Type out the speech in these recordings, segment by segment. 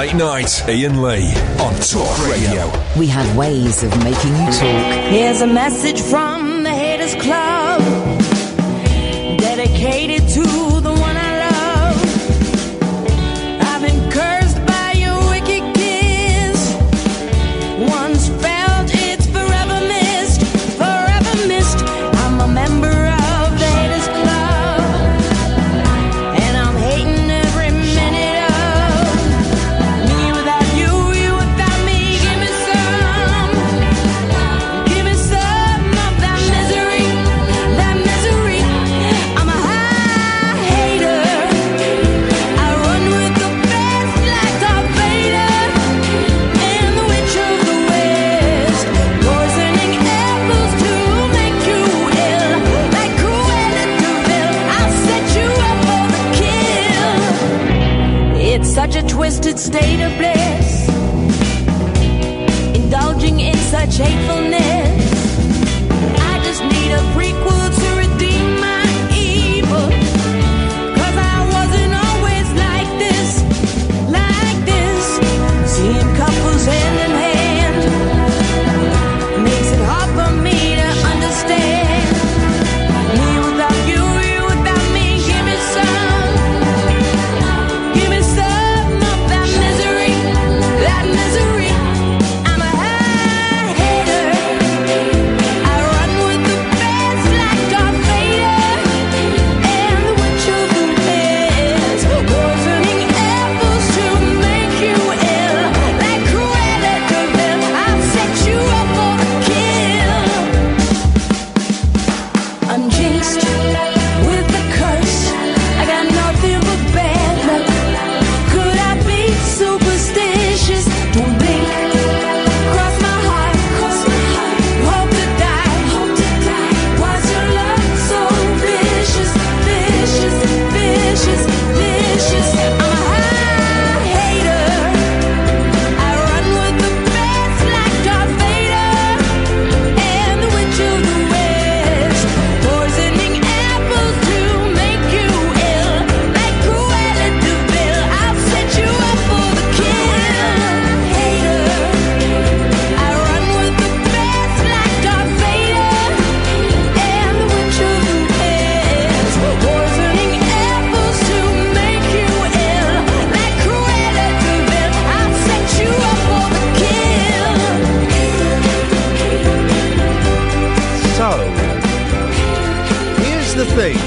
Late Night, Ian Lee on Talk Radio. We have ways of making you talk. Here's a message from the Haters Club, dedicated to the one I love. I've been cursed by your wicked kiss. Once felt, it's forever missed, forever missed. I'm a member of the Haters Club, and I'm hating every minute of me without you, you without me. Give me some of that misery, that misery. I'm a high hater. I run with the best like Darth Vader and the Witch of the West, poisoning apples to make you ill, like Cruella de Vil. I'll set you up for the kill. It's such a twisted state of bliss, indulging in such hatefulness. I just need a prequel to redeem my evil, 'cause I wasn't always like this, like this. Seeing couples hand in hand makes it hard for me to understand. Me without you, you without me. Give me some of that misery, that misery. I'm a high hater. I run with the best like Darth Vader and the Witch of the West, poisoning apples to make you ill, like Cruella de Vil. I'll set you up for the kill. I'm jinxed with the curse. I got nothing but bad luck. Could I be superstitious? Don't blink. Cross my heart. Hope to die. Why's your love so vicious, vicious, vicious, vicious? I'm a high hater. I run with the best like Darth Vader and the Witch of the West, poisoning apples to make you ill, like Cruella de Vil. I'll set you up for the kill. Hater. I run with the best like Darth Vader and the Witch of the West, poisoning apples to make you ill, like Cruella de Vil. I'll set you up for the kill. So, here's the thing.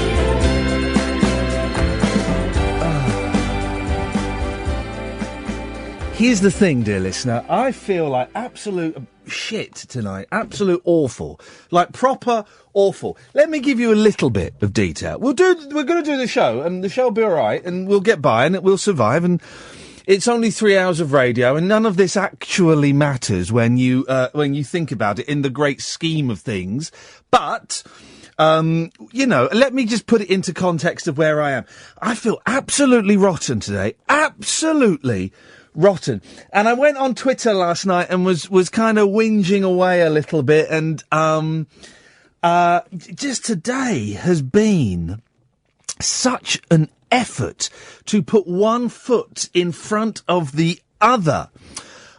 Here's the thing, dear listener. I feel like absolute shit tonight. Absolute awful. Like proper awful. Let me give you a little bit of detail. We're going to do the show, and the show will be alright, and we'll get by, and it will survive, and it's only 3 hours of radio, and none of this actually matters when you think about it in the great scheme of things. But, let me just put it into context of where I am. I feel absolutely rotten today. Absolutely rotten. And I went on Twitter last night and was kind of whinging away a little bit, and, just today has been such an effort to put one foot in front of the other.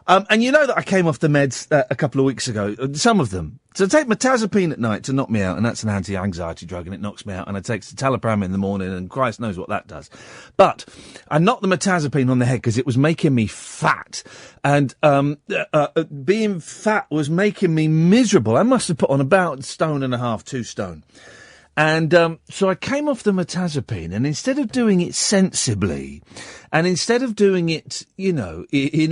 And you know that I came off the meds a couple of weeks ago, some of them. So I take Mirtazapine at night to knock me out, and that's an anti-anxiety drug, and it knocks me out, and I take citalopram in the morning, and Christ knows what that does. But I knocked the Mirtazapine on the head because it was making me fat, and being fat was making me miserable. I must have put on about 1.5 stone, 2 stone. And so I came off the Mirtazapine, and instead of doing it sensibly, and instead of doing it, in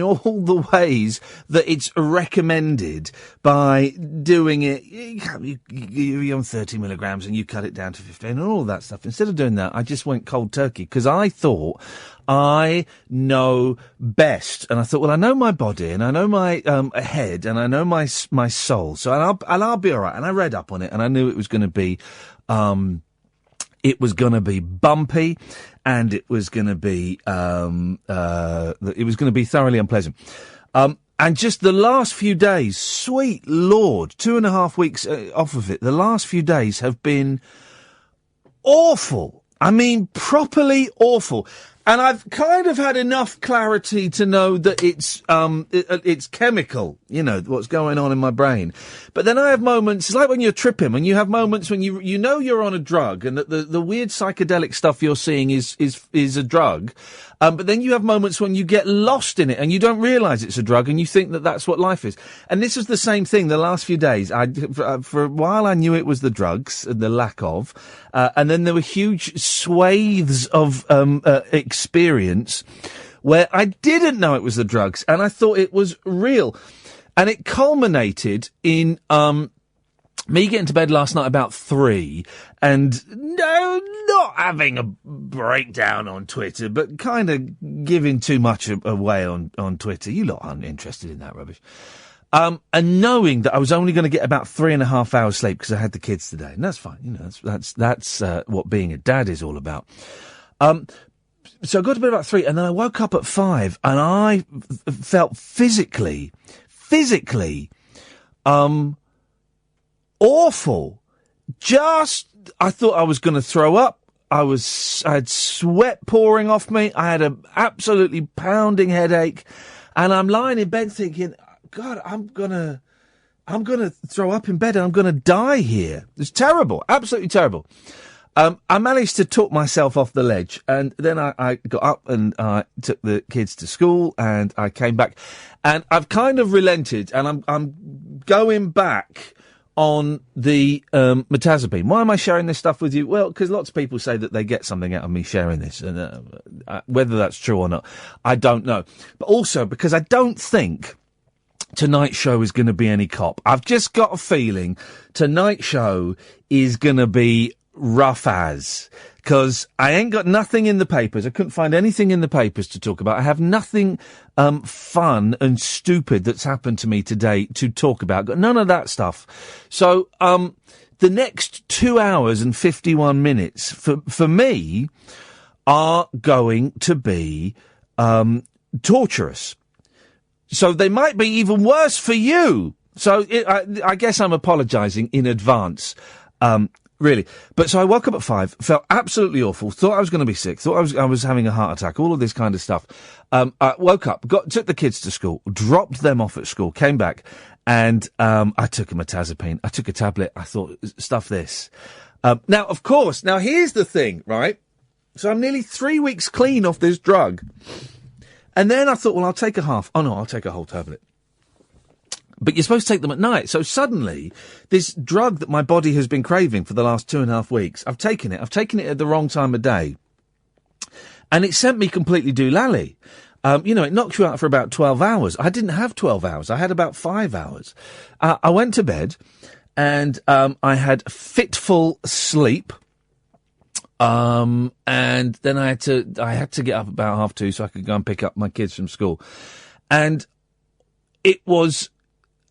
all the ways that it's recommended by doing it, you're on 30 milligrams and you cut it down to 15 and all that stuff. Instead of doing that, I just went cold turkey because I thought I know best. And I thought, well, I know my body and I know my head and I know my soul. So I'll be all right. And I read up on it and I knew it was going to be bumpy, and it was going to be thoroughly unpleasant. And just the last few days, sweet Lord, 2.5 weeks off of it, the last few days have been awful. I mean, properly awful. And I've kind of had enough clarity to know that it's chemical, what's going on in my brain. But then I have moments, it's like when you're tripping, and you have moments when you know you're on a drug, and that the weird psychedelic stuff you're seeing is a drug. But then you have moments when you get lost in it and you don't realise it's a drug and you think that that's what life is. And this was the same thing the last few days. For a while I knew it was the drugs and the lack of, and then there were huge swathes of experience where I didn't know it was the drugs and I thought it was real. And it culminated in me getting to bed last night about 3 and not having a breakdown on Twitter, but kind of giving too much away on Twitter. You lot aren't interested in that rubbish. And knowing that I was only going to get about 3.5 hours sleep because I had the kids today. And that's fine. That's what being a dad is all about. So I got to bed about 3 and then I woke up at 5 and I felt physically, awful. I thought I was going to throw up. I had sweat pouring off me. I had an absolutely pounding headache, and I'm lying in bed thinking, God, I'm gonna throw up in bed and I'm gonna die here. It's terrible, absolutely terrible. I managed to talk myself off the ledge, and then I got up and I took the kids to school, and I came back, and I've kind of relented, and I'm going back on the Mirtazapine. Why am I sharing this stuff with you? Well, because lots of people say that they get something out of me sharing this, and whether that's true or not, I don't know. But also because I don't think tonight's show is going to be any cop. I've just got a feeling tonight's show is going to be rough as, because I ain't got nothing in the papers. I couldn't find anything in the papers to talk about. I have nothing fun and stupid that's happened to me today to talk about. Got none of that stuff. So the next 2 hours and 51 minutes for me are going to be torturous. So they might be even worse for you. So I guess I'm apologising in advance. Really. But so I woke up at 5, felt absolutely awful, thought I was going to be sick, thought I was having a heart attack, all of this kind of stuff. I woke up, took the kids to school, dropped them off at school, came back, and I took a Mirtazapine. I took a tablet. I thought, stuff this. Now, of course, here's the thing, right? So I'm nearly 3 weeks clean off this drug. And then I thought, well, I'll take a half. Oh, no, I'll take a whole tablet. But you're supposed to take them at night. So suddenly, this drug that my body has been craving for the last 2.5 weeks, I've taken it. I've taken it at the wrong time of day. And it sent me completely doolally. It knocks you out for about 12 hours. I didn't have 12 hours. I had about 5 hours. I went to bed and I had fitful sleep. And then I had to get up about 2:30 so I could go and pick up my kids from school. And it was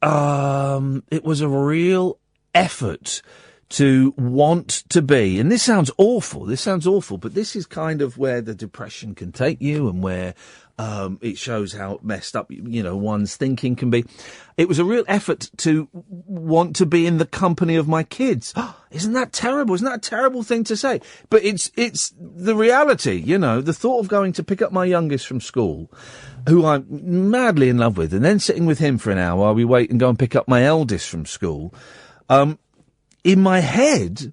a real effort to want to be, and this sounds awful, but this is kind of where the depression can take you and where it shows how messed up, one's thinking can be. It was a real effort to want to be in the company of my kids. Isn't that terrible? Isn't that a terrible thing to say? But it's the reality, the thought of going to pick up my youngest from school, who I'm madly in love with, and then sitting with him for an hour while we wait and go and pick up my eldest from school. In my head,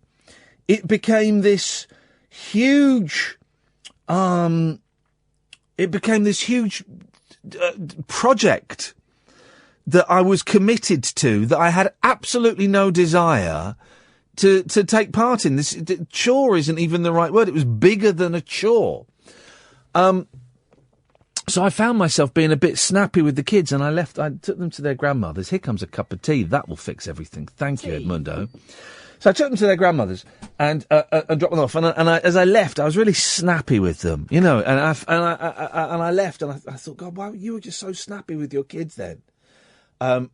it became this huge, project that I was committed to, that I had absolutely no desire to take part in. This chore isn't even the right word. It was bigger than a chore. So I found myself being a bit snappy with the kids, and I took them to their grandmother's. Here comes a cup of tea. That will fix everything. Thank you, Edmundo. So I took them to their grandmother's and dropped them off. And as I left, I was really snappy with them, and I left, and I thought, God, why you were just so snappy with your kids then?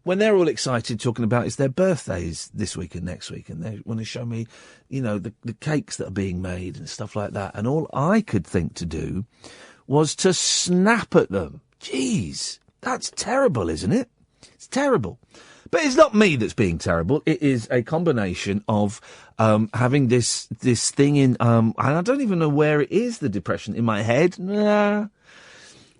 When they're all excited talking about it's their birthdays this week and next week, and they want to show me, the cakes that are being made and stuff like that. And all I could think to do was to snap at them. Jeez, that's terrible, isn't it? It's terrible. But it's not me that's being terrible. It is a combination of having this thing in, and I don't even know where it is, the depression, in my head. Nah,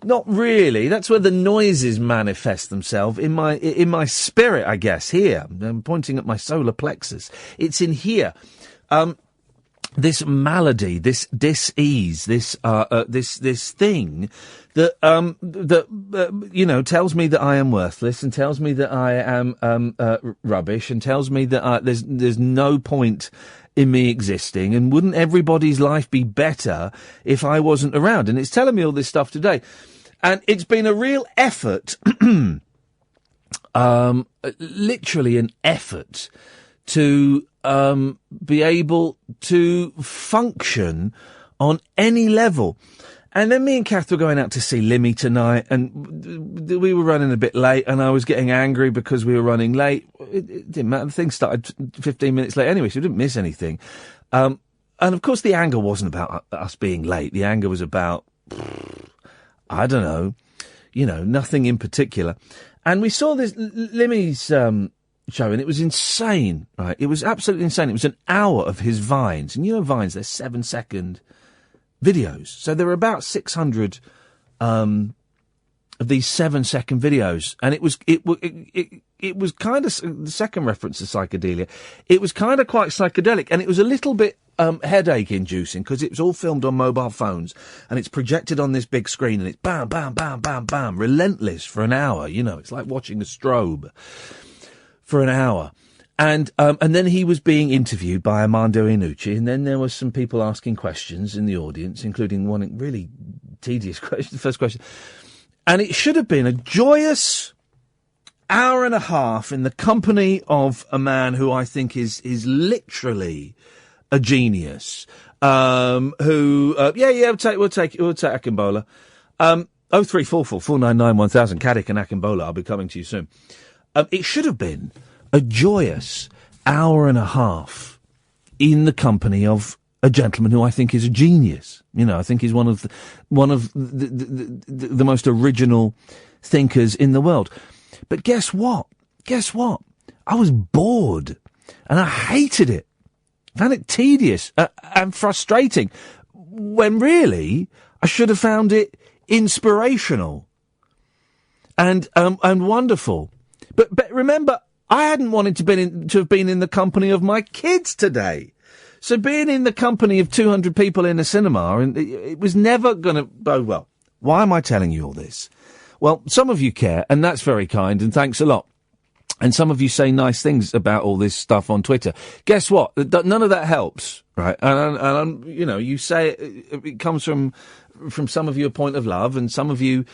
not really. That's where the noises manifest themselves, in my spirit, I guess, here. I'm pointing at my solar plexus. It's in here. This malady, this dis-ease, this thing that tells me that I am worthless and tells me that I am rubbish and tells me that there's no point in me existing, and wouldn't everybody's life be better if I wasn't around? And it's telling me all this stuff today, and it's been a real effort, literally an effort to be able to function on any level. And then me and Kath were going out to see Limmy tonight, and we were running a bit late, and I was getting angry because we were running late. It didn't matter. The thing started 15 minutes late anyway, so we didn't miss anything. And of course the anger wasn't about us being late. The anger was about, I don't know, nothing in particular. And we saw this Limmy's show, and it was insane, right? It was absolutely insane. It was an hour of his Vines. And Vines, they're 7-second videos. So there were about 600 of these 7-second videos. And it was kind of, the second reference to psychedelia, it was kind of quite psychedelic. And it was a little bit headache inducing, because it was all filmed on mobile phones, and it's projected on this big screen, and it's bam, bam, bam, bam, bam, relentless for an hour. It's like watching a strobe for an hour. And then he was being interviewed by Armando Iannucci, and then there were some people asking questions in the audience, including one really tedious question, the first question. And it should have been a joyous hour and a half in the company of a man who I think is literally a genius. We'll take Akinbola. 0344 499 1000, Caddick and Akinbola. I'll be coming to you soon. It should have been a joyous hour and a half in the company of a gentleman who I think is a genius. I think he's one of the most original thinkers in the world. But guess what? I was bored, and I hated it. I found it tedious and frustrating, when really I should have found it inspirational and wonderful. But remember, I hadn't wanted to have been in the company of my kids today. So being in the company of 200 people in a cinema, and it was never going to bode well. Why am I telling you all this? Well, some of you care, and that's very kind, and thanks a lot. And some of you say nice things about all this stuff on Twitter. Guess what? None of that helps, right? And you say it comes from some of you a point of love, and some of you,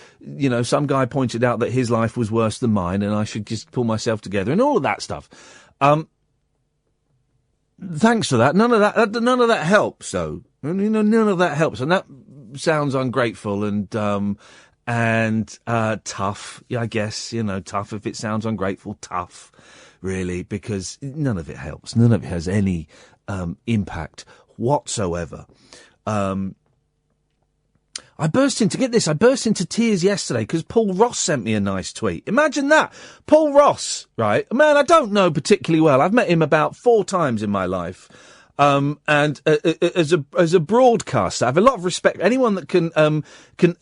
some guy pointed out that his life was worse than mine, and I should just pull myself together, and all of that stuff. Thanks for that. None of that helps, though. None of that helps, and that sounds ungrateful and tough. Yeah, I guess, tough. If it sounds ungrateful, tough, really, because none of it helps. None of it has any impact whatsoever. I burst into tears yesterday because Paul Ross sent me a nice tweet. Imagine that. Paul Ross, right? A man I don't know particularly well. I've met him about 4 times in my life. And as a broadcaster, I have a lot of respect. Anyone that can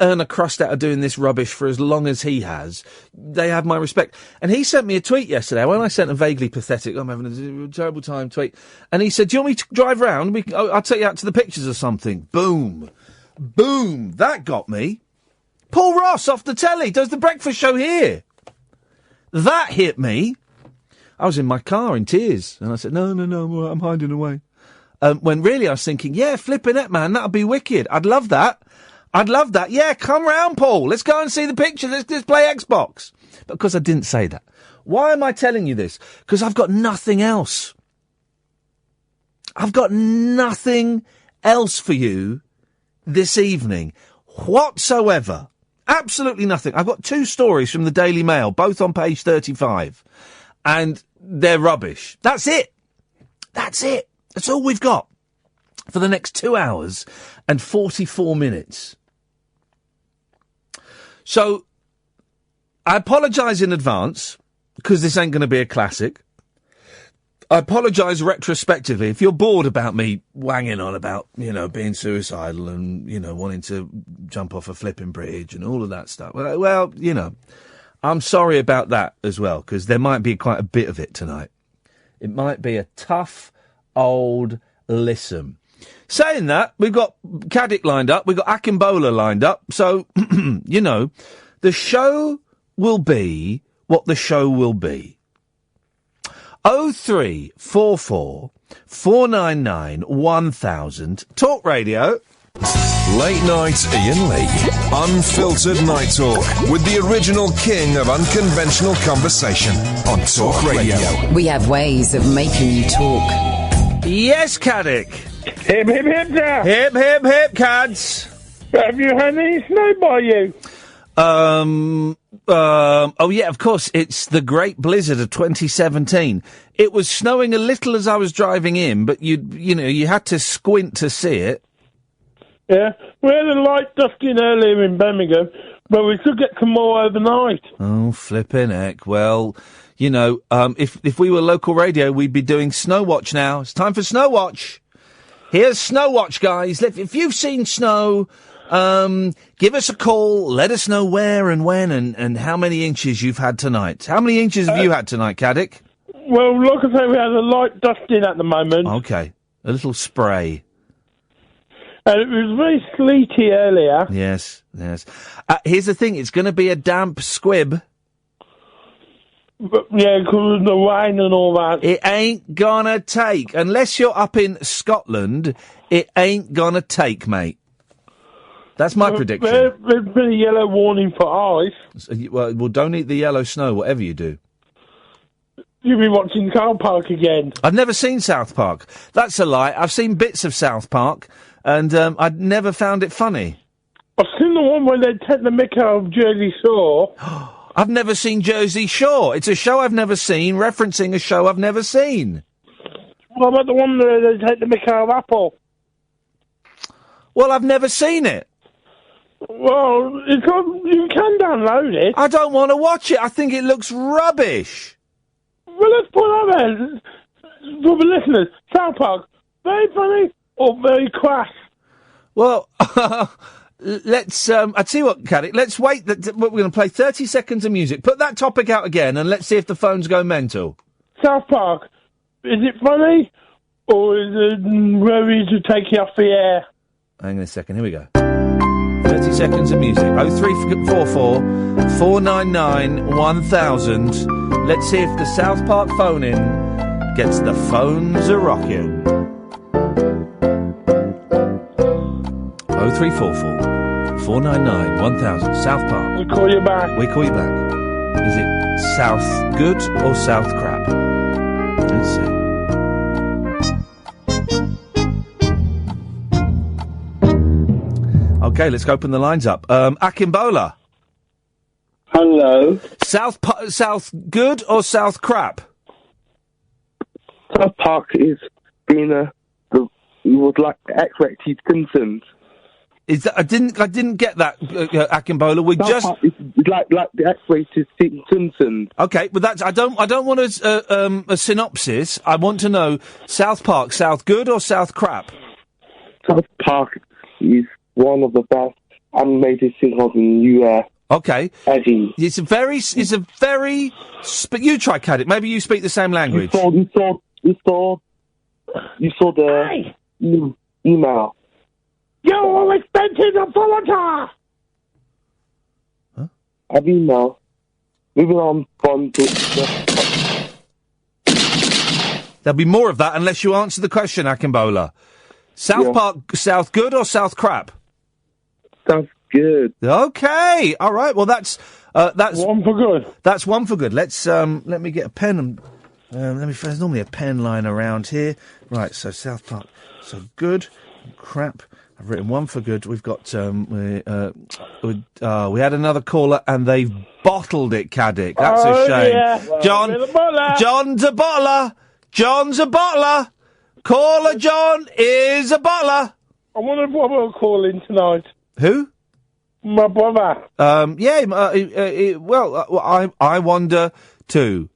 earn a crust out of doing this rubbish for as long as he has, they have my respect. And he sent me a tweet yesterday when I sent a vaguely pathetic, I'm having a terrible time tweet. And he said, do you want me to drive around? I'll take you out to the pictures or something. Boom. That got me. Paul Ross off the telly does the breakfast show here. That hit me. I was in my car in tears. And I said, no, I'm hiding away. When really I was thinking, yeah, flipping it, man, that'll be wicked. I'd love that. Yeah, come round, Paul. Let's go and see the picture. Let's play Xbox. But of course I didn't say that. Why am I telling you this? Because I've got nothing else. I've got nothing else for you this evening whatsoever. Absolutely nothing. I've got 2 stories from the Daily Mail, both on page 35. And they're rubbish. That's it. That's all we've got for the next 2 hours and 44 minutes. So, I apologise in advance because this ain't going to be a classic. I apologise retrospectively if you're bored about me wanging on about, being suicidal and, wanting to jump off a flipping bridge and all of that stuff. Well, I'm sorry about that as well, because there might be quite a bit of it tonight. It might be a tough old listen. Saying that, we've got Caddick lined up, we've got Akinbola lined up, so, the show will be what the show will be. 0344 499 1000 Talk Radio. Late night Ian Lee. Unfiltered night talk with the original king of unconventional conversation on Talk Radio. We have ways of making you talk. Yes, Caddick. Hip, hip, hip, there. Hip, hip, hip, Cads. Have you had any snow by you? Oh yeah, of course, it's the great blizzard of 2017. It was snowing a little as I was driving in, but you had to squint to see it. Yeah, we had a light dusting earlier in Birmingham, but we could get some more overnight. Oh, flippin' heck. Well, if we were local radio, we'd be doing Snow Watch now. It's time for Snow Watch. Here's Snow Watch, guys. If you've seen snow, give us a call. Let us know where and when and how many inches you've had tonight. How many inches have you had tonight, Caddick? Well, like I say, we had a light dusting at the moment. Okay. A little spray. And it was very sleety earlier. Yes. Here's the thing. It's going to be a damp squib. But, yeah, because of the rain and all that. It ain't gonna take. Unless you're up in Scotland, it ain't gonna take, mate. That's my prediction. There's been a yellow warning for ice. Well, don't eat the yellow snow, whatever you do. You'll be watching South Park again. I've never seen South Park. That's a lie. I've seen bits of South Park, and I'd never found it funny. I've seen the one where they take the mick out of Jersey Shore. I've never seen Jersey Shore. It's a show I've never seen, referencing a show I've never seen. What about the one where they take the mick out of Apple? Well, I've never seen it. Well, you can download it. I don't want to watch it. I think it looks rubbish. Well, let's put it on there. For the listeners, South Park, very funny or very crass? Well, let's, I tell you what, Caddick, let's wait. We're going to play 30 seconds of music. Put that topic out again and let's see if the phones go mental. South Park, is it funny or is it ready to take you off the air? Hang on a second, here we go. 30 seconds of music. 0344 499 1000. Let's see if the South Park phone-in gets the phones a-rocking. 0344 499 1000. South Park. We call you back. We call you back. Is it South good or South crap? Let's see. Okay, let's open the lines up. Akinbola. Hello. South good or South crap? South Park is was like X-rated Simpsons. Is that I didn't get that, Akinbola. We South just Park is like the X-rated Simpsons. Okay, but that's I don't want a synopsis. I want to know South Park, South good or South crap? South Park is one of the best animated sitcoms in the US. Okay. Eddie. It's a very, you try, Caddick. Maybe you speak the same language. You saw the email. You're expecting a volunteer! Huh? I've emailed. Moving on from There'll be more of that unless you answer the question, Akinbola. South Park, South good or South crap? South good. Okay, all right. Well, that's one for good. That's one for good. Let me get a pen and there's normally a pen lying around here. Right. So South Park, so good, crap. I've written one for good. We've got we had another caller and they've bottled it, Caddick. That's a shame. Yeah. John's a bottler. John's a bottler. Caller John is a bottler. I wonder if what we'll call in tonight. Who? My brother. I wonder two.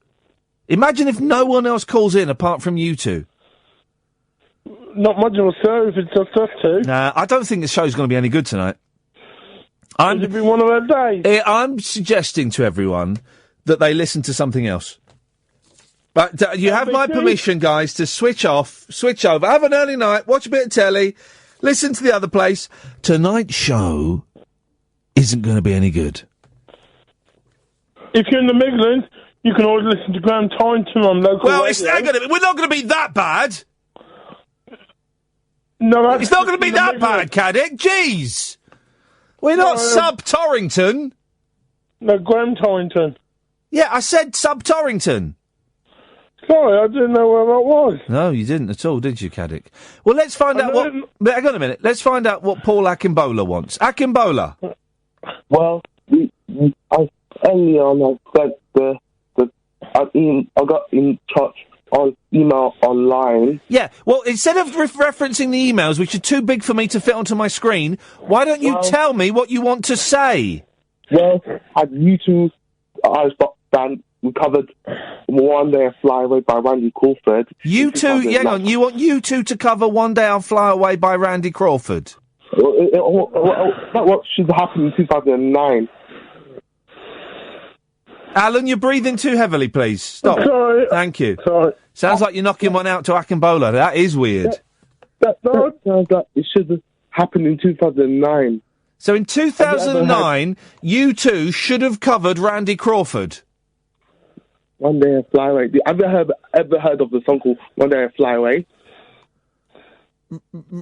Imagine if no one else calls in apart from you two. Not much of a show if it's just us two. Nah, I don't think the show's going to be any good tonight. It'll be one of our days. I'm suggesting to everyone that they listen to something else. But you have my permission, guys, to switch off, switch over, have an early night, watch a bit of telly, listen to the other place. Tonight's show isn't going to be any good. If you're in the Midlands, you can always listen to Graham Torrington on local radio. We're not going to be that bad. No, it's not going to be that bad, Caddick. Jeez. We're not sub-Torrington. No, Graham Torrington. Yeah, I said sub-Torrington. Sorry, I didn't know where that was. No, you didn't at all, did you, Caddick? Well, let's find out what... Hang on a minute. Let's find out what Paul Akinbola wants. Akinbola. Well, earlier on I said I got in touch on email online. Yeah, well, instead of referencing the emails, which are too big for me to fit onto my screen, why don't you tell me what you want to say? Well, at YouTube, we covered One Day I Fly Away by Randy Crawford. You two, hang on, you want you two to cover One Day I'll Fly Away by Randy Crawford? What should happen in 2009? Alan, you're breathing too heavily, please. Stop. Sorry. Thank you. Sorry. Sounds like you're knocking one out to Akinbola. That is weird. That sounds like it should have happened in 2009. So in 2009, you two should have covered Randy Crawford. One Day I Fly Away. Have you ever heard of the song called One Day I Fly Away?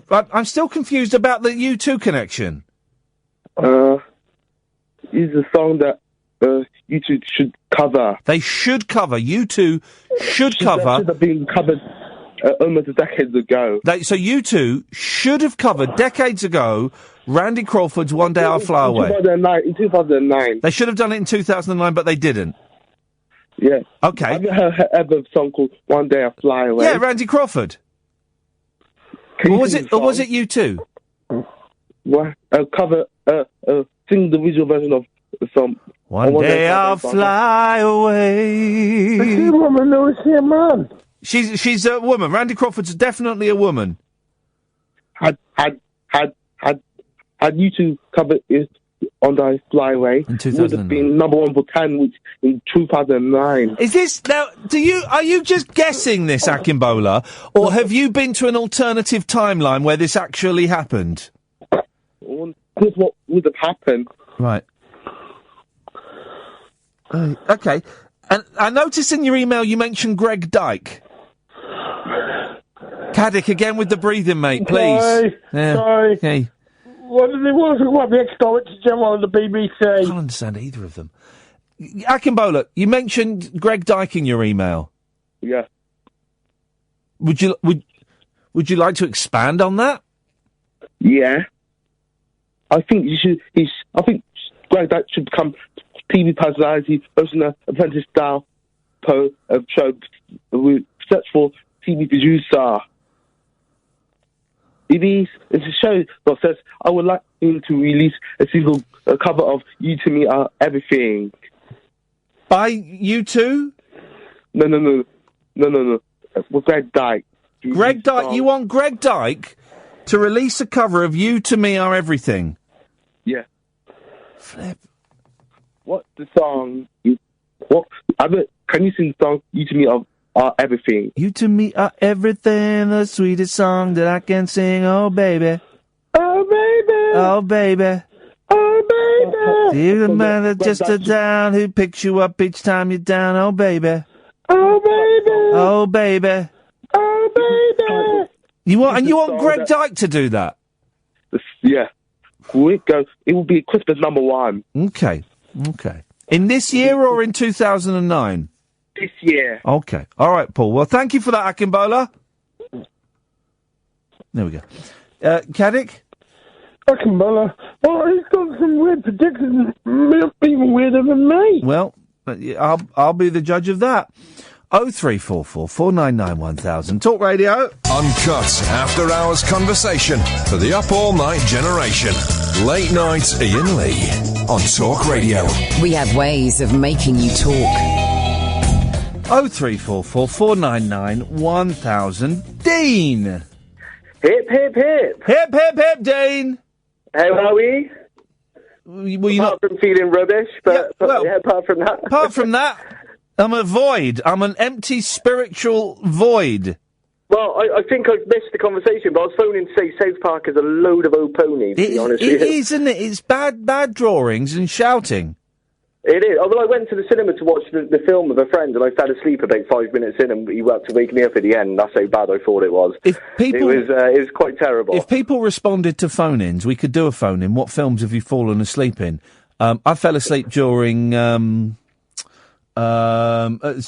I'm still confused about the U2 connection. It's a song that U2 should cover. They should cover. U2 should cover. That should have been covered almost a decade ago. So U2 should have covered decades ago Randy Crawford's One Day I'll Fly Away. In 2009. They should have done it in 2009, but they didn't. Yeah. Okay. Have you heard ever a song called One Day I Fly Away? Yeah, Randy Crawford. Or was it U2? What? Sing the visual version of the song. One day I'll fly away. Is she a woman or is she a man? She's a woman. Randy Crawford's definitely a woman. Had U2 covered is On Day I Fly Away, in 2009, would have been number one for 10 weeks in 2009. Is this now? Are you just guessing this, Akinbola, or have you been to an alternative timeline where this actually happened? Here's what would have happened. Right. Okay. And I noticed in your email you mentioned Greg Dyke. Caddick, again with the breathing, mate, please. Sorry. Okay. What do they want to talk about? The ex-Director General of the BBC. I can't understand either of them. Akinbola, you mentioned Greg Dyke in your email. Yeah. Would you like to expand on that? Yeah. I think I think Greg Dyke should become TV personality, hosting an apprentice-style show with successful TV producer. It's a show that says, I would like him to release a single cover of You To Me Are Everything. By U2? No. With Greg Dyke. Greg Dyke? You want Greg Dyke to release a cover of You To Me Are Everything? Yeah. Flip. What's the song? Can you sing the song You To Me Are Everything? You to me are everything, the sweetest song that I can sing. Oh, baby. Oh, baby. Oh, baby. Oh, baby. You're the man that just a down who picks you up each time you're down. Oh, baby. Oh, baby. Oh, baby. Oh, baby. You want Greg Dyke to do that? Yeah. It will be Christmas number one. Okay. In this year or in 2009? This year. Okay. All right, Paul. Well, thank you for that, Akinbola. There we go. Caddick? Akinbola. Oh, he's got some weird predictions, even weirder than me. Well, I'll be the judge of that. 0344 499 1000. Talk Radio. Uncut after-hours conversation for the up-all-night generation. Late night Ian Lee on Talk Radio. We have ways of making you talk. 0344 499 1000. Dean! Hip, hip, hip. Hip, hip, hip, Dean! How are we? Apart from feeling rubbish, but apart from that. Apart from that, I'm a void. I'm an empty spiritual void. Well, I think I've missed the conversation, but I was phoning to say South Park is a load of old ponies, to be honest with you. It is, isn't it? It's bad drawings and shouting. It is. Well, I went to the cinema to watch the film with a friend, and I fell asleep about 5 minutes in, and he had to wake me up at the end. That's how bad I thought it was. It was quite terrible. If people responded to phone-ins, we could do a phone-in. What films have you fallen asleep in? I fell asleep during... this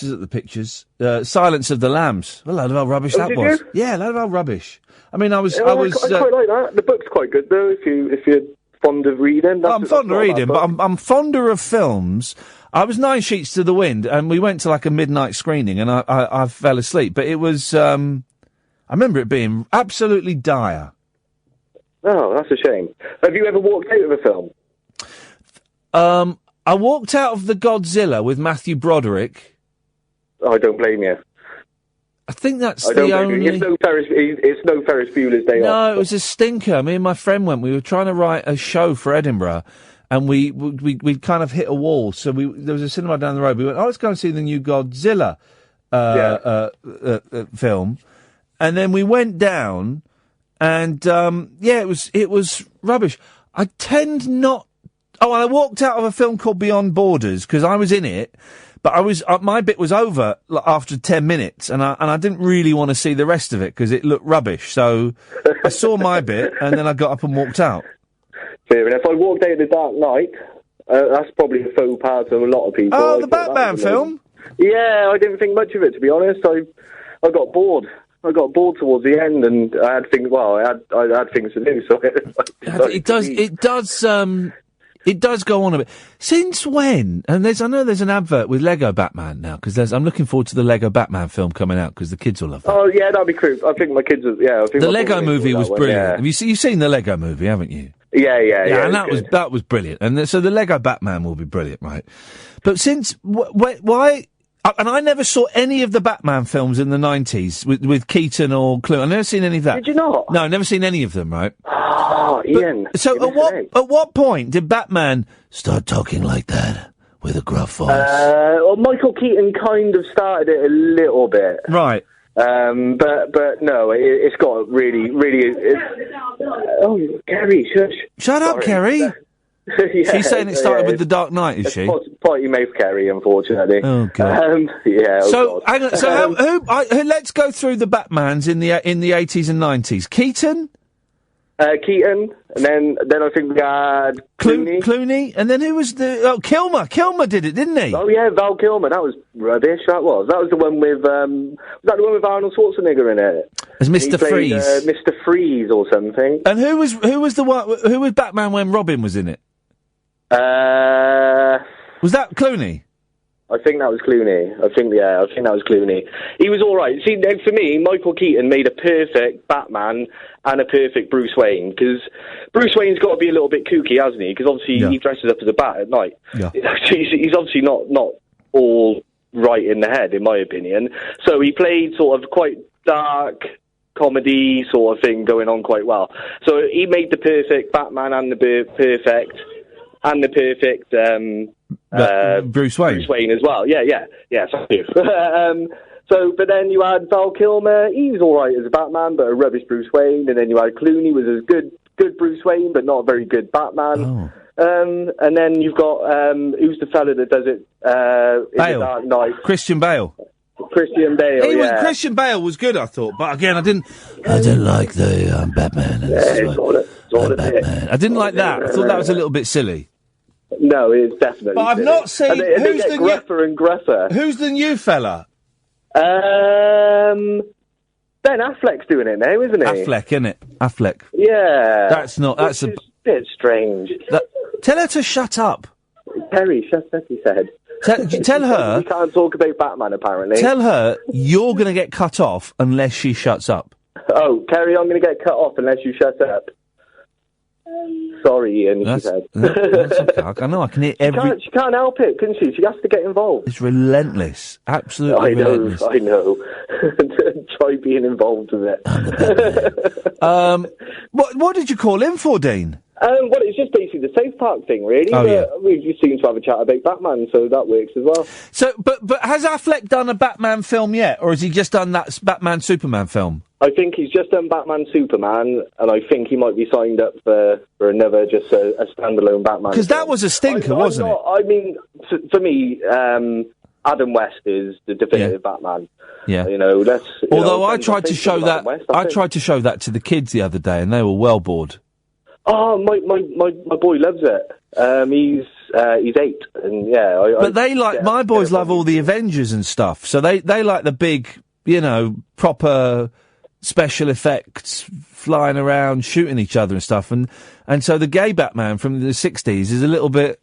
is at the pictures. Silence of the Lambs. What a load of old rubbish that was. You? Yeah, a load of old rubbish. I mean, I quite like that. The book's quite good, though, if you're fond of reading. I'm fond of reading, but I'm fonder of films. I was 9 Sheets to the Wind, and we went to like a midnight screening, and I fell asleep. But it was, I remember it being absolutely dire. Oh, that's a shame. Have you ever walked out of a film? I walked out of the Godzilla with Matthew Broderick. Oh, I don't blame you. I think that's the only... It's no Ferris Bueller's Day Off. No, it was a stinker. Me and my friend went. We were trying to write a show for Edinburgh, and we kind of hit a wall. So there was a cinema down the road. We went, let's go and see the new Godzilla film. And then we went down, and it was rubbish. I tend not... Oh, and I walked out of a film called Beyond Borders, because I was in it, but I was my bit was over after 10 minutes, and I didn't really want to see the rest of it, because it looked rubbish. So I saw my bit, and then I got up and walked out. Fair enough. I walked out of The Dark Knight. That's probably a faux pas to a lot of people. Oh, the Batman film? Yeah, I didn't think much of it, to be honest. I got bored. I got bored towards the end, and I had things. Well, I had things to do, so It does go on a bit. Since when? And I know there's an advert with Lego Batman now, because I'm looking forward to the Lego Batman film coming out, because the kids will love that. Oh, yeah, that'd be cool. I think my kids will, yeah. I think the Lego movie was brilliant. Yeah. Have you've seen the Lego movie, haven't you? Yeah. And that was brilliant. And so the Lego Batman will be brilliant, right? But since, why... And I never saw any of the Batman films in the 90s with Keaton or Clooney. I've never seen any of that. Did you not? No, I've never seen any of them, right? Oh, Ian. So at what point did Batman start talking like that with a gruff voice? Well, Michael Keaton kind of started it a little bit. Right. But no, it's got really... oh, Kerry, shush. Shut up, Kerry. Yeah, she's saying it started with The Dark Knight, is she? Potty mouth Kerry, unfortunately. Oh God. Yeah. So, hang on, so who? Let's go through the Batmans in the 80s and 90s. Keaton. Keaton, and then I think we had Clooney, and then who was Kilmer? Kilmer did it, didn't he? Oh yeah, Val Kilmer. That was rubbish. That was the one with was that the one with Arnold Schwarzenegger in it? As Mr. Freeze, Mr. Freeze or something. And who was Batman when Robin was in it? Was that Clooney? I think that was Clooney. I think that was Clooney. He was all right. See, for me, Michael Keaton made a perfect Batman and a perfect Bruce Wayne, because Bruce Wayne's got to be a little bit kooky, hasn't he? Because obviously he dresses up as a bat at night. Yeah. He's obviously not all right in the head, in my opinion. So he played sort of quite dark comedy sort of thing going on quite well. So he made the perfect Batman and the perfect Bruce Wayne. Bruce Wayne as well. Yeah. Thank you. But then you had Val Kilmer. He was all right as a Batman, but a rubbish Bruce Wayne. And then you had Clooney, was a good Bruce Wayne, but not a very good Batman. Oh. And then you've got who's the fella that does it? Bale. In the Dark Knight. Christian Bale. Christian Bale. Christian Bale was good, I thought, but again, I didn't like the Batman. Batman. I didn't like that. I thought that was a little bit silly. No, it's definitely. But I've not seen. And they get gruffer and gruffer. Who's the new fella? Ben Affleck's doing it now, isn't he? Affleck, innit? Affleck. Yeah. That's a bit strange. Tell her to shut up. Terry, shut up, he said. Tell her... We can't talk about Batman, apparently. Tell her you're going to get cut off unless she shuts up. Oh, Terry, I'm going to get cut off unless you shut up. sorry, Ian, she said. That's okay. I know, I can hear every... She can't help it, can she? She has to get involved. It's relentless. Absolutely relentless. I know. Try being involved with it. What did you call in for, Dean? Well, it's just basically the South Park thing, really. Oh, yeah. We just seem to have a chat about Batman, so that works as well. So, but has Affleck done a Batman film yet, or has he just done that Batman-Superman film? I think he's just done Batman Superman, and I think he might be signed up for another, just a standalone Batman. Because that was a stinker, wasn't it? I mean, for me, Adam West is the definitive Batman. Yeah. You know, that's... Although I tried to show that... I tried to show that to the kids the other day, and they were well bored. Oh, my boy loves it. He's 8, and yeah. But they like... My boys love all the Avengers and stuff, so they like the big, proper... special effects, flying around, shooting each other and stuff, and so the gay Batman from the 60s is a little bit,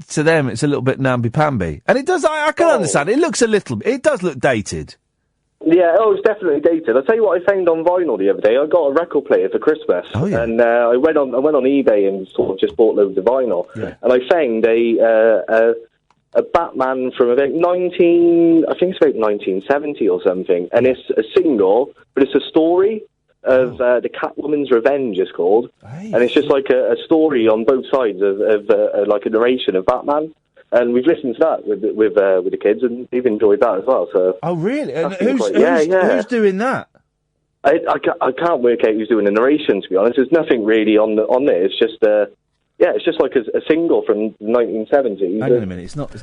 to them, it's a little bit namby-pamby. And it does, I can understand, it does look dated. Yeah, it's definitely dated. I'll tell you what I found on vinyl the other day. I got a record player for Christmas, and I went on eBay and sort of just bought loads of vinyl, and I found a Batman from about 1970 or something, and it's a single, but it's a story of the Catwoman's Revenge, it's called, and it's just like a story on both sides of like a narration of Batman, and we've listened to that with the kids, and they've enjoyed that as well. So, oh really? And who's doing that? I can't work out who's doing the narration, to be honest. There's nothing really on there. It's just it's just like a single from the 1970s. Hang on a minute, it's not this.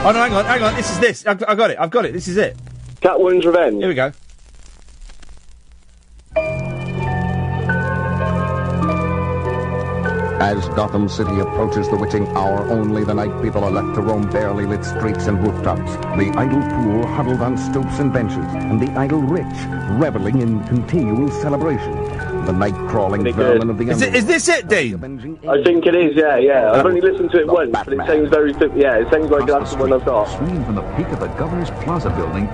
Oh no, hang on, this is this. I've got it, this is it. Catwoman's Revenge. Here we go. As Gotham City approaches the witching hour, only the night people are left to roam barely lit streets and rooftops. The idle poor huddled on stoops and benches, and the idle rich reveling in continual celebration. The night-crawling vermin of the... Is this it, Dean? I think it is, yeah. I've only listened to it once, but it sounds very... Yeah, it sounds like that's the one I've got. Swinging from the peak of the Governor's Plaza building,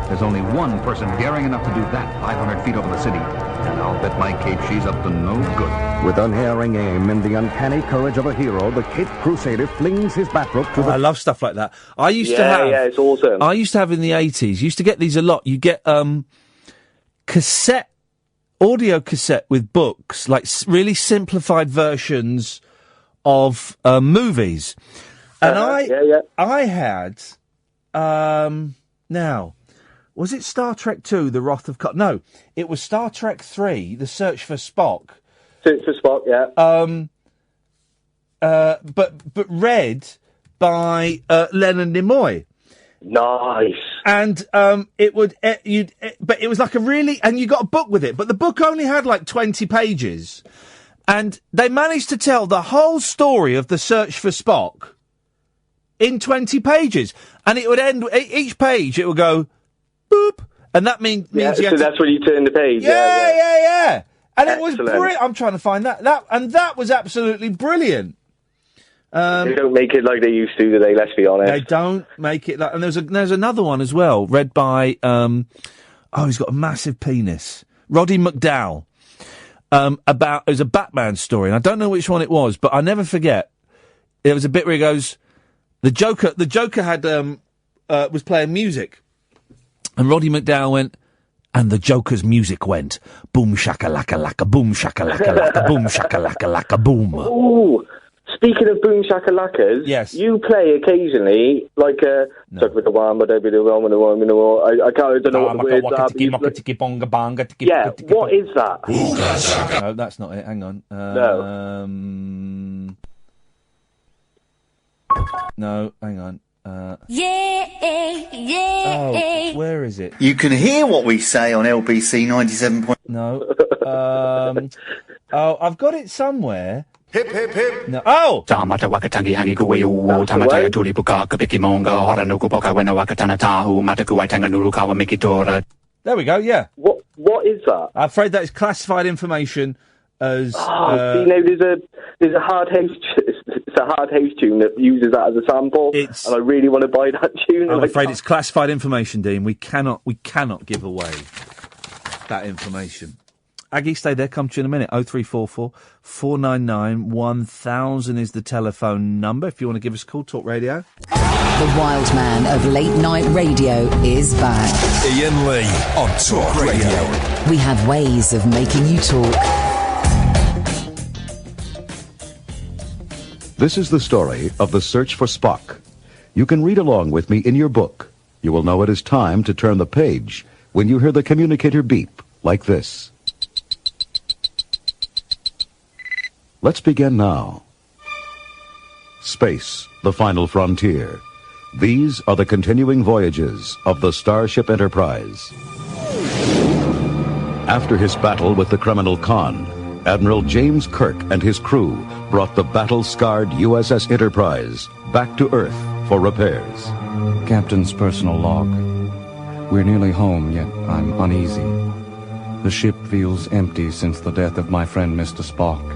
there's only one person daring enough to do that 500 feet over the city. And I'll bet my cape she's up to no good. With unerring aim and the uncanny courage of a hero, the Caped Crusader flings his batrope to the... I love stuff like that. I used to have... Yeah, it's awesome. I used to have in the 80s, used to get these a lot. You get audio cassette with books, like really simplified versions of movies. And I had... now... Was it Star Trek 2, The Wrath of Khan? No, it was Star Trek 3, The Search for Spock. Search for Spock, yeah. But read by Leonard Nimoy. Nice. And it would but it was like a really, and you got a book with it, but the book only had like 20 pages, and they managed to tell the whole story of The Search for Spock in 20 pages, and it would end each page. It would go. Boop, and that means you so that's when you turn the page. Yeah. And Excellent. It was brilliant. I'm trying to find that that was absolutely brilliant. They don't make it like they used to, do they? Let's be honest. They don't make it like. And there's another one as well, read by he's got a massive penis, Roddy McDowall. It was a Batman story, and I don't know which one it was, but I never forget. There was a bit where he goes, the Joker had was playing music. And Roddy McDowall went, and the Joker's music went, boom shakalaka laka, boom shakalaka laka, boom shakalaka laka, boom. Ooh, speaking of boom shakalakas, yes, you play occasionally like a I don't know what the words are. Yeah, what is that? No, that's not it. Hang on. No, hang on. Oh, where is it? You can hear what we say on LBC 97. No. I've got it somewhere. Hip, hip, hip. No. Oh! There we go, yeah. What is that? I'm afraid that is classified information as... there's a hard house a hard house tune that uses that as a sample, and I really want to buy that tune. I'm afraid it's classified information, Dean. We cannot give away that information. Aggie, stay there. Come to you in a minute. 0344 499 1000 is the telephone number. If you want to give us a call, Talk Radio. The wild man of late night radio is back. Iain Lee on Talk Radio. We have ways of making you talk. This is the story of the search for Spock. You can read along with me in your book. You will know it is time to turn the page when you hear the communicator beep like this. Let's begin now. Space, the final frontier. These are the continuing voyages of the Starship Enterprise. After his battle with the criminal Khan, Admiral James Kirk and his crew brought the battle-scarred USS Enterprise back to Earth for repairs. Captain's personal log. We're nearly home, yet I'm uneasy. The ship feels empty since the death of my friend Mr. Spock.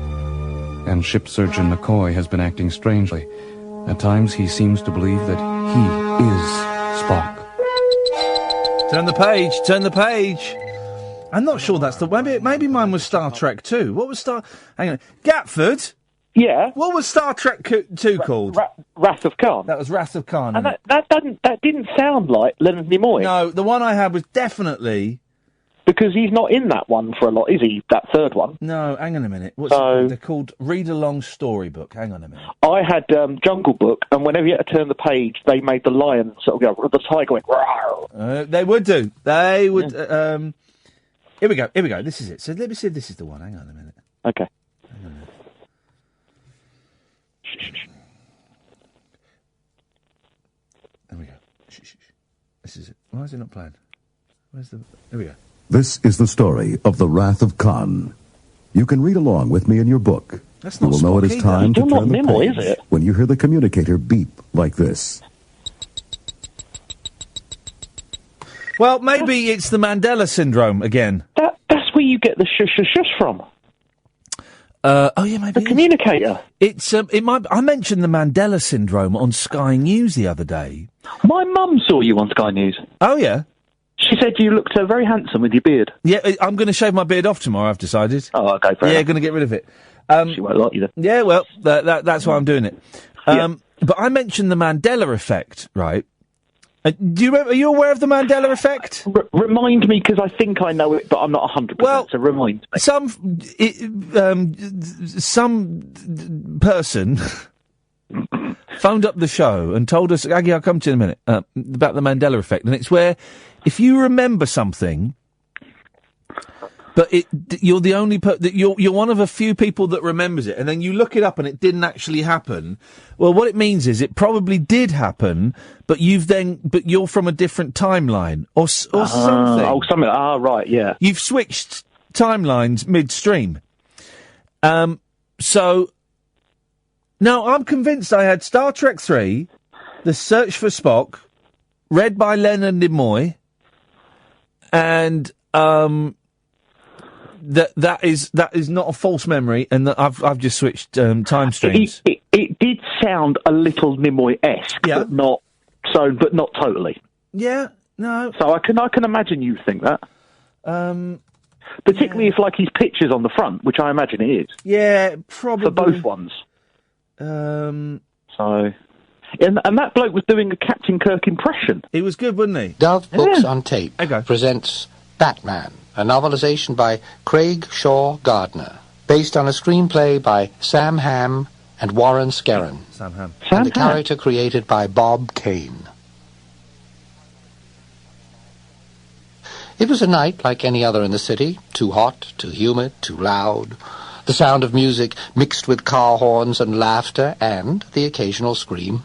And ship surgeon McCoy has been acting strangely. At times he seems to believe that he is Spock. Turn the page. I'm not sure that's the... Maybe mine was Star Trek 2. What was Hang on. Gatford? Yeah? What was Star Trek 2 called? Wrath of Khan. That was Wrath of Khan. And that didn't sound like Leonard Nimoy. No, the one I had was definitely... Because he's not in that one for a lot, is he? That third one? No, hang on a minute. They're called Read-Along Storybook. Hang on a minute. I had Jungle Book, and whenever you had to turn the page, they made the lion sort of go, the tiger went, rawr. They would do. They would... Here we go. This is it. So let me see if this is the one. Hang on a minute. Okay. Hang on a minute. There we go. Shh. This is it. Why is it not playing? Here we go. This is the story of the Wrath of Khan. You can read along with me in your book. That's you not will know it is time to turn the Nimoy, page is it? when you hear the communicator beep like this. Well, maybe it's the Mandela syndrome again. That's where you get the shush from. Oh yeah, maybe the communicator. It's it might. I mentioned the Mandela syndrome on Sky News the other day. My mum saw you on Sky News. Oh yeah. She said you looked very handsome with your beard. Yeah, I'm going to shave my beard off tomorrow, I've decided. Oh, okay, fair enough. going to get rid of it. She won't like you then. Yeah, well, that's why I'm doing it. But I mentioned the Mandela effect, right? Do you remember, are you aware of the Mandela effect? Remind me, because I think I know it, but I'm not 100%, so remind me. Some person phoned up the show and told us, Aggie, I'll come to you in a minute, about the Mandela effect. And it's where, if you remember something, but you're the only you're one of a few people that remembers it, and then you look it up and it didn't actually happen. Well, what it means is it probably did happen, but you're from a different timeline or something. Oh, something. Right, yeah. You've switched timelines midstream. So now I'm convinced I had Star Trek 3, The Search for Spock, read by Leonard Nimoy, and that is not a false memory, and that I've just switched time streams. It did sound a little Nimoy-esque, but not totally. Yeah, no. So I can imagine you think that. Particularly if his picture's on the front, which I imagine it is. Yeah, probably for both ones. So. And that bloke was doing a Captain Kirk impression. He was good, wasn't he? Dove Books on Tape presents Batman, a novelization by Craig Shaw Gardner, based on a screenplay by Sam Hamm and Warren Scarron. Sam Hamm. And a character created by Bob Kane. It was a night like any other in the city, too hot, too humid, too loud. The sound of music mixed with car horns and laughter and the occasional scream.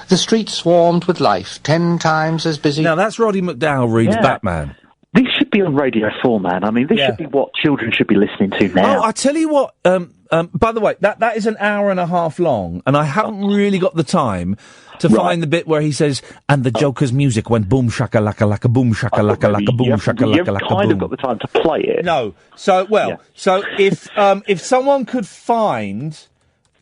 The streets swarmed with life, 10 times as busy. Now, that's Roddy McDowell reads Batman. This should be on Radio 4, man. I mean, this should be what children should be listening to now. Oh, I tell you what, by the way, that is an hour and a half long, and I haven't really got the time to find the bit where he says, and the Joker's music went boom shaka laka laka boom shaka laka laka boom shaka laka laka boom. You've kind of got the time to play it. No. So, so if someone could find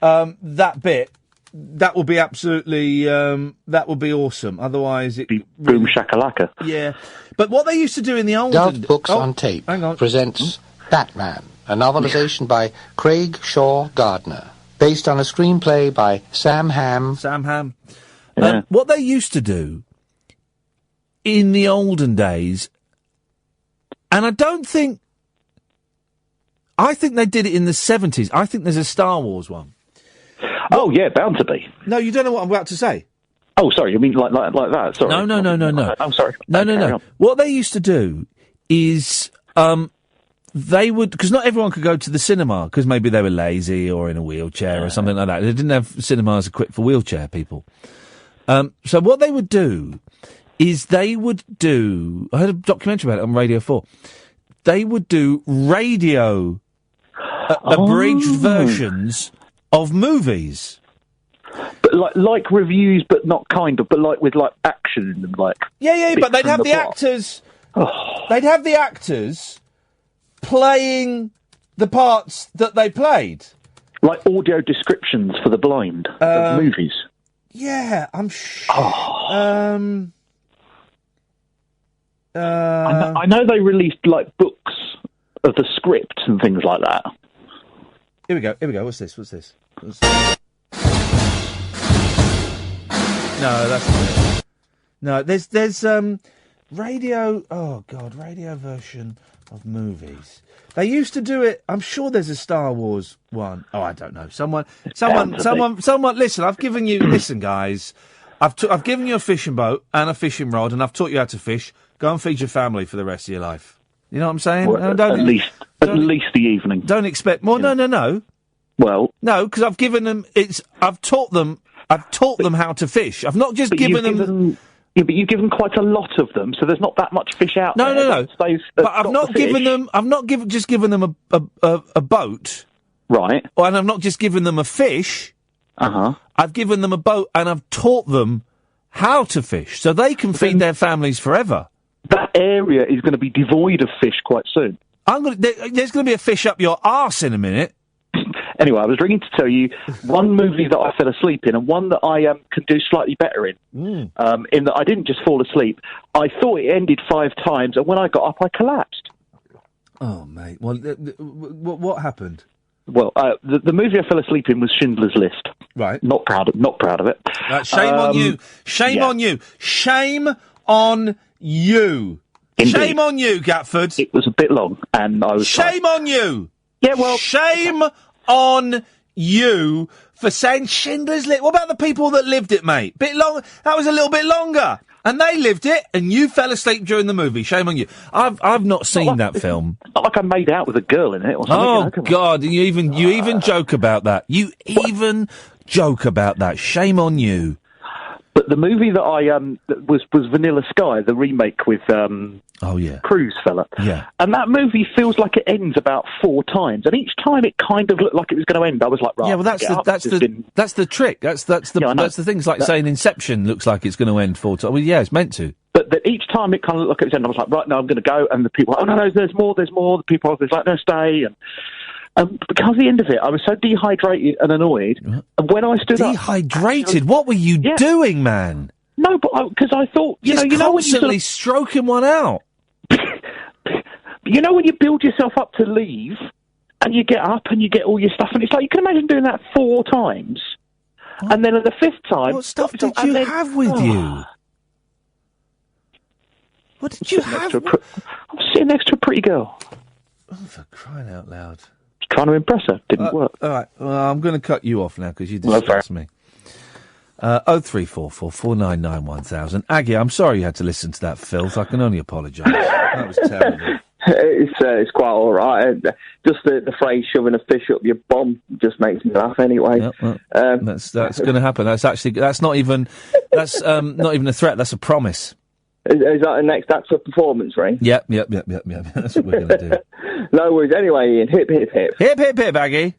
that bit, that will be absolutely, that will be awesome. Otherwise, it... Boom shakalaka. Yeah. But what they used to do in the olden... Dove Books on Tape presents Batman, a novelization by Craig Shaw Gardner, based on a screenplay by Sam Hamm. Yeah. What they used to do in the olden days, and I think they did it in the 70s. I think there's a Star Wars one. Oh, yeah, bound to be. No, you don't know what I'm about to say. Oh, sorry, you mean like that? Sorry. No. I'm sorry. No. What they used to do is, they would, because not everyone could go to the cinema, because maybe they were lazy or in a wheelchair or something like that. They didn't have cinemas equipped for wheelchair people. So what they would do is I heard a documentary about it on Radio 4. They would do radio abridged versions of movies. But like reviews, but not kind of, but with action and Yeah, but they'd have the actors. They'd have the actors playing the parts that they played. Like audio descriptions for the blind of movies. Yeah, I'm sure. I know they released books of the script and things like that. Here we go. What's this? No, that's not it. No, there's radio. Oh God, radio version of movies. They used to do it. I'm sure there's a Star Wars one. Oh, I don't know. Someone. Listen, I've given you. Listen, guys. I've given you a fishing boat and a fishing rod, and I've taught you how to fish. Go and feed your family for the rest of your life. You know what I'm saying? Well, at least the evening. Don't expect more. Yeah. No. Well, no, because I've given them. I've taught them how to fish. I've not just given them. Yeah, but you've given quite a lot of them, so there's not that much fish out there. No. But I've not given them. I've not just given them a boat, right? And I've not just given them a fish. I've given them a boat, and I've taught them how to fish, so they can feed their families forever. That area is going to be devoid of fish quite soon. There's going to be a fish up your arse in a minute. Anyway, I was ringing to tell you one movie that I fell asleep in and one that I can do slightly better in. In that I didn't just fall asleep. I thought it ended 5 times, and when I got up, I collapsed. Oh, mate. Well, what happened? Well, the movie I fell asleep in was Schindler's List. Right. Not proud of it. Shame on you. Shame on you. Shame on you. Indeed. Shame on you, Gatford. It was a bit long, and I was... Shame on you. Yeah, well... Shame on you for saying Schindler's List. What about the people that lived it, mate? Bit long. That was a little bit longer, and they lived it, and you fell asleep during the movie. Shame on you. I've not seen that film. It's not like I made out with a girl in it or something. Oh God! You even joke about that. You even joke about that. Shame on you. But the movie that I that was Vanilla Sky, the remake with Cruise fella. Yeah. And that movie feels like it ends about 4 times, and each time it kind of looked like it was going to end. I was like, right. Yeah, well, that's the trick. That's the thing. It's like saying Inception looks like it's going to end 4 times. Well, yeah, it's meant to. But each time it kind of looked like it was end. I was like, right, no, I'm going to go. And the people, oh no, there's more. The people was like, no, stay. And because the end of it, I was so dehydrated and annoyed. And when I stood dehydrated? What were you doing, man? No, but because I thought, you know, constantly when you stroking one out. You know when you build yourself up to leave, and you get up and you get all your stuff, and it's like you can imagine doing that 4 times, and then at the 5th time, what stuff did you have with you? What did you have? I was sitting next to a pretty girl. Oh, for crying out loud! Trying to impress her, didn't work. All right, well, I'm going to cut you off now because you distress me. 0344 499 1000. Aggie, I'm sorry you had to listen to that filth. I can only apologise. That was terrible. It's quite all right. Just the phrase "shoving a fish up your bum" just makes me laugh anyway. Yep, well, that's going to happen. That's not even a threat. That's a promise. Is that the next act's a performance ring? Yep. That's what we're going to do. No worries. Anyway, Ian, hip, hip, hip. Hip, hip, hip, Aggie.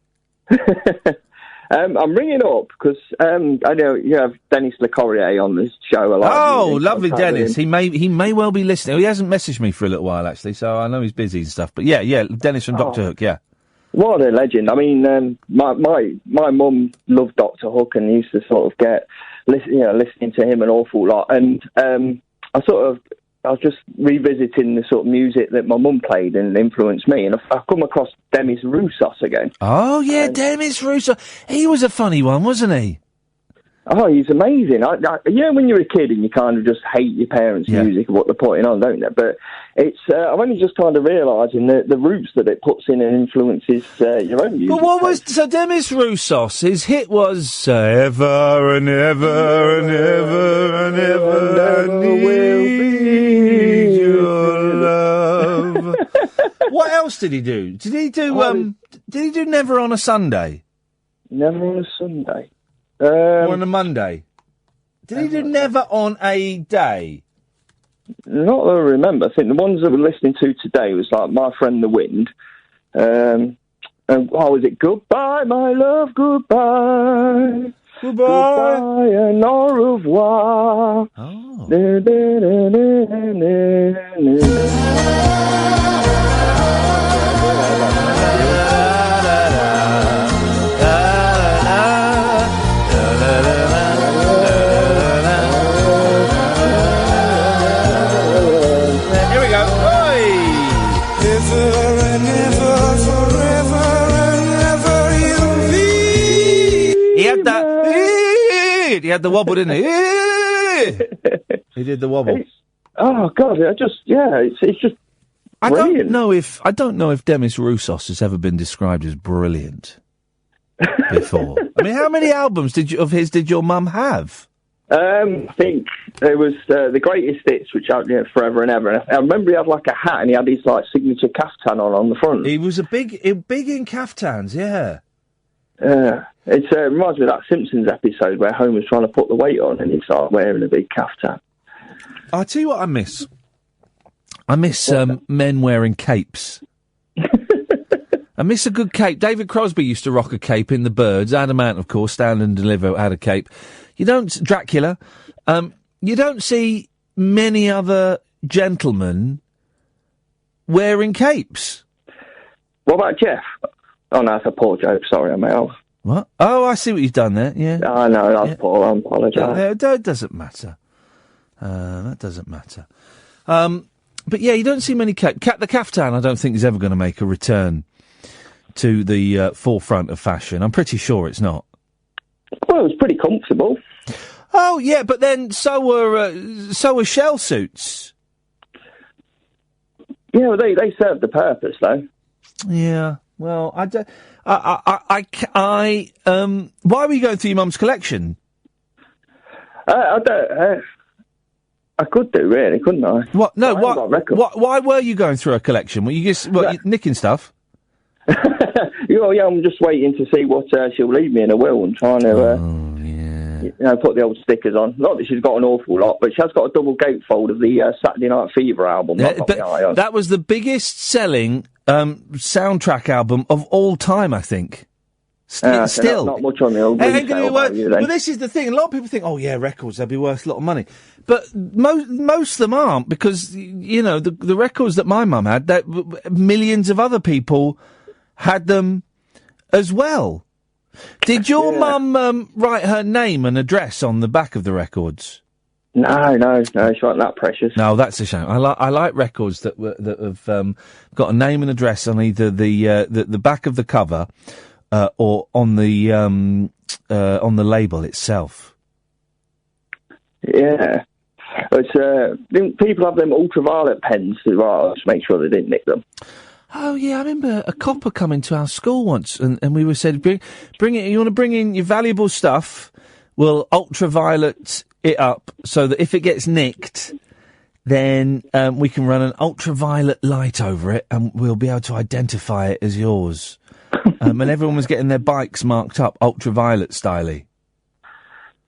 I'm ringing up because I know you have Dennis Le Corrier on this show a lot. Oh, lovely Dennis. He may well be listening. He hasn't messaged me for a little while, actually, so I know he's busy and stuff. But yeah, Dennis from Doctor Hook, yeah. What a legend. I mean, my mum loved Dr. Hook and used to sort of get, listening to him an awful lot. And I was just revisiting the sort of music that my mum played and influenced me. And I've come across Demis Roussos again. Oh, yeah, Demis Roussos. He was a funny one, wasn't he? Oh, he's amazing. When you're a kid and you kind of just hate your parents' music and what they're putting on, don't you? But it's I'm only just kind of realising the roots that it puts in and influences your own music. But what was... So Demis Roussos, his hit was... ever and ever and ever and ever I need your love. What else did he do? Did he do Never on a Sunday? Never on a Sunday. Or on a Monday? Did he do Never on a Day? Not that I remember. I think the ones that we're listening to today was like My Friend the Wind. And what was it? Goodbye, my love, goodbye. Goodbye and au revoir. Oh. He had the wobble, didn't he? He did the wobble. Oh God! It's just. I don't know if Demis Roussos has ever been described as brilliant before. I mean, how many albums did your mum have? I think there was the Greatest Hits, which out forever and ever. And I remember he had like a hat and he had his like signature caftan on the front. He was big in caftans, yeah. It reminds me of that Simpsons episode where Homer's trying to put the weight on and he started wearing a big caftan. I'll tell you what I miss. I miss men wearing capes. I miss a good cape. David Crosby used to rock a cape in The Birds. Adam Ant, of course, Stand and Deliver had a cape. Dracula, you don't see many other gentlemen wearing capes. What about Jeff? Oh, no, that's a poor joke. Sorry, I'm out. What? Oh, I see what you've done there, yeah. Oh, no, that's poor. I apologise. That doesn't matter. That doesn't matter. But yeah, you don't see many the caftan, I don't think is ever going to make a return to the forefront of fashion. I'm pretty sure it's not. Well, it's pretty comfortable. Oh, yeah, but then so were shell suits. Yeah, well, they serve the purpose, though. Yeah. Well, I don't. Why were you going through your mum's collection? I don't. I could do, really, couldn't I? What? No. Why were you going through her collection? Were you just nicking stuff? Yeah, I'm just waiting to see what she'll leave me in a will and trying to, put the old stickers on. Not that she's got an awful lot, but she has got a double gatefold of the Saturday Night Fever album. That was the biggest selling soundtrack album of all time, I think. Still. Not much on the old Well, this is the thing. A lot of people think, oh, yeah, records, they'll be worth a lot of money. But most of them aren't, because, the records that my mum had, millions of other people had them as well. Did your mum write her name and address on the back of the records? No, she wasn't that precious. No, that's a shame. I like records that have got a name and address on either the back of the cover or on the label itself. Yeah, didn't people have them ultraviolet pens as well to make sure they didn't nick them? Oh, yeah, I remember a copper coming to our school once, and we were said, bring it, you want to bring in your valuable stuff, we'll ultraviolet it up so that if it gets nicked, then we can run an ultraviolet light over it, and we'll be able to identify it as yours. And everyone was getting their bikes marked up ultraviolet styly.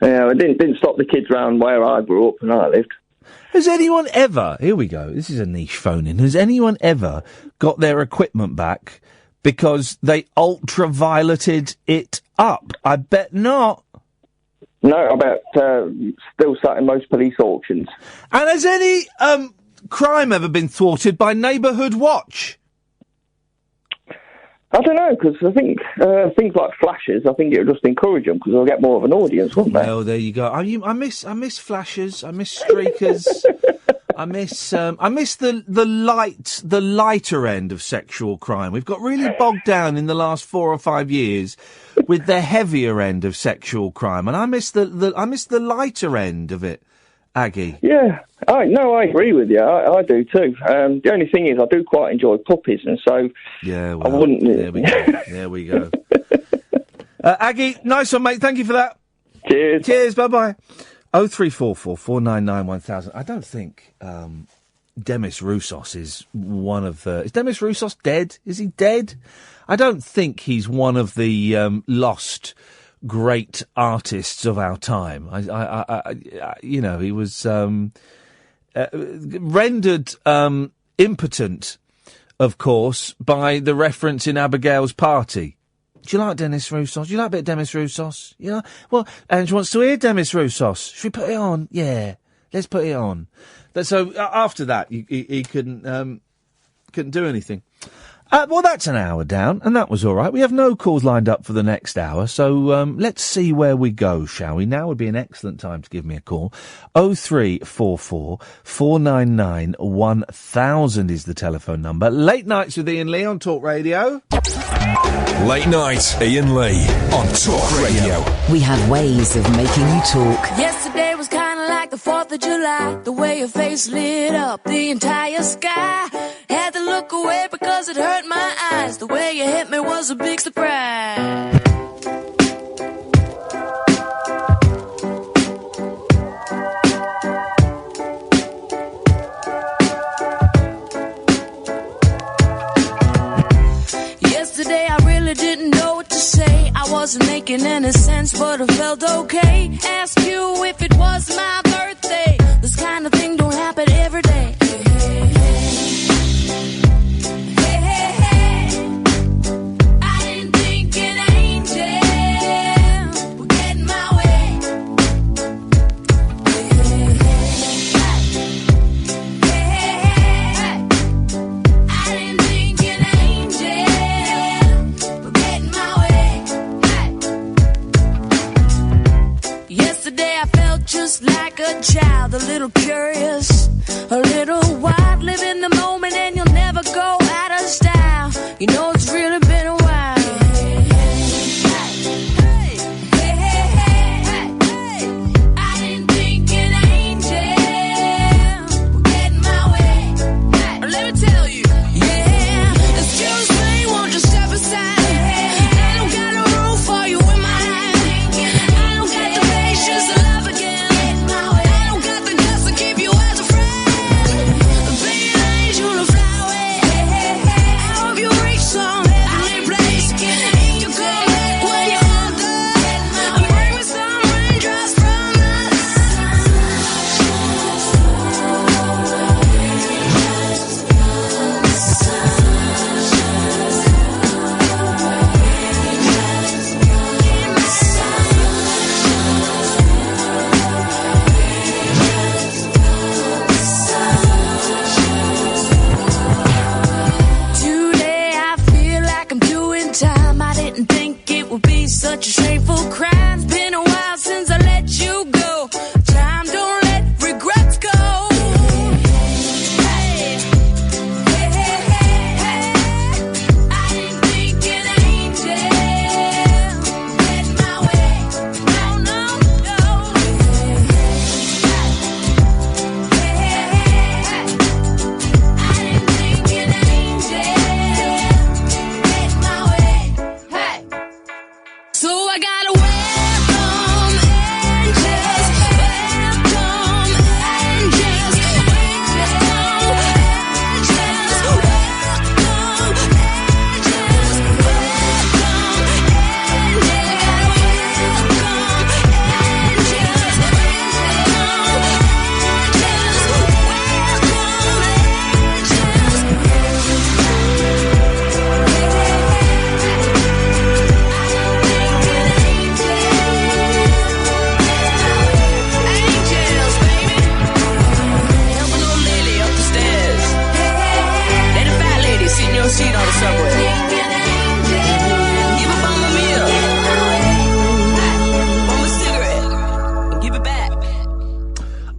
Yeah, it didn't stop the kids round where I grew up and I lived. Has anyone ever, here we go, this is a niche phone-in, has anyone ever got their equipment back because they ultravioleted it up? I bet not. No, I bet still sat in most police auctions. And has any crime ever been thwarted by Neighbourhood Watch? I don't know, because I think things like flashes, I think it would just encourage them because they'll get more of an audience, wouldn't they? Well, there you go. I miss flashers. I miss streakers. I miss the lighter end of sexual crime. We've got really bogged down in the last 4 or 5 years with the heavier end of sexual crime, and I miss the lighter end of it, Aggie. Yeah, I agree with you. I do too. The only thing is, I do quite enjoy puppies, and so yeah, well, I wouldn't. There we go. There we go. Aggie, nice one, mate. Thank you for that. Cheers. Cheers. Bye bye. 0344 499 1000. I don't think Demis Roussos is one of the. Is Demis Roussos dead? Is he dead? I don't think he's one of the lost great artists of our time. You know, he was rendered impotent, of course, by the reference in Abigail's Party. Do you like Demis Roussos? Do you like a bit of Demis Roussos? You know? Well, Ange wants to hear Demis Roussos. Should we put it on? Yeah, let's put it on. So after that, he couldn't do anything. Well, that's an hour down, and that was all right. We have no calls lined up for the next hour, so let's see where we go, shall we? Now would be an excellent time to give me a call. 0344 499 1000 is the telephone number. Late Nights with Ian Lee on Talk Radio. Late Night, Ian Lee on Talk Radio. We have ways of making you talk. Yesterday was kind of like the 4th of July. The way your face lit up the entire sky. Had to look away because it hurt my eyes. The way you hit me was a big surprise. Yesterday I really didn't know what to say. I wasn't making any sense, but it felt okay. Ask you if it was my birthday. This kind of thing don't happen every day. Just like a child, a little curious,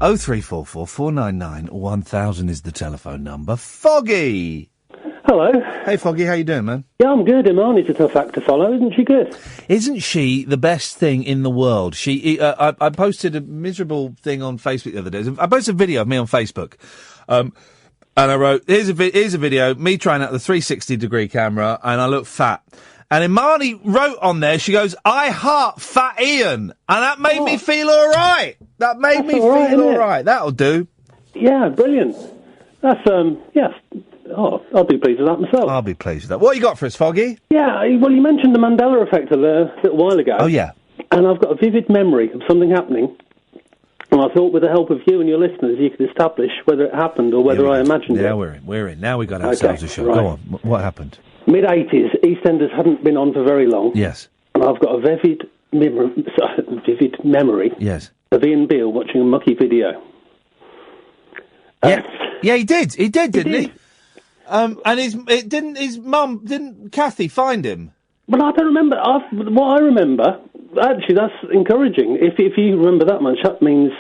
0344 499 1000 is the telephone number. Foggy! Hello. Hey, Foggy, how you doing, man? Yeah, I'm good. Imani's a tough act to follow, isn't she good? Isn't she the best thing in the world? I posted a miserable thing on Facebook the other day. I posted a video of me on Facebook. And I wrote, here's a video, me trying out the 360-degree camera, and I look fat. And Imani wrote on there, she goes, I heart Fat Ian. And that made me feel all right. That made me feel all right. That'll do. Yeah, brilliant. That's, yeah. Oh, I'll be pleased with that myself. I'll be pleased with that. What you got for us, Foggy? Yeah, well, you mentioned the Mandela effect a little while ago. Oh, yeah. And I've got a vivid memory of something happening. And I thought with the help of you and your listeners, you could establish whether it happened or whether I imagined it. Yeah, we're in. Now we've got ourselves a show. Right. Go on. What happened? Mid-80s, EastEnders hadn't been on for very long. Yes. And I've got a vivid memory Yes. of Ian Beale watching a mucky video. Yeah, he did. He did, didn't he? And his mum, didn't Kathy find him? Well, I don't remember. What I remember, actually, that's encouraging. If you remember that much, that means...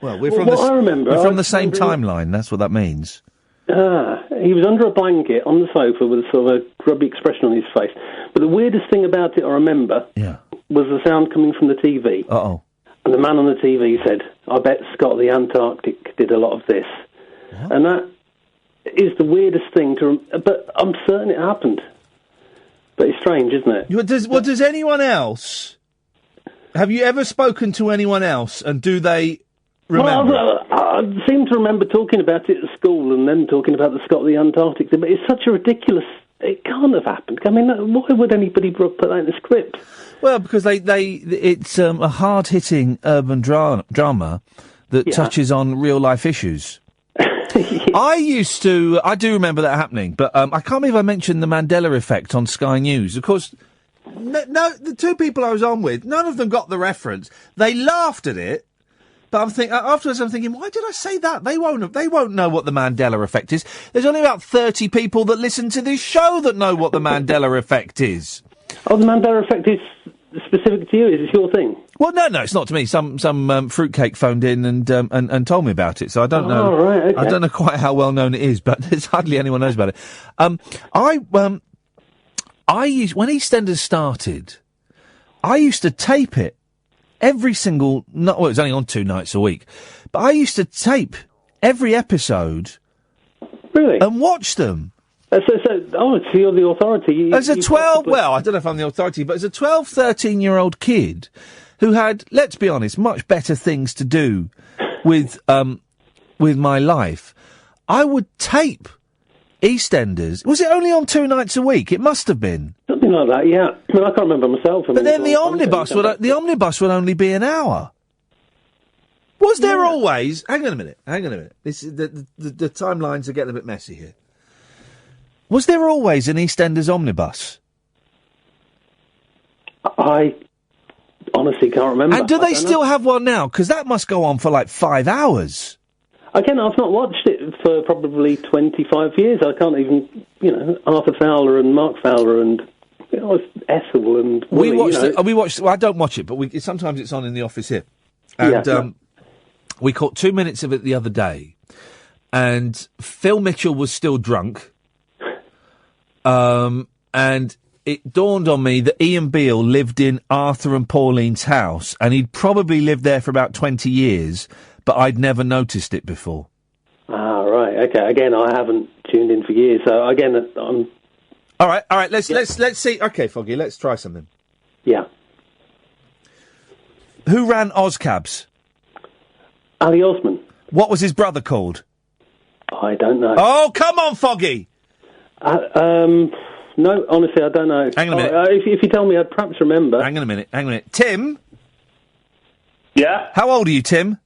Well, we're from the same timeline. That's what that means. He was under a blanket on the sofa with a sort of a grubby expression on his face. But the weirdest thing about it I remember was the sound coming from the TV. Uh-oh. And the man on the TV said, I bet Scott the Antarctic did a lot of this. What? And that is the weirdest thing but I'm certain it happened. But it's strange, isn't it? Does anyone else... Have you ever spoken to anyone else, and do they remember? Well, I seem to remember talking about it at school and then talking about the Scott the Antarctic thing, but it's such a ridiculous... It can't have happened. I mean, why would anybody put that in the script? Well, because it's a hard-hitting urban drama that touches on real-life issues. I do remember that happening, but I can't believe I mentioned the Mandela effect on Sky News. Of course, no, the two people I was on with, none of them got the reference. They laughed at it, but afterwards I'm thinking, why did I say that? They won't know what the Mandela effect is. There's only about 30 people that listen to this show that know what the Mandela effect is. Oh, the Mandela effect is specific to you? Is this your thing? Well, no, it's not to me. Some fruitcake phoned in and told me about it, so I don't know. Oh, right, okay. I don't know quite how well known it is, but there's hardly anyone knows about it. When EastEnders started, I used to tape it every single night. Well, it was only on 2 nights a week, but I used to tape every episode. Really? And watch them. So you're the authority. As a 12, well, I don't know if I'm the authority, but as a 12, 13-year-old kid who had, let's be honest, much better things to do with my life, I would tape EastEnders. Was it only on 2 nights a week? It must have been. Something like that, yeah. I mean, I can't remember myself. But then the omnibus would only be an hour. Was there always... Hang on a minute. This is the timelines are getting a bit messy here. Was there always an EastEnders omnibus? I honestly can't remember. And do they still have one now? Because that must go on for like 5 hours. Again, I've not watched it for probably 25 years. I can't even, Arthur Fowler and Mark Fowler and Ethel and Willie, we watched. Well, I don't watch it, but sometimes it's on in the office here. And we caught 2 minutes of it the other day, and Phil Mitchell was still drunk. And it dawned on me that Ian Beale lived in Arthur and Pauline's house, and he'd probably lived there for about 20 years, but I'd never noticed it before. Ah, right, okay. Again, I haven't tuned in for years, so again, I'm... All right, let's see. Okay, Foggy, let's try something. Yeah. Who ran Ozcabs? Ali Osman. What was his brother called? I don't know. Oh, come on, Foggy! No, honestly, I don't know. Hang on a minute. If you tell me, I'd perhaps remember. Hang on a minute. Tim? Yeah? How old are you, Tim?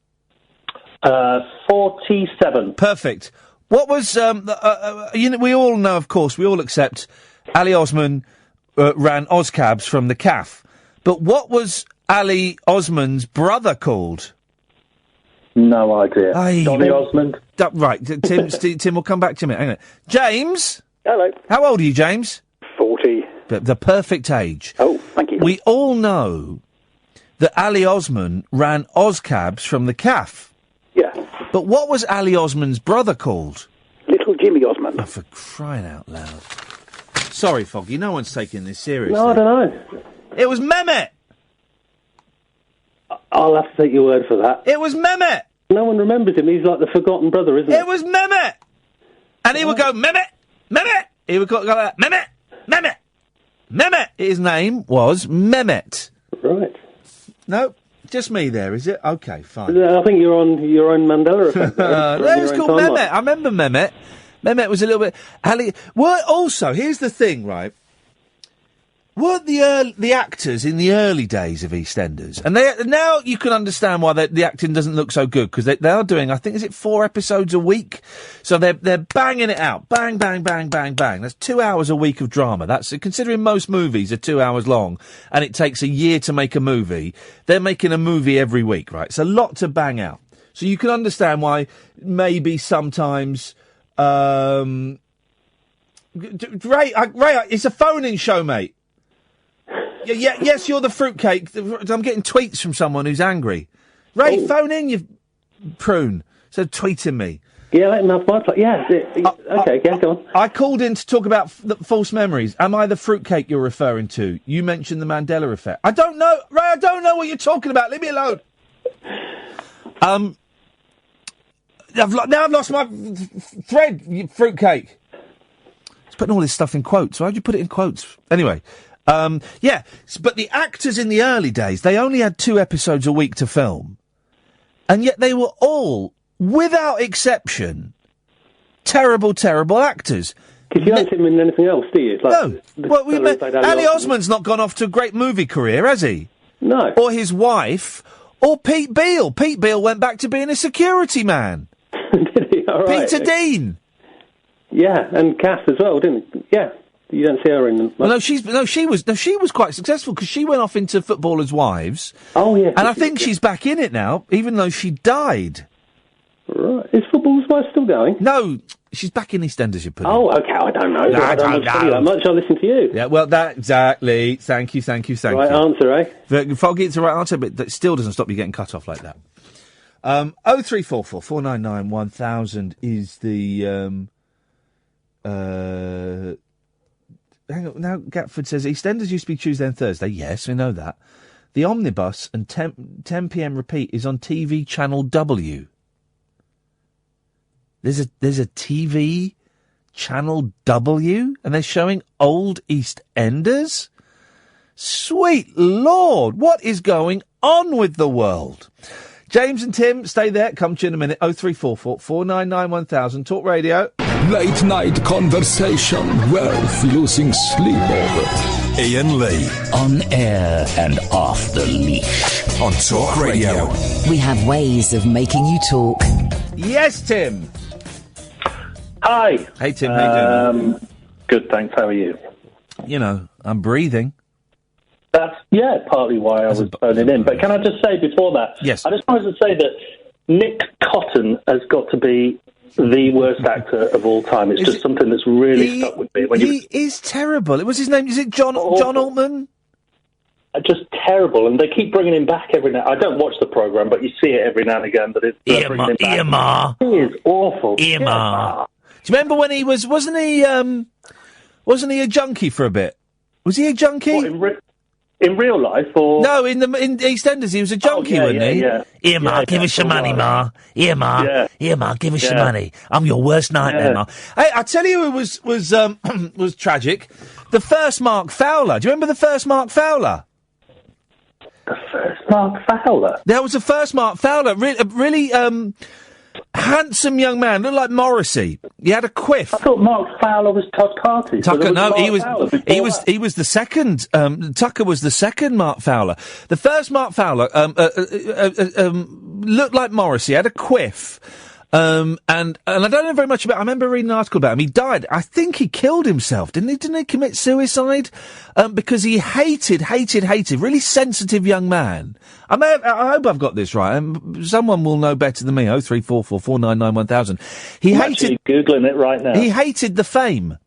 47. Perfect. What was, we all know, of course, we all accept Ali Osman ran Ozcabs from the CAF. But what was Ali Osman's brother called? No idea. Johnny Osmond? Right, Tim will come back to me. Hang on. James? Hello. How old are you, James? 40. The perfect age. Oh, thank you. We all know that Ali Osman ran Ozcabs from the CAF. Yeah. But what was Ali Osman's brother called? Little Jimmy Osmond. Oh, for crying out loud. Sorry, Foggy, no one's taking this seriously. No, I don't know. It was Mehmet! I'll have to take your word for that. It was Mehmet! No one remembers him. He's like the forgotten brother, isn't he? It was Mehmet! And he would go, Mehmet! Mehmet! He would go like, Mehmet! Mehmet! Mehmet! His name was Mehmet. Right. No, just me there, is it? Okay, fine. I think you're on your own Mandela effect. It was called Mehmet. I remember Mehmet. Mehmet was a little bit... Also, here's the thing, right? Weren't the actors in the early days of EastEnders, and now you can understand why the acting doesn't look so good, because they are doing, I think, is it 4 episodes a week? So they're banging it out, bang, bang, bang, bang, bang. That's 2 hours a week of drama. That's considering most movies are 2 hours long, and it takes a year to make a movie. They're making a movie every week, right? It's a lot to bang out. So you can understand why maybe sometimes. Ray, it's a phone-in show, mate. Yeah, yes, you're the fruitcake. I'm getting tweets from someone who's angry. Ray, phone in, you prune. So tweeting me. Yeah, let him have my yeah. Okay, go on. I called in to talk about false memories. Am I the fruitcake you're referring to? You mentioned the Mandela effect. I don't know, Ray. I don't know what you're talking about. Leave me alone. I've lost my thread. You fruitcake. It's putting all this stuff in quotes. Why'd you put it in quotes? Anyway. Yeah, but the actors in the early days, they only had 2 episodes a week to film. And yet they were all, without exception, terrible, terrible actors. Because you don't see him in anything else, do you? No. Ali Osman's not gone off to a great movie career, has he? No. Or his wife, or Pete Beale. Pete Beale went back to being a security man. Did he? All right. Peter Dean. Yeah, and Kath as well, didn't he? Yeah. You don't see her in them. Well, she was quite successful because she went off into Footballers' Wives. Oh yeah, and I think she's back in it now, even though she died. Right, is Footballers' Wives still going? No, she's back in EastEnders. You put. Oh, okay, I don't know. I don't know that much. I listen to you. Yeah, well, that exactly. Thank you. Right answer, eh? Foggy, it's the right answer, but that still doesn't stop you getting cut off like that. 0344 499 1000 is the Hang on, now Gatford says EastEnders used to be Tuesday and Thursday. Yes, we know that. The Omnibus and 10 p.m. repeat is on TV Channel W. There's a TV Channel W, and they're showing old EastEnders? Sweet Lord, what is going on with the world? James and Tim, stay there. Come to you in a minute. 0344 499 1000. Talk Radio. Late night conversation worth losing sleep over. Ian Lee. On air and off the leash. On Talk Radio. We have ways of making you talk. Yes, Tim. Hi. Hey, Tim. How you doing? Good, thanks. How are you? You know, I'm breathing. That's, partly why I was phoning in. But can I just say before that? Yes. I just wanted to say that Nick Cotton has got to be the worst actor of all time. It's just something that's really stuck with me. He is terrible. What was his name? Is it John Altman? Just terrible. And they keep bringing him back every now. I don't watch the programme, but you see it every now and again. But it's bringing him back. He is awful. Do you remember when he wasn't he a junkie for a bit? Was he a junkie? What, in real life, or no? In EastEnders, he was a junkie, wasn't he? Yeah. Here, Ma, give us your money, Ma. Here, Ma. Here, Ma, give us your money. I'm your worst nightmare, Ma. Hey, I tell you, who was tragic. The first Mark Fowler. Do you remember the first Mark Fowler? The first Mark Fowler. There was a first Mark Fowler. Really handsome young man, looked like Morrissey. He had a quiff. I thought Mark Fowler was Todd Party. Tucker, no, he was the second. Tucker was the second Mark Fowler. The first Mark Fowler looked like Morrissey, had a quiff. And I don't know very much about. I remember reading an article about him. He died. I think he killed himself, didn't he? Didn't he commit suicide? Because he hated. Really sensitive young man. I hope I've got this right. Someone will know better than me. 0344 499 1000. He I'm hated. actually googling it right now. He hated the fame.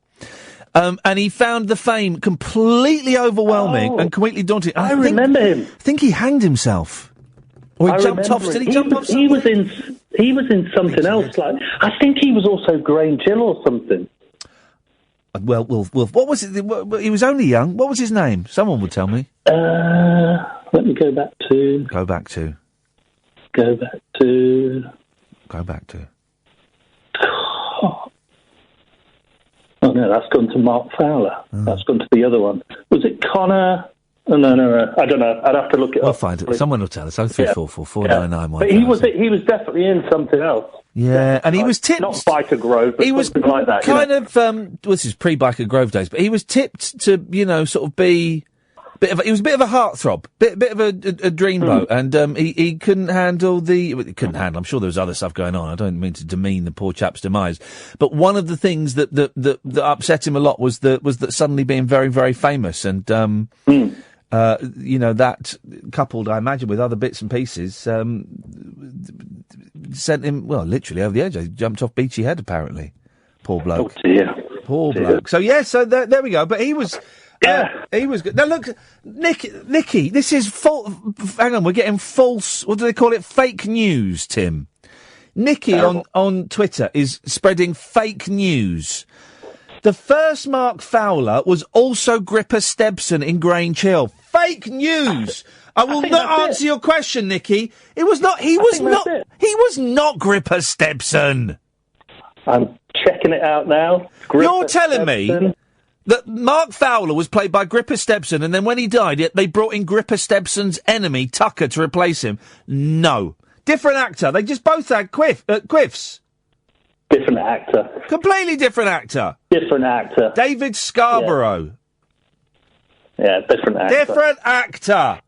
And he found the fame completely overwhelming and completely daunting. I remember him. I think he hanged himself. Or he I jumped remember off. Did it. he jump off? He was in something else. Like I think he was also Grange Hill or something. Well, what was it? He was only young. What was his name? Someone would tell me. Let me go back to. Go back to. Oh no, that's gone to Mark Fowler. That's gone to the other one. Was it Connor? Oh, no. I don't know. I'd have to look it up. We'll find it. Someone will tell us. 0344 499 But he was definitely in something else. Yeah, and he was tipped. Not Biker Grove, but he was something like that. Kind of. Well, this is pre-Biker Grove days, but he was tipped to, sort of be. He was a bit of a heartthrob, bit of a dreamboat, and he couldn't handle I'm sure there was other stuff going on. I don't mean to demean the poor chap's demise, but one of the things that upset him a lot was that suddenly being very, very famous, and that coupled, I imagine, with other bits and pieces, sent him literally over the edge. He jumped off Beachy Head, apparently. Poor bloke. Oh dear. Poor bloke. So so there we go. But he was. Yeah, he was good. Now look, Nicky, this is hang on, we're getting false. What do they call it? Fake news, Tim. Nicky on Twitter is spreading fake news. The first Mark Fowler was also Gripper Stebson in Grange Hill. Fake news. I will not answer your question, Nicky. It was not. He was not. He was not Gripper Stebson. I'm checking it out now. You're telling me that Mark Fowler was played by Gripper Stebson, and then when he died, they brought in Gripper Stebson's enemy, Tucker, to replace him? No. Different actor. They just both had quiffs. Different actor. Completely different actor. Different actor. David Scarborough. Yeah, different actor. Different actor.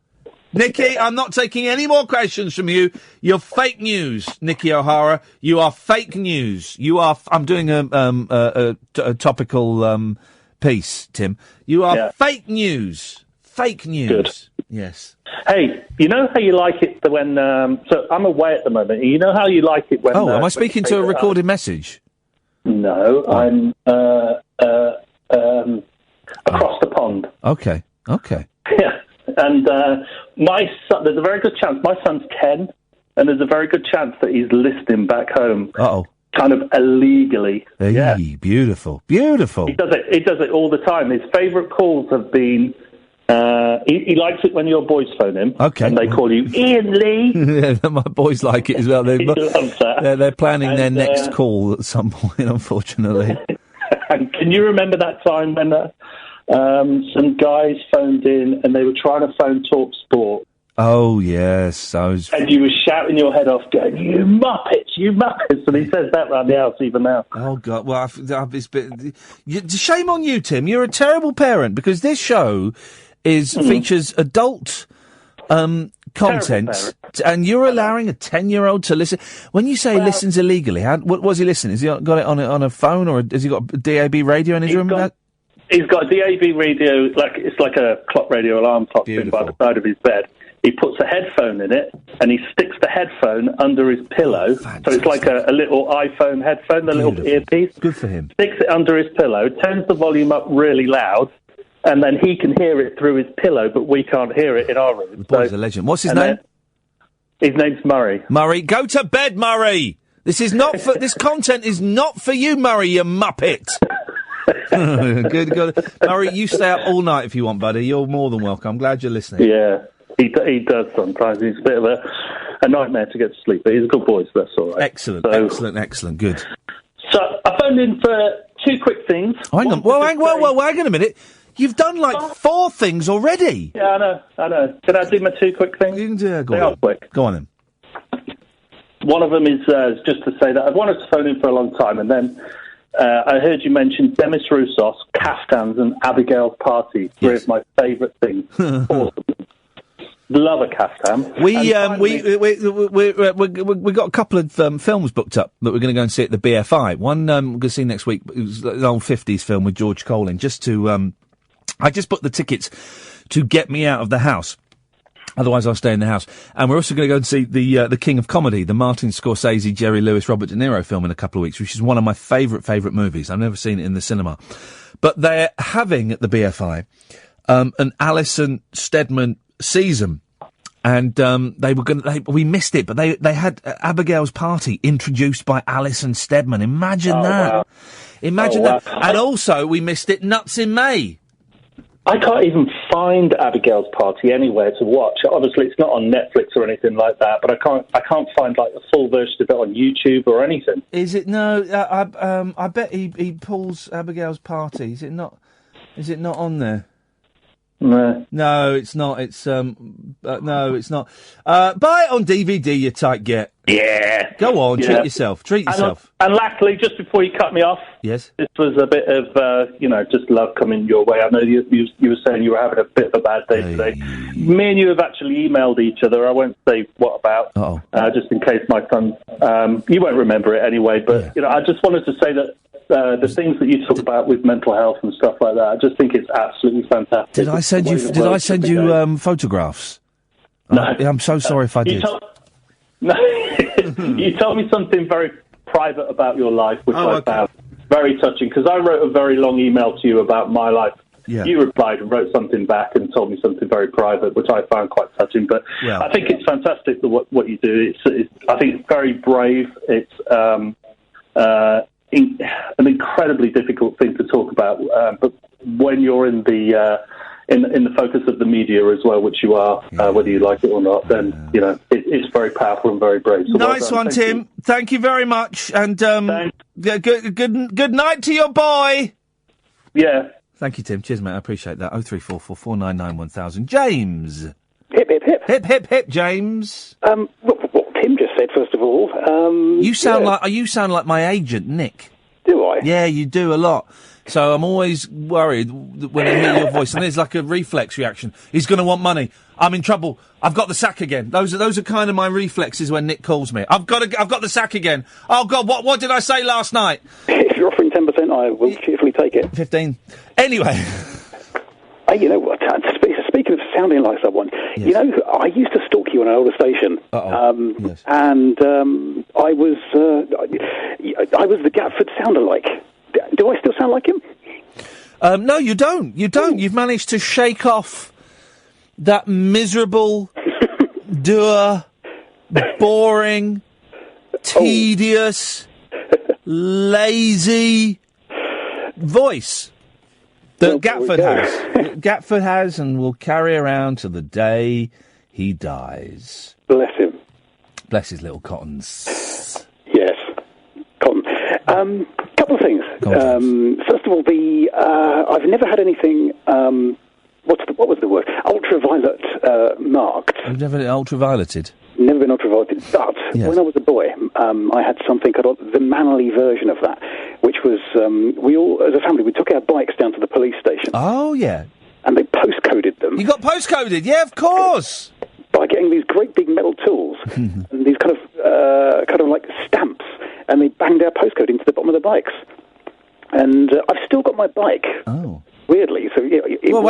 Nicky, I'm not taking any more questions from you. You're fake news, Nicky O'Hara. You are fake news. You are. I'm doing a topical piece, Tim. You are fake news. Fake news. Good. Yes. Hey, you know how you like it when... so I'm away at the moment. You know how you like it when... Oh, am I speaking to a recorded message? No, I'm across the pond. Okay. Yeah. And my son... There's a very good chance... My son's 10, and there's a very good chance that he's listening back home. Uh-oh. Kind of illegally. Hey, yeah. Beautiful. He does it all the time. His favourite calls have been... he likes it when your boys phone him. Okay. And they call you Ian Lee. Yeah, my boys like it as well. He loves that. They're planning their next call at some point, unfortunately. And can you remember that time when some guys phoned in and they were trying to phone Talk Sport? Oh, yes. And you were shouting your head off, going, you muppets! And he says that round the house even now. Oh, God. Well, shame on you, Tim. You're a terrible parent, because this show features adult content, and you're allowing a 10-year-old to listen. When you say listens illegally, what was he listening? Has he got it on a phone, or has he got a DAB radio in his room? He's got a DAB radio, it's like a clock radio alarm clock thing by the side of his bed. He puts a headphone in it, and he sticks the headphone under his pillow. So it's like a little iPhone headphone, the little earpiece. Good for him. Sticks it under his pillow, turns the volume up really loud, and then he can hear it through his pillow, but we can't hear it in our room. The boy's a legend. What's his name? His name's Murray. Murray, go to bed, Murray! This content is not for you, Murray, you muppet! Good. Murray, you stay up all night if you want, buddy. You're more than welcome. I'm glad you're listening. Yeah. He does sometimes. He's a bit of a nightmare to get to sleep, but he's a good boy, so that's all right. Excellent. Good. So I phoned in for two quick things. Hang on a minute. You've done like 4 things already. Yeah, I know. Can I do my 2 quick things? You can do. They are quick. Go on then. One of them is just to say that I've wanted to phone in for a long time, and then I heard you mention Demis Roussos, Caftans, and Abigail's Party. 3 of my favourite things. Awesome. Love a caftan. We got a couple of films booked up that we're going to go and see at the BFI. One we're going to see next week. It was an old 50s film with George Colin. I just booked the tickets to get me out of the house. Otherwise, I'll stay in the house. And we're also going to go and see the King of Comedy, the Martin Scorsese, Jerry Lewis, Robert De Niro film in a couple of weeks, which is one of my favourite movies. I've never seen it in the cinema, but they're having at the BFI an Alison Steadman season, And they were we missed it, but they had Abigail's Party introduced by Alison Steadman. Imagine that. Wow. Imagine that. And also, we missed it, Nuts in May. I can't even find Abigail's Party anywhere to watch. Obviously, it's not on Netflix or anything like that, but I can't find like a full version of it on YouTube or anything. Is it? No, I bet he pulls Abigail's Party. Is it not on there? No, it's not. It's no, it's not. Buy it on DVD, you tight get. Yeah. Go on, Yeah. treat yourself. Treat yourself. And lastly, just before you cut me off, yes, this was a bit of just love coming your way. I know you were saying you were having a bit of a bad day today. Me and you have actually emailed each other. I won't say what about, just in case my son. You won't remember it anyway. But I just wanted to say that. The things that you talk about with mental health and stuff like that, I just think it's absolutely fantastic. Did I send you photographs? No. I'm so sorry if I did. You told me something very private about your life, which I found very touching, because I wrote a very long email to you about my life. Yeah. You replied and wrote something back and told me something very private, which I found quite touching. But I think it's fantastic what you do. I think it's very brave. It's an incredibly difficult thing to talk about, but when you're in the focus of the media as well, which you are, whether you like it or not, then it's very powerful and very brave. So Nice one, Tim. Thank you very much, and good night to your boy. Yeah. Thank you, Tim. Cheers, mate. I appreciate that. 0344 499 1000. James. Hip, hip, hip. Hip, hip, hip, James. What Tim just said, first of all. You sound like my agent, Nick. Do I? Yeah, you do a lot. So I'm always worried when I hear your voice, and there's like a reflex reaction. He's going to want money. I'm in trouble. I've got the sack again. Those are kind of my reflexes when Nick calls me. I've got the sack again. Oh God, what did I say last night? If you're offering 10%, I will cheerfully take it. 15. Anyway. You know what? Speaking of sounding like someone, I used to stalk you on an older station, and I was the Gatford sound-alike. Do I still sound like him? No, you don't. You don't. You've managed to shake off that miserable, dour, boring, tedious, lazy voice that Gatford has. Gatford has and will carry around to the day he dies. Bless him. Bless his little cottons. Yes, cotton. Couple of things. First of all, I've never had anything. What was the word? Ultraviolet marked. You've never been ultravioleted? Never been ultravioleted, but when I was a boy, I had something called the manly version of that, which was we all, as a family, we took our bikes down to the police station. Oh yeah, and they postcoded them. You got postcoded? Yeah, of course. By getting these great big metal tools and these kind of like stamps, and they banged our postcode into the bottom of the bikes. And I've still got my bike. Oh. Weirdly, so hang on.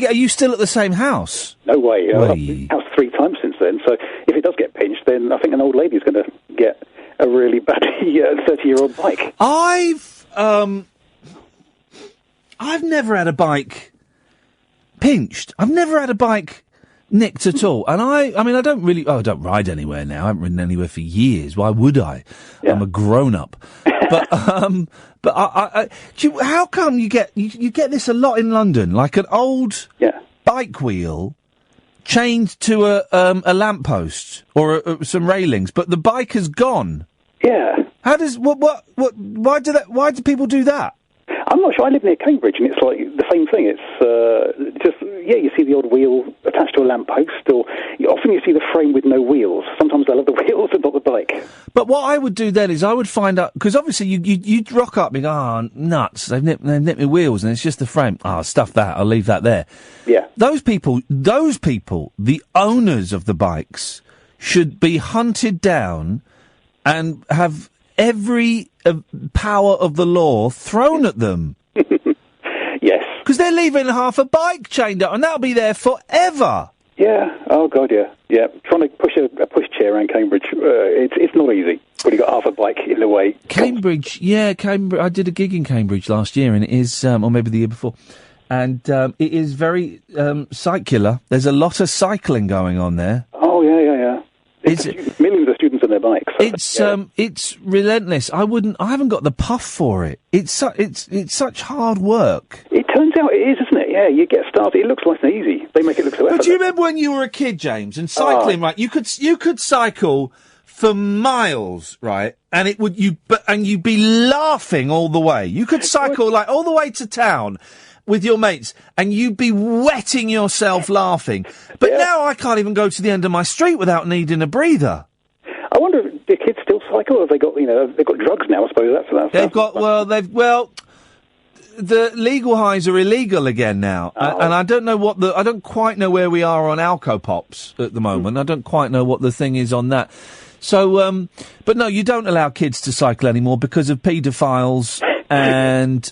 Are you still at the same house? No way. I've moved house 3 times since then. So if it does get pinched, then I think an old lady's going to get a really bad 30-year-old bike. I've never had a bike pinched. I've never had a bike nicked at all. And I don't ride anywhere now. I haven't ridden anywhere for years. Why would I? Yeah. I'm a grown-up. But how come you get this a lot in London? Like an old bike wheel chained to a lamppost or some railings, but the bike has gone. Yeah. How does why do people do that? I'm not sure. I live near Cambridge, and it's like the same thing. It's just you see the odd wheel attached to a lamppost, or often you see the frame with no wheels. Sometimes they'll have the wheels and not the bike. But what I would do then is I would find out, because obviously you'd rock up and go, nuts, they've nipped my wheels, and it's just the frame. Stuff that, I'll leave that there. Yeah. Those people, the owners of the bikes, should be hunted down and have every power of the law thrown at them. Yes. Because they're leaving half a bike chained up, and that'll be there forever. Yeah. Oh, God, yeah. Yeah. Trying to push a pushchair around Cambridge, it's not easy when you've got half a bike in the way. Cambridge. I did a gig in Cambridge last year, and it is, or maybe the year before, and it is very cycler. There's a lot of cycling going on there. Oh, Millions of students on their bikes. It's relentless. I haven't got the puff for it. It's such hard work. It turns out it is, isn't it? Yeah, you get started. It looks nice and easy. They make it look so effortless. But do you remember when you were a kid, James, and cycling? Right, you could cycle for miles, right? And you'd be laughing all the way. You could cycle like all the way to town with your mates, and you'd be wetting yourself laughing. But now I can't even go to the end of my street without needing a breather. I wonder if the kids still cycle, or have they got, they've got drugs now, I suppose. The legal highs are illegal again now. And I don't know I don't quite know where we are on Alco-Pops at the moment. I don't quite know what the thing is on that. So, but no, you don't allow kids to cycle anymore because of paedophiles and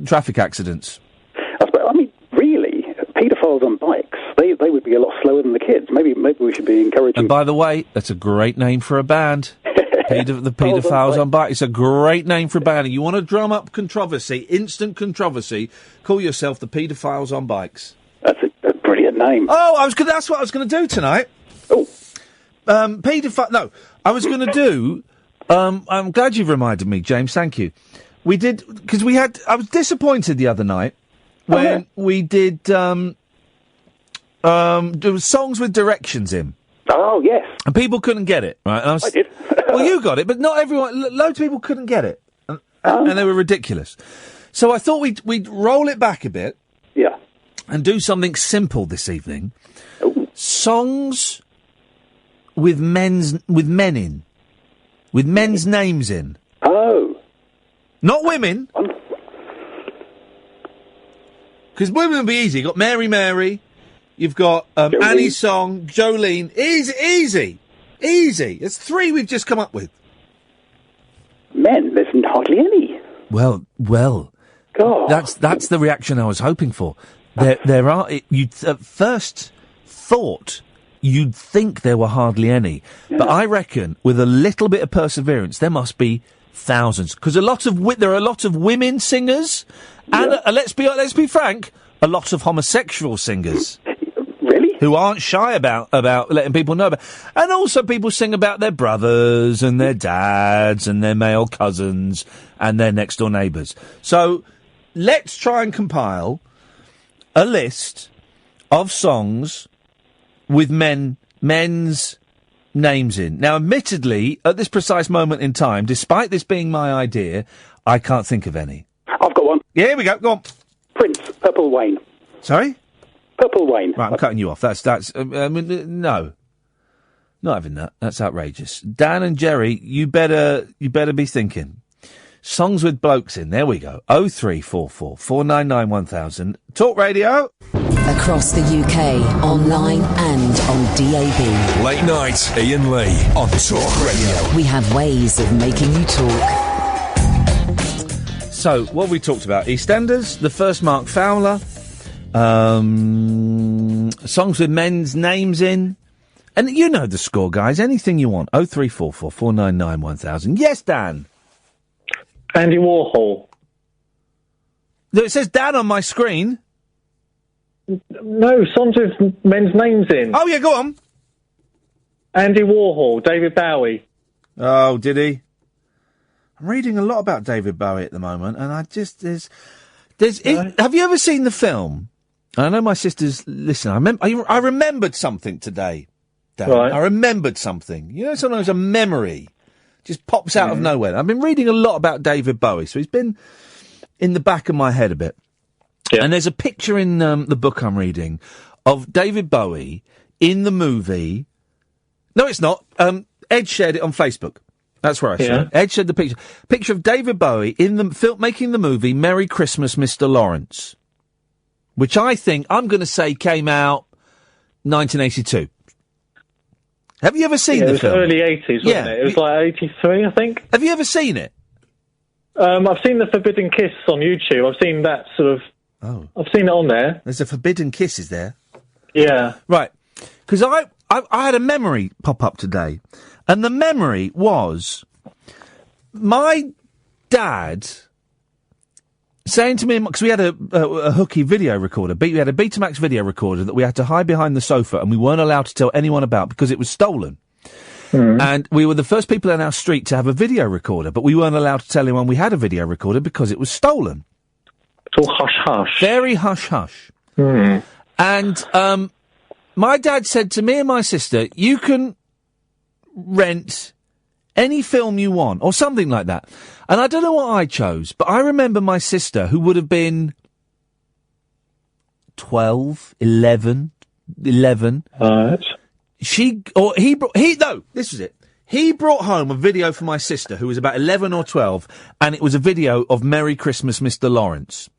traffic accidents. I mean, really, paedophiles on bikes, they would be a lot slower than the kids. Maybe we should be encouraging... And by the way, that's a great name for a band. The paedophiles on bikes. It's a great name for a band. And you want to drum up controversy, instant controversy, call yourself the Paedophiles on Bikes. That's a brilliant name. Oh, that's what I was going to do tonight. Oh. No, I was going to do... I'm glad you've reminded me, James. Thank you. We did, because I was disappointed the other night when we did, there was songs with directions in. Oh, yes. And people couldn't get it, right? And I did. Well, you got it, but not everyone, loads of people couldn't get it. And they were ridiculous. So I thought we'd roll it back a bit. Yeah. And do something simple this evening. Ooh. Songs with men in. With men's names in. Oh. Not women. Because women would be easy. You've got Mary. You've got Annie's song, Jolene. Easy. There's three we've just come up with. Men, there's hardly any. Well. God. That's the reaction I was hoping for. There are... You'd at first thought... You'd think there were hardly any, but I reckon with a little bit of perseverance, there must be thousands. Because there are a lot of women singers, and let's be frank, a lot of homosexual singers. Really? Who aren't shy about letting people know about. And also people sing about their brothers and their dads and their male cousins and their next door neighbours. So let's try and compile a list of songs with men's names in. Now, admittedly, at this precise moment in time, despite this being my idea, I can't think of any. I've got one. Yeah, here we go. Go on. Prince, Purple Rain. Sorry? Purple Rain. Right, I'm cutting you off. That's no. Not having that. That's outrageous. Dan and Jerry, you better be thinking. Songs with blokes in. There we go. 0344 499 1000. Talk Radio. Across the UK, online and on DAB. Late night, Ian Lee on Talk Radio. We have ways of making you talk. So, what have we talked about? EastEnders, the first Mark Fowler, songs with men's names in. And you know the score, guys. Anything you want. 0344 499 1000. Yes, Dan. Andy Warhol. It says Dan on my screen. No, songs with men's names in. Oh, yeah, go on. Andy Warhol, David Bowie. Oh, did he? I'm reading a lot about David Bowie at the moment, and have you ever seen the film? I know my sister's... Listen, I remembered something today, Dan. Right. I remembered something. You know, sometimes a memory just pops out of nowhere. I've been reading a lot about David Bowie, so he's been in the back of my head a bit. Yeah. And there's a picture in the book I'm reading of David Bowie in the movie. No, it's not. Ed shared it on Facebook. That's where I saw it. Ed shared the picture. Picture of David Bowie in the making the movie Merry Christmas, Mr. Lawrence, which I think, I'm going to say, came out 1982. Have you ever seen the film? It was early 80s, wasn't it? It was like 83, I think. Have you ever seen it? I've seen The Forbidden Kiss on YouTube. I've seen that sort of... Oh. I've seen it on there. There's a Forbidden Kiss, is there? Yeah. Right. Because I had a memory pop up today. And the memory was... My dad saying to me, because we had a hooky video recorder, we had a Betamax video recorder that we had to hide behind the sofa and we weren't allowed to tell anyone about because it was stolen. And we were the first people in our street to have a video recorder, but we weren't allowed to tell anyone we had a video recorder because it was stolen. It's all hush-hush. Very hush-hush. And my dad said to me and my sister, you can rent any film you want, or something like that. And I don't know what I chose, but I remember my sister, who would have been 12, 11. Right. This was it. He brought home a video for my sister, who was about 11 or 12, and it was a video of Merry Christmas, Mr. Lawrence.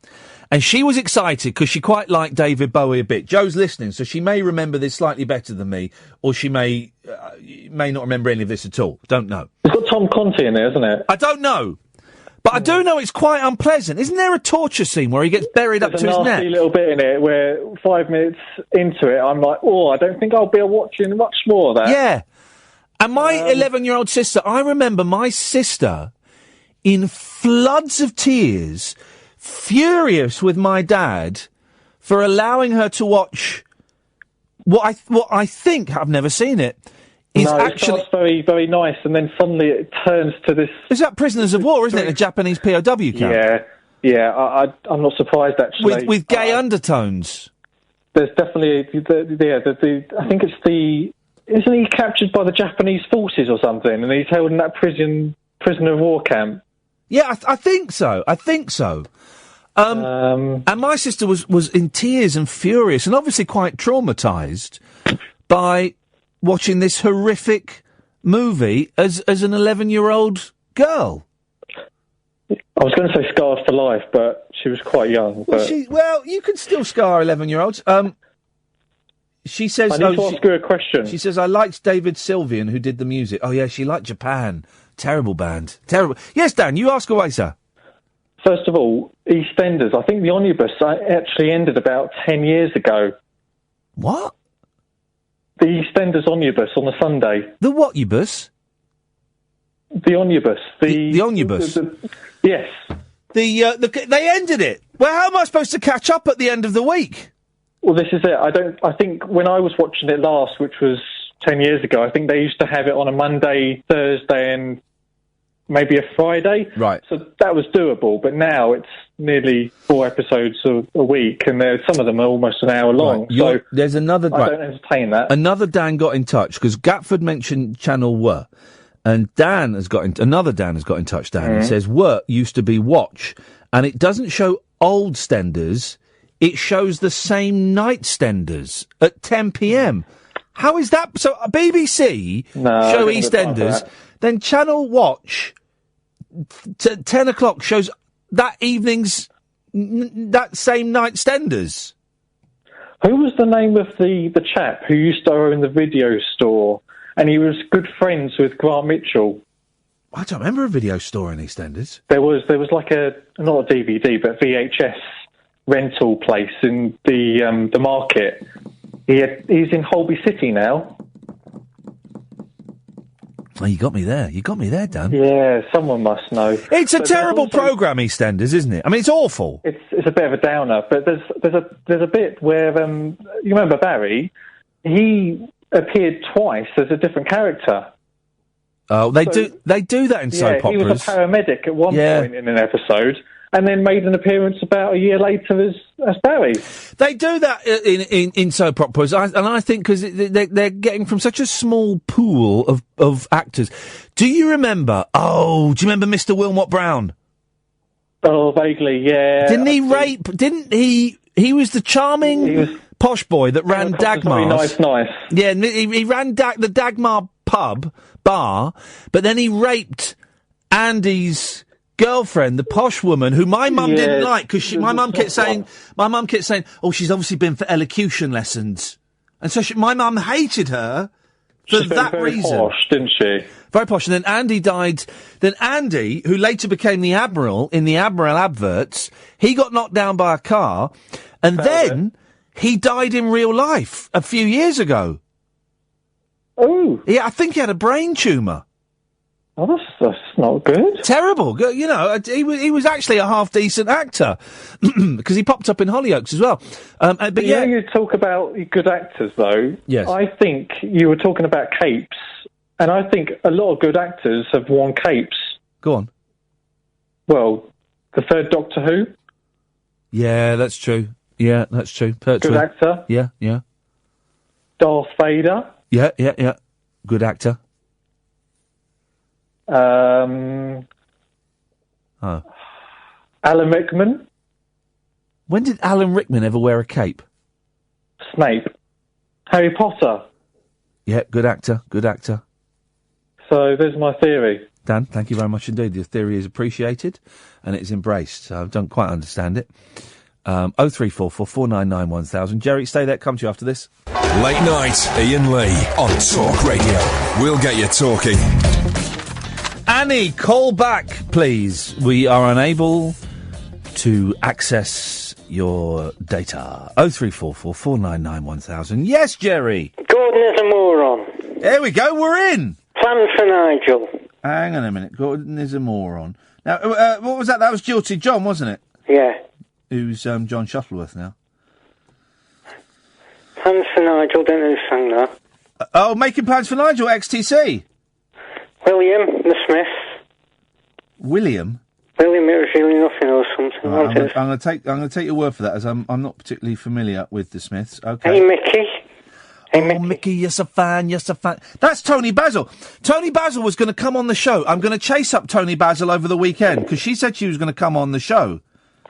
And she was excited because she quite liked David Bowie a bit. Joe's listening, so she may remember this slightly better than me, or she may not remember any of this at all. Don't know. It's got Tom Conti in there, isn't it? I don't know. But I do know it's quite unpleasant. Isn't there a torture scene where he gets buried up to his neck? There's a nasty little bit in it where 5 minutes into it, I'm like, I don't think I'll be watching much more of that. Yeah. And my 11-year-old sister, I remember my sister in floods of tears, furious with my dad for allowing her to watch what I think, I've never seen it, is it starts very, very nice, and then suddenly it turns to this... Is that Prisoners of War, isn't it? A Japanese POW camp? Yeah, I'm not surprised, actually. With gay undertones. There's definitely... I think it's the... Isn't he captured by the Japanese forces or something, and he's held in that prisoner of war camp? Yeah, I think so. And my sister was in tears and furious, and obviously quite traumatised by watching this horrific movie as an 11-year-old girl. I was going to say scarred for life, but she was quite young. Well, you can still scar 11-year-olds. She says... I need to ask her a question. She says, I liked David Sylvian, who did the music. Oh, yeah, she liked Japan. Terrible band. Terrible. Yes, Dan, you ask away, sir. First of all, EastEnders. I think the omnibus actually ended about 10 years ago. What? The EastEnders omnibus on a Sunday. The what-ubus? The omnibus. The omnibus? Yes. They ended it. Well, how am I supposed to catch up at the end of the week? Well, this is it. I think when I was watching it last, which was 10 years ago, I think they used to have it on a Monday, Thursday, and maybe a Friday. Right. So that was doable, but now it's nearly 4 episodes a week, and some of them are almost an hour long. Right. There's another... I don't entertain that. Another Dan got in touch, because Gatford mentioned Channel Were, and Dan has got another Dan has got in touch, Dan, and says, Were used to be Watch, and it doesn't show old Stenders, it shows the same night Stenders at 10 p.m. How is that? So BBC show EastEnders, then Channel Watch 10 o'clock shows that evening's that same night Stenders. Who was the name of the chap who used to own the video store, and he was good friends with Grant Mitchell? I don't remember a video store in EastEnders. There was like not a DVD, but VHS rental place in the market. He's in Holby City now. Oh, you got me there, Dan. Yeah, someone must know. It's a terrible programme, EastEnders, isn't it? I mean, it's awful. It's a bit of a downer, but there's a bit where you remember Barry? He appeared twice as a different character. Oh, they do that in soap operas. He was a paramedic at one point in an episode, and then made an appearance about a year later as Barry. They do that in soap operas, and I think because they're getting from such a small pool of actors. Do you remember Mr. Wilmot Brown? Oh, vaguely, yeah. Didn't he was the charming posh boy that ran Dagmar's. Nice. Yeah, and he ran the Dagmar bar, but then he raped Andy's girlfriend, the posh woman, who my mum didn't like, because my mum kept saying, oh, she's obviously been for elocution lessons. And so my mum hated her for that reason. Very posh, didn't she? Very posh. And then Andy died. Then Andy, who later became the Admiral in the Admiral adverts, he got knocked down by a car, and then he died in real life a few years ago. Oh. Yeah, I think he had a brain tumour. Oh, that's not good. Terrible. You know, he was actually a half-decent actor because he popped up in Hollyoaks as well. But you know, you talk about good actors, though. Yes. I think you were talking about capes, and I think a lot of good actors have worn capes. Go on. Well, the third Doctor Who. Yeah, that's true. Yeah, that's true. Good actor. Yeah, yeah. Darth Vader. Yeah, yeah, yeah. Good actor. Alan Rickman. When did Alan Rickman ever wear a cape? Snape. Harry Potter. Yeah, good actor, good actor. So there's my theory. Dan, thank you very much indeed. Your theory is appreciated and it's embraced. I don't quite understand it. 0344 499 1000. Jerry, stay there. Come to you after this. Late night, Ian Lee on Talk Radio. We'll get you talking. Annie, call back, please. We are unable to access your data. 0344 499 1000. Yes, Jerry. Gordon is a moron. There we go. We're in. Plan for Nigel. Hang on a minute. Gordon is a moron. Now, what was that? That was Jilty John, wasn't it? Yeah. Who's John Shuttleworth now? Plans for Nigel, don't know who sang that. Making Plans for Nigel, XTC. William, the Smiths. William? William, it was really nothing or something. Right, I'm going to take your word for that, as I'm not particularly familiar with the Smiths. Okay. Hey, Mickey. Hey, Mickey, yes, a fan, yes, a fan. That's Tony Basil. Tony Basil was going to come on the show. I'm going to chase up Tony Basil over the weekend, because she said she was going to come on the show.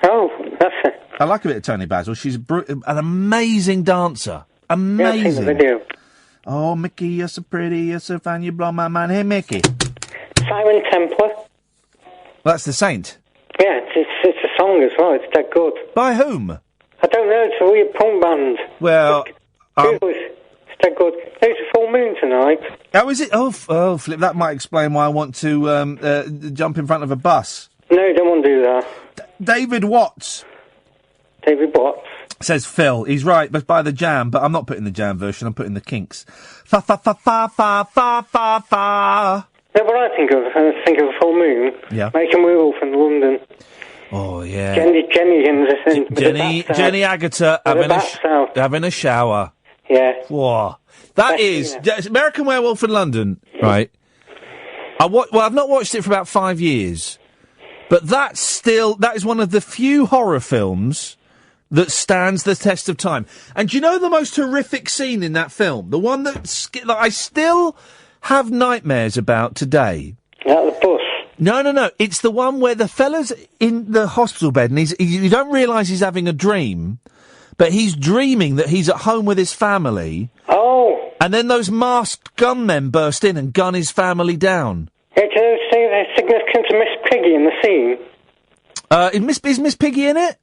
Oh, that's it. I like a bit of Tony Basil. She's an amazing dancer. Amazing. Yeah, I've seen the video. Oh, Mickey, you're so pretty, you're so fine, you blow my mind. Hey, Mickey. Siren Templar. That's the Saint. Yeah, it's a song as well. It's that good. By whom? I don't know. It's a weird punk band. Well, it's that good. It's a full moon tonight. Oh, is it? Oh, flip. That might explain why I want to jump in front of a bus. No, you don't want to do that. David Watts. David Watts. Says Phil. He's right, but by the Jam. But I'm not putting the Jam version. I'm putting the Kinks. Fa fa fa fa fa fa fa fa. No, but I think of a full moon. Yeah. Making Werewolf in London. Oh yeah. Jenny Agutter having a shower. Yeah. Whoa. That is American Werewolf in London, right? I've not watched it for about 5 years, but that is one of the few horror films that stands the test of time. And do you know the most horrific scene in that film? The one that I still have nightmares about today. Not the bus. No. It's the one where the fella's in the hospital bed and you don't realise he's having a dream, but he's dreaming that he's at home with his family. Oh. And then those masked gunmen burst in and gun his family down. Yeah, can you say the significance of Miss Piggy in the scene? Is Miss Piggy in it?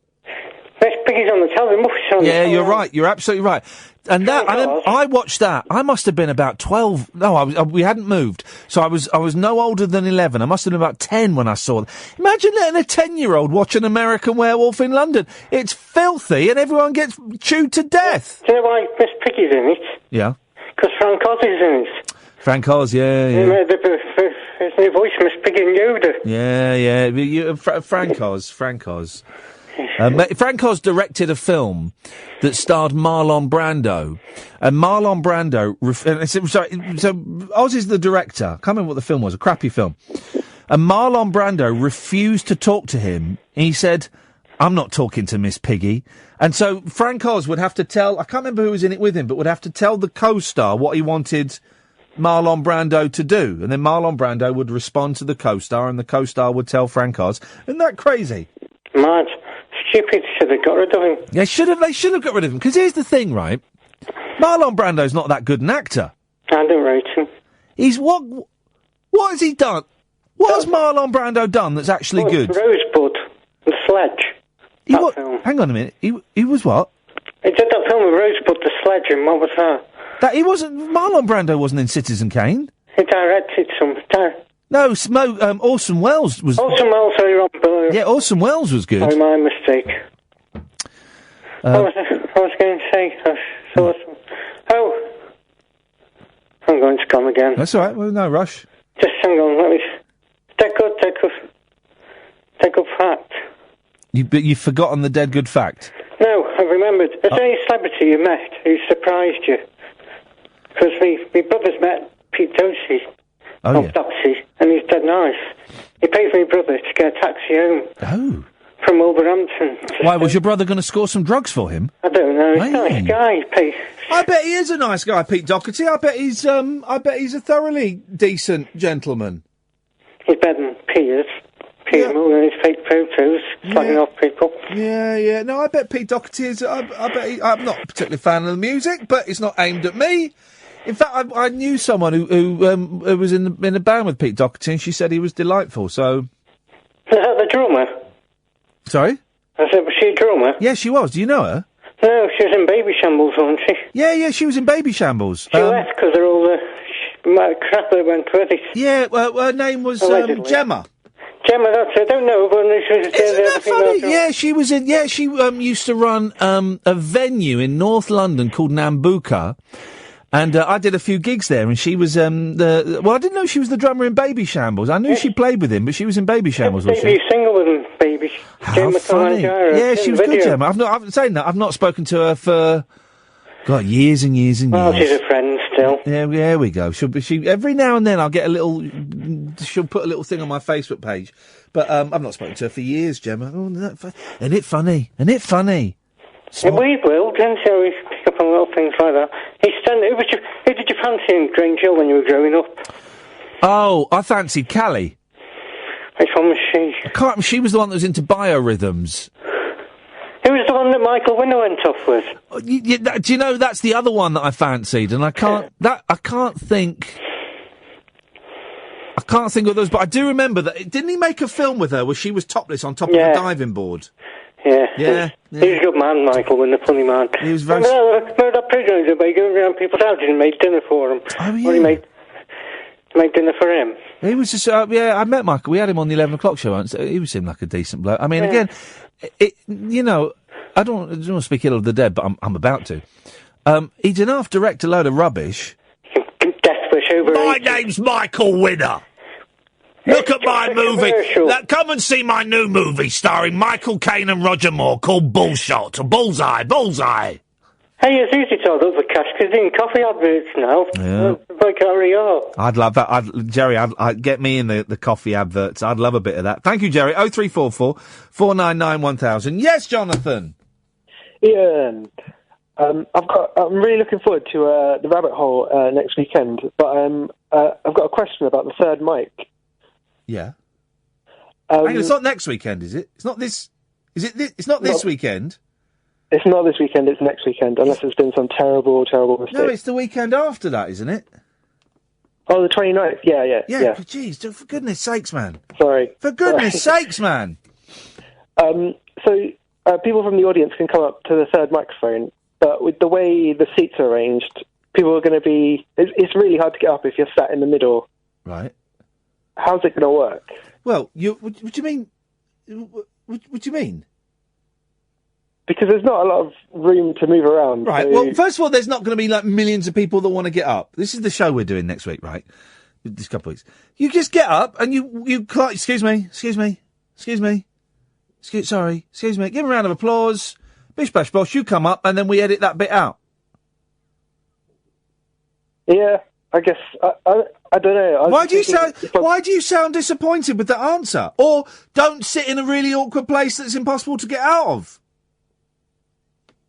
Miss Piggy's on the television. Yeah, you're right. You're absolutely right. And I watched that. I must have been about 12. No, we hadn't moved. So I was no older than 11. I must have been about 10 when I saw it. Imagine letting a 10-year-old watch an American Werewolf in London. It's filthy and everyone gets chewed to death. Do you know why Miss Piggy's in it? Yeah. Because Frank Oz is in it. Frank Oz, yeah. His new voice, Miss Piggy and Yoda. Yeah. Frank Oz. Frank Oz directed a film that starred Marlon Brando, and Marlon Brando. So Oz is the director. I can't remember what the film was. A crappy film. And Marlon Brando refused to talk to him. He said, "I'm not talking to Miss Piggy." And so Frank Oz would have to tell. I can't remember who was in it with him, but would have to tell the co-star what he wanted Marlon Brando to do, and then Marlon Brando would respond to the co-star, and the co-star would tell Frank Oz. Isn't that crazy? Mad. Stupid. Should have got rid of him. Yeah, they should have got rid of him. Because here's the thing, right? Marlon Brando's not that good an actor. I don't rate him. He's what has he done? What has Marlon Brando done that's actually good? Rosebud. The Sledge. Hang on a minute. He was what? He did that film with Rosebud, The Sledge, and what was that? Marlon Brando wasn't in Citizen Kane. He directed some. No, Orson Welles was... Orson Welles, sorry, Rob. Yeah, Orson Welles was good. Oh, my mistake. I was going to say... I'm going to come again. That's all right. Well, no rush. Just hang on, let me... Dead good fact. You've forgotten the dead good fact. No, I remembered. Is there any celebrity you met who surprised you? Because my brother's met Pete Doty. Doty, and he's dead nice. He paid for my brother to get a taxi home. Oh. From Wolverhampton. Why, was your brother going to score some drugs for him? I don't know. He's a nice guy, Pete. I bet he is a nice guy, Pete Doherty. I bet he's a thoroughly decent gentleman. He's better than Piers. Piers more than his fake photos, slagging off people. Yeah. No, I bet Pete Doherty is. I bet I'm not a particular fan of the music, but it's not aimed at me. In fact, I knew someone who was in a band with Pete Doherty, and she said he was delightful. So. Is that the drummer? Sorry? Was she a drummer? Yeah, she was. Do you know her? No, she was in Baby Shambles, wasn't she? Yeah, she was in Baby Shambles. She left because of all the crap that went with it. Yeah, well, her name was Gemma. Gemma, that's it. I don't know, but she was Isn't that funny? Yeah, she was in. Yeah, she used to run a venue in North London called Nambucca. And I did a few gigs there, and she was I didn't know she was the drummer in Baby Shambles. I knew she played with him, but she was in Baby Shambles. Debut single with him, Baby. How funny! Yeah, she was good, Gemma. I'm saying that I've not spoken to her for years and years and years. Well, she's a friend still. Yeah, there we go. She every now and then I'll get a little. She'll put a little thing on my Facebook page, but I've not spoken to her for years, Gemma. Oh, isn't it funny? Isn't it funny? Yeah, we will, didn't you? We pick up on little things like that. Who did you fancy in Grange Hill when you were growing up? Oh, I fancied Callie. Which one was she? She was the one that was into biorhythms. Who was the one that Michael Winner went off with? Do you know that's the other one that I fancied, and I can't think of those, but I do remember that. Didn't he make a film with her where she was topless on top of a diving board? Yeah. He was a good man, Michael, when the funny man. He was very... Remember that prisoner who going around people's houses and made dinner for them? Oh, yeah. Or he made dinner for him? He was just... I met Michael. We had him on the 11 o'clock show once. He seemed like a decent bloke. I mean, again, I don't want to speak ill of the dead, but I'm about to. He didn't half direct a load of rubbish. My name's Michael Winner. Look at my movie. Come and see my new movie starring Michael Caine and Roger Moore called Bullshot. Bullseye. Hey, it's easy to hold up the cash because he's in coffee adverts now. Yeah. Like hurry up. I'd love that. Jerry, I'd get me in the coffee adverts. I'd love a bit of that. Thank you, Jerry. 0344 499 1000. Yes, Jonathan. Ian, I'm really looking forward to the rabbit hole next weekend, but I've got a question about the third mic. Yeah. Hang on, it's not next weekend, is it? It's not this. Is it? It's not this weekend. It's not this weekend. It's next weekend, unless there's been some terrible mistake. No, it's the weekend after that, isn't it? Oh, the 29th. Yeah. Jeez, for goodness sakes, man. Sorry. For goodness sakes, man. So people from the audience can come up to the third microphone, but with the way the seats are arranged, people are going to be. It's really hard to get up if you're sat in the middle. Right. How's it going to work? Well, what do you mean? What do you mean? Because there's not a lot of room to move around. Right. So... Well, first of all, there's not going to be like millions of people that want to get up. This is the show we're doing next week, right? This couple of weeks. You just get up and you excuse me. Excuse me. Give him a round of applause. Bish bash bosh. You come up and then we edit that bit out. Yeah. I guess I don't know. Why do you sound disappointed with the answer? Or don't sit in a really awkward place that's impossible to get out of?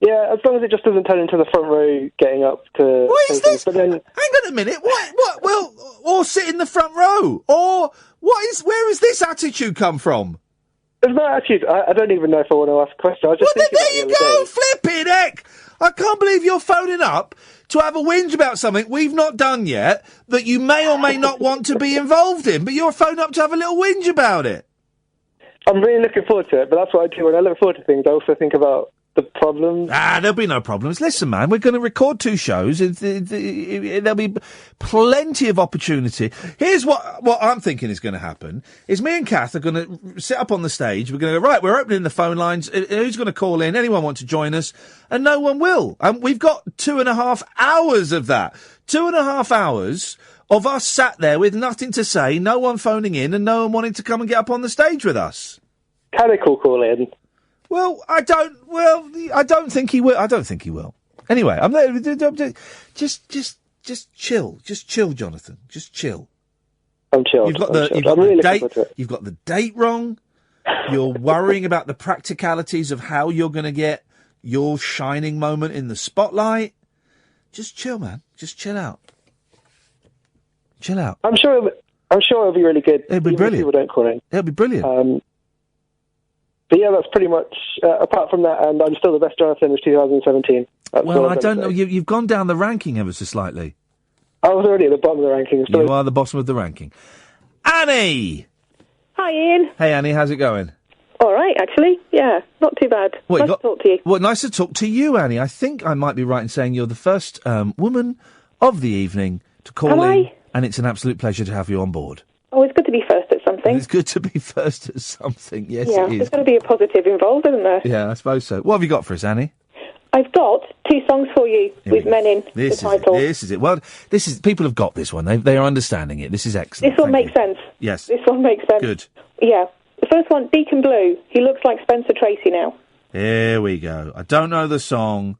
Yeah, as long as it just doesn't turn into the front row getting up to... What is this? But then... Hang on a minute. What? Well, or sit in the front row. Or where has this attitude come from? There's no attitude. I don't even know if I want to ask a question. I was just thinking there you go. Flipping heck. I can't believe you're phoning up to have a whinge about something we've not done yet that you may or may not want to be involved in, but you're phoning up to have a little whinge about it. I'm really looking forward to it, but that's what I do. When I look forward to things, I also think about the problems. There'll be no problems. Listen, man, we're going to record 2 shows. There'll be plenty of opportunity. Here's what I'm thinking is going to happen, is me and Kath are going to sit up on the stage. We're going to go, right, we're opening the phone lines. Who's going to call in? Anyone want to join us? And no one will. And we've got 2.5 hours of that. 2.5 hours of us sat there with nothing to say, no one phoning in and no one wanting to come and get up on the stage with us. mechanical call in. Well, I don't think he will. I don't think he will. Anyway, I'm there. Just chill. Just chill, Jonathan. Just chill. I'm chilled. You've got the date wrong. You're worrying about the practicalities of how you're going to get your shining moment in the spotlight. Just chill, man. Just chill out. Chill out. I'm sure it'll be really good. It'll be brilliant. People don't call in. It'll be brilliant. But yeah, that's pretty much. Apart from that, and I'm still the best Jonathan of 2017. Well, I don't know. You've gone down the ranking ever so slightly. I was already at the bottom of the rankings. You are the bottom of the ranking. Annie! Hi, Ian. Hey, Annie, how's it going? All right, actually. Yeah, not too bad. Nice to talk to you. Well, nice to talk to you, Annie. I think I might be right in saying you're the first woman of the evening to call in, and it's an absolute pleasure to have you on board. Oh, it's good to be first at something. It's good to be first at something, yes, yeah, it is. There's got to be a positive involved, isn't there? Yeah, I suppose so. What have you got for us, Annie? I've got 2 songs for you with men in the title. This is it. Well, people have got this one. They are understanding it. This is excellent. This one makes sense. Yes. This one makes sense. Good. Yeah. The first one, Deacon Blue. He looks like Spencer Tracy now. Here we go. I don't know the song.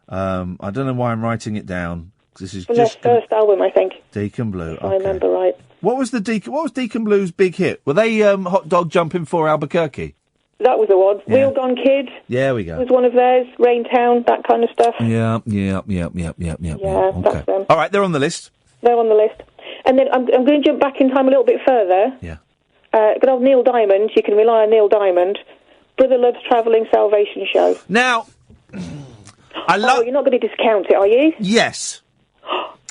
I don't know why I'm writing it down. This is From just their first album, I think. Deacon Blue. If I remember right. What was Deacon Blue's big hit? Were they Hot Dog Jumping for Albuquerque? That was the one. Yeah. Wheel Gone Kid Yeah, we go. was one of theirs. Raintown, that kind of stuff. Yeah. Yeah, that's them. All right, they're on the list. They're on the list. And then I'm going to jump back in time a little bit further. Yeah. Good old Neil Diamond. You can rely on Neil Diamond. Brother Love's Travelling Salvation Show. Now, Oh, you're not going to discount it, are you? Yes.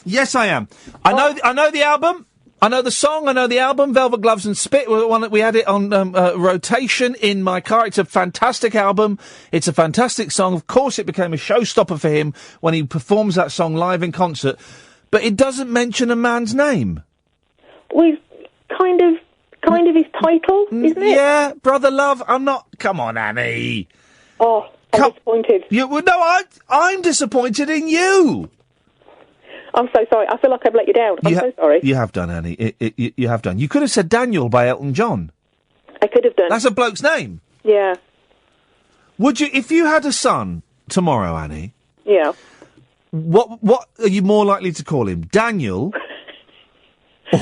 Yes, I am. I know the album. I know the song, I know the album, Velvet Gloves and Spit, one that we had it on rotation in my car. It's a fantastic album. It's a fantastic song. Of course, it became a showstopper for him when he performs that song live in concert. But it doesn't mention a man's name. Well, kind of his title, isn't it? Yeah, Brother Love. I'm not... Come on, Annie. Oh, I'm disappointed. I'm disappointed in you. I'm so sorry. I feel like I've let you down. I'm so sorry. You have done, Annie. You have done. You could have said Daniel by Elton John. I could have done. That's a bloke's name. Yeah. Would you, if you had a son tomorrow, Annie? Yeah. What are you more likely to call him, Daniel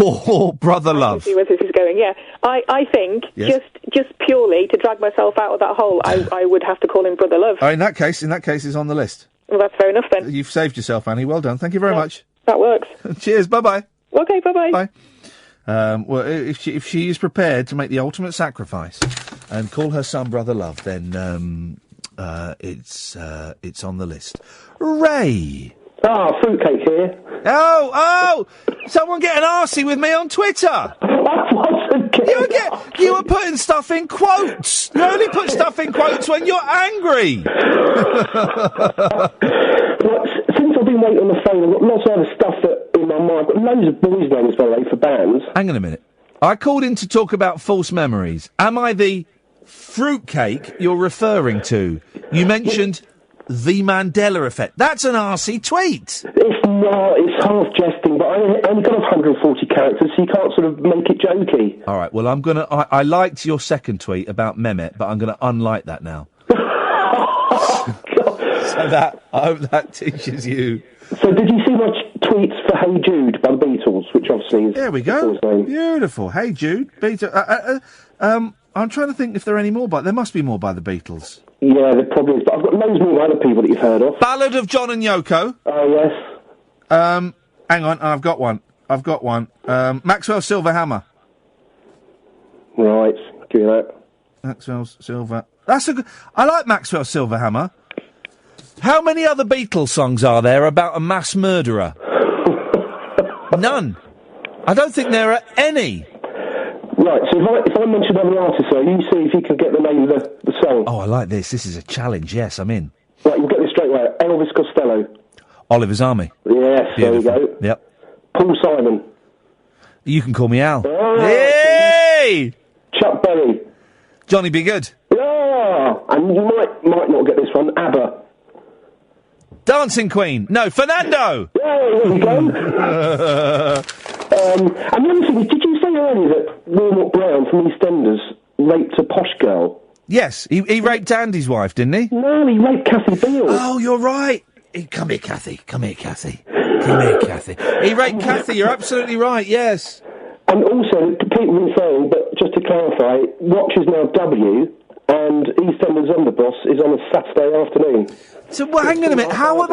or Brother Love? I see where this is going. Yeah, I think just purely to drag myself out of that hole, I would have to call him Brother Love. Oh, in that case, he's on the list. Well, that's fair enough then. You've saved yourself, Annie. Well done. Thank you very much. That works. Cheers. Bye-bye. Okay, bye-bye. Bye. Well, if she is prepared to make the ultimate sacrifice and call her son Brother Love, then it's on the list. Ray. Fruitcake here. Oh! Someone getting arsey with me on Twitter. You were putting stuff in quotes. You only put stuff in quotes when you're angry. Since I've been waiting on the phone, I've got lots of other stuff in my mind. I've got loads of boys' names, by the way, for bands. Hang on a minute. I called in to talk about false memories. Am I the fruitcake you're referring to? You mentioned the Mandela effect. That's an arsey tweet. It's not. It's half jesting, but I only got 140 characters, so you can't sort of make it jokey. All right, well, I liked your second tweet about Mehmet, but I'm going to unlike that now. So I hope that teaches you. So did you see my tweets for Hey Jude by the Beatles, which obviously is... There we go. Beautiful. Hey Jude. Beatles. I'm trying to think if there are any more, but there must be more by the Beatles. Yeah, there probably is, but I've got loads more other people that you've heard of. Ballad of John and Yoko. Oh, yes. Hang on, I've got one. Maxwell Silver Hammer. Right, give you that. Maxwell's Silver... That's a good... I like Maxwell Silver Hammer. How many other Beatles songs are there about a mass murderer? None. I don't think there are any. Right, so if I mention other artists, you see if you can get the name of the song. Oh, I like this. This is a challenge. Yes, I'm in. Right, you'll get this straight away. Elvis Costello. Oliver's Army. Yes, Beautiful. There you go. Yep. Paul Simon. You can call me Al. Hey! Chuck Berry. Johnny B. Good. Yeah! And you might not get this one. ABBA. Dancing Queen. No, Fernando. Yeah, there you go. And the other thing is, did you say earlier that Wilmot Brown from EastEnders raped a posh girl. Yes, he raped Andy's wife, didn't he? No, he raped Kathy Beale. Oh, you're right. Come here, Kathy. Come here, Kathy. Come here, Kathy. He raped Kathy, you're absolutely right, yes. And also, people have been saying, but just to clarify, Watch is now W, and EastEnders Underboss is on a Saturday afternoon. So, well, hang on a minute, how are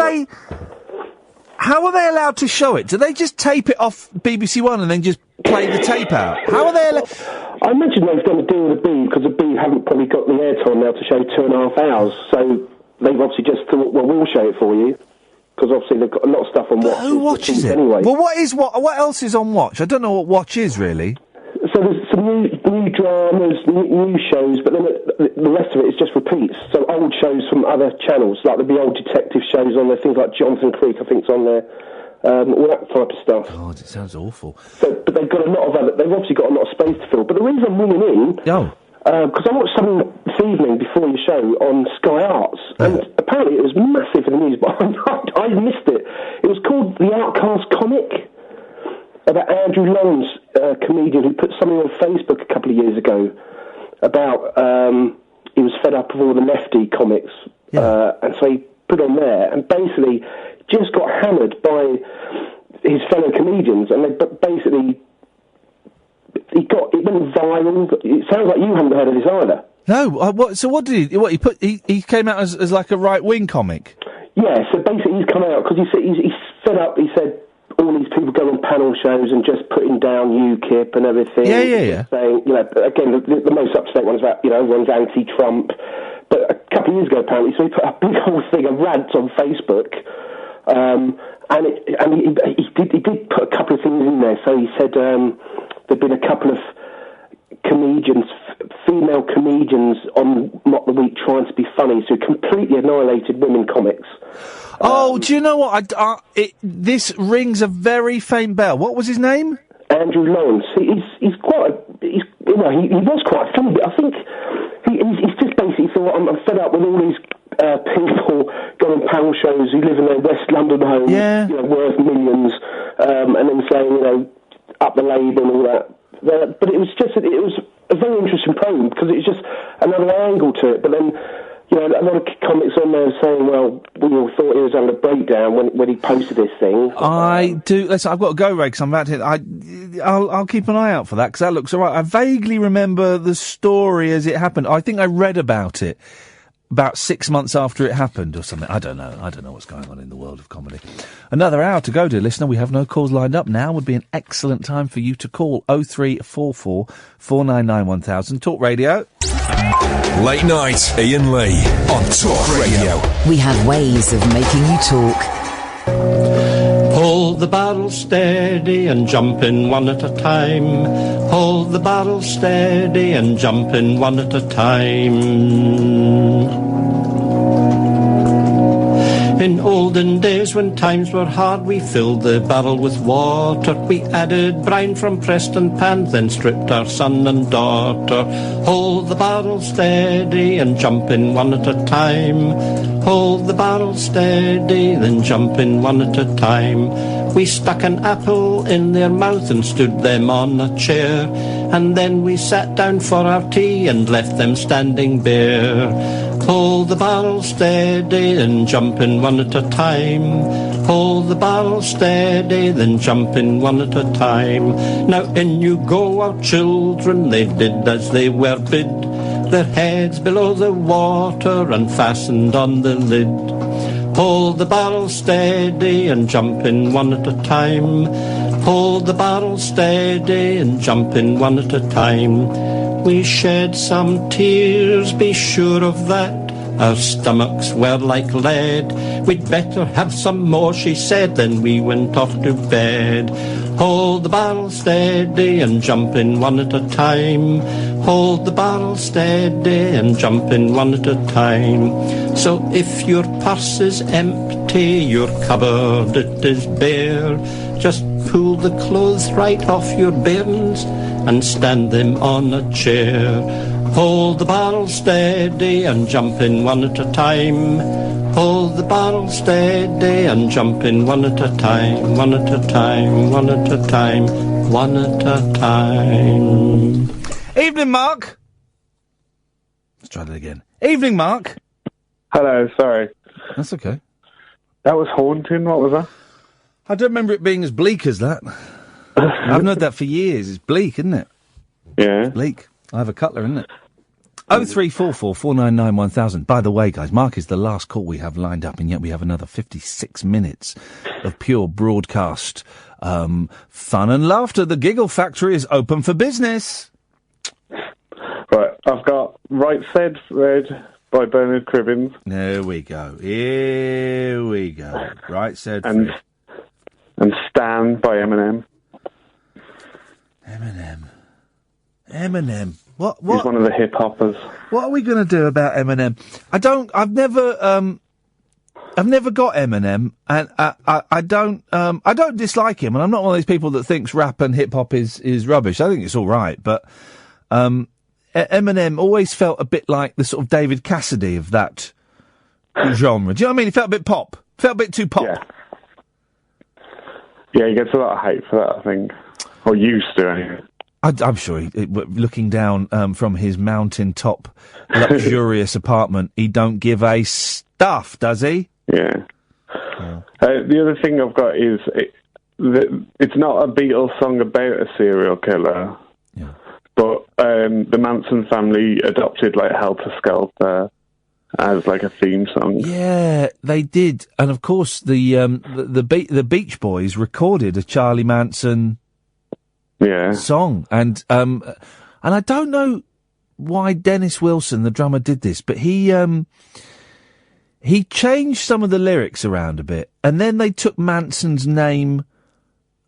they allowed to show it? Do they just tape it off BBC One and then just play the tape out? How are they allowed... I imagine they've done a deal with the B, because the B haven't probably got the airtime now to show 2.5 hours, so they've obviously just thought, well, we'll show it for you. Because obviously they've got a lot of stuff on Watch. Who watches it? Anyway. Well, what else is on Watch? I don't know what Watch is, really. So there's some new dramas, new shows, but then the rest of it is just repeats. So old shows from other channels, like there'll be old detective shows on there, things like Jonathan Creek, I think's on there, all that type of stuff. God, it sounds awful. But they've got a lot of other... They've obviously got a lot of space to fill. But the reason I'm ringing in... Because I watched something this evening before your show on Sky Arts, and apparently it was massive in the news, but I missed it. It was called The Outcast Comic, about Andrew Lawrence, comedian, who put something on Facebook a couple of years ago about he was fed up of all the lefty comics, and so he put on there, and basically just got hammered by his fellow comedians, and they basically... It went viral. It sounds like you haven't heard of this either. No. So what did he? What he came out as like a right wing comic. Yeah. So basically, he's come out because he's fed up. He said all these people go on panel shows and just putting down UKIP and everything. Yeah. Saying, again, the most up-to-date one is about everyone's anti-Trump. But a couple of years ago, apparently, so he put a big whole thing of rants on Facebook. And he did put a couple of things in there. So he said. There've been a couple of comedians, female comedians on Mock the Week trying to be funny, so completely annihilated women comics. Oh, do you know what? This rings a very faint bell. What was his name? Andrew Lawrence. He was quite funny, but I think he's just basically thought, I'm fed up with all these people going on panel shows who live in their West London homes, worth millions, and then saying, up the label and all that. But it was a very interesting program because it was just another angle to it. But then, a lot of comics on there saying, well, we all thought he was having a breakdown when he posted this thing. I do. Listen, I've got to go, Ray, because I'm about to... I'll keep an eye out for that, because that looks all right. I vaguely remember the story as it happened. I think I read about it about 6 months after it happened or something. I don't know what's going on in the world of comedy. Another hour to go, dear listener. We have no calls lined up. Now would be an excellent time for you to call 0344 499 1000. Talk Radio. Late night, Ian Lee on Talk Radio. We have ways of making you talk. Hold the barrel steady and jump in one at a time. Hold the barrel steady and jump in one at a time. In olden days when times were hard, we filled the barrel with water. We added brine from Preston pan, then stripped our son and daughter. Hold the barrel steady and jump in one at a time. Hold the barrel steady, then jump in one at a time. We stuck an apple in their mouth and stood them on a chair, and then we sat down for our tea and left them standing bare. Hold the barrel steady, then jump in one at a time. Hold the barrel steady, then jump in one at a time. Now in you go, our children, they did as they were bid. Their heads below the water and fastened on the lid. Hold the barrel steady and jump in one at a time. Hold the barrel steady and jump in one at a time. We shed some tears, be sure of that. Our stomachs were like lead. We'd better have some more, she said, then we went off to bed. Hold the barrel steady and jump in one at a time. Hold the barrel steady and jump in one at a time. So if your purse is empty, your cupboard it is bare, just pull the clothes right off your bairns and stand them on a chair. Hold the barrel steady and jump in one at a time. Hold the barrel steady and jump in one at a time. One at a time, one at a time, one at a time. Evening, Mark. try that again. Evening, Mark. Hello, sorry. That's okay. That was haunting. What was that? I don't remember it being as bleak as that. I've known that for years. It's bleak, isn't it? Yeah. It's bleak. I have a cutler, isn't it? 0344 499 1000. By the way, guys, Mark is the last call we have lined up, and yet we have another 56 minutes of pure broadcast fun and laughter. The Giggle Factory is open for business. Right, I've got Right Said Red by Bernard Cribbins. There we go. Here we go. Right Said and Fred. And Stan by Eminem. Eminem. What? He's one of the hip hoppers. What are we going to do about Eminem? I've never got Eminem, and I don't dislike him, and I'm not one of those people that thinks rap and hip hop is rubbish. I think it's all right, but Eminem always felt a bit like the sort of David Cassidy of that genre. Do you know what I mean? He felt a bit pop, felt a bit too pop. Yeah, he gets a lot of hate for that, I think, or used to anyway. I'm sure, looking down from his mountaintop luxurious apartment, he don't give a stuff, does he? Yeah. The other thing I've got is it's not a Beatles song about a serial killer, but the Manson family adopted like Helter Skelter as like a theme song. Yeah, they did, and of course the Beach Boys recorded a Charlie Manson song, and I don't know why Dennis Wilson, the drummer, did this, but he changed some of the lyrics around a bit, and then they took Manson's name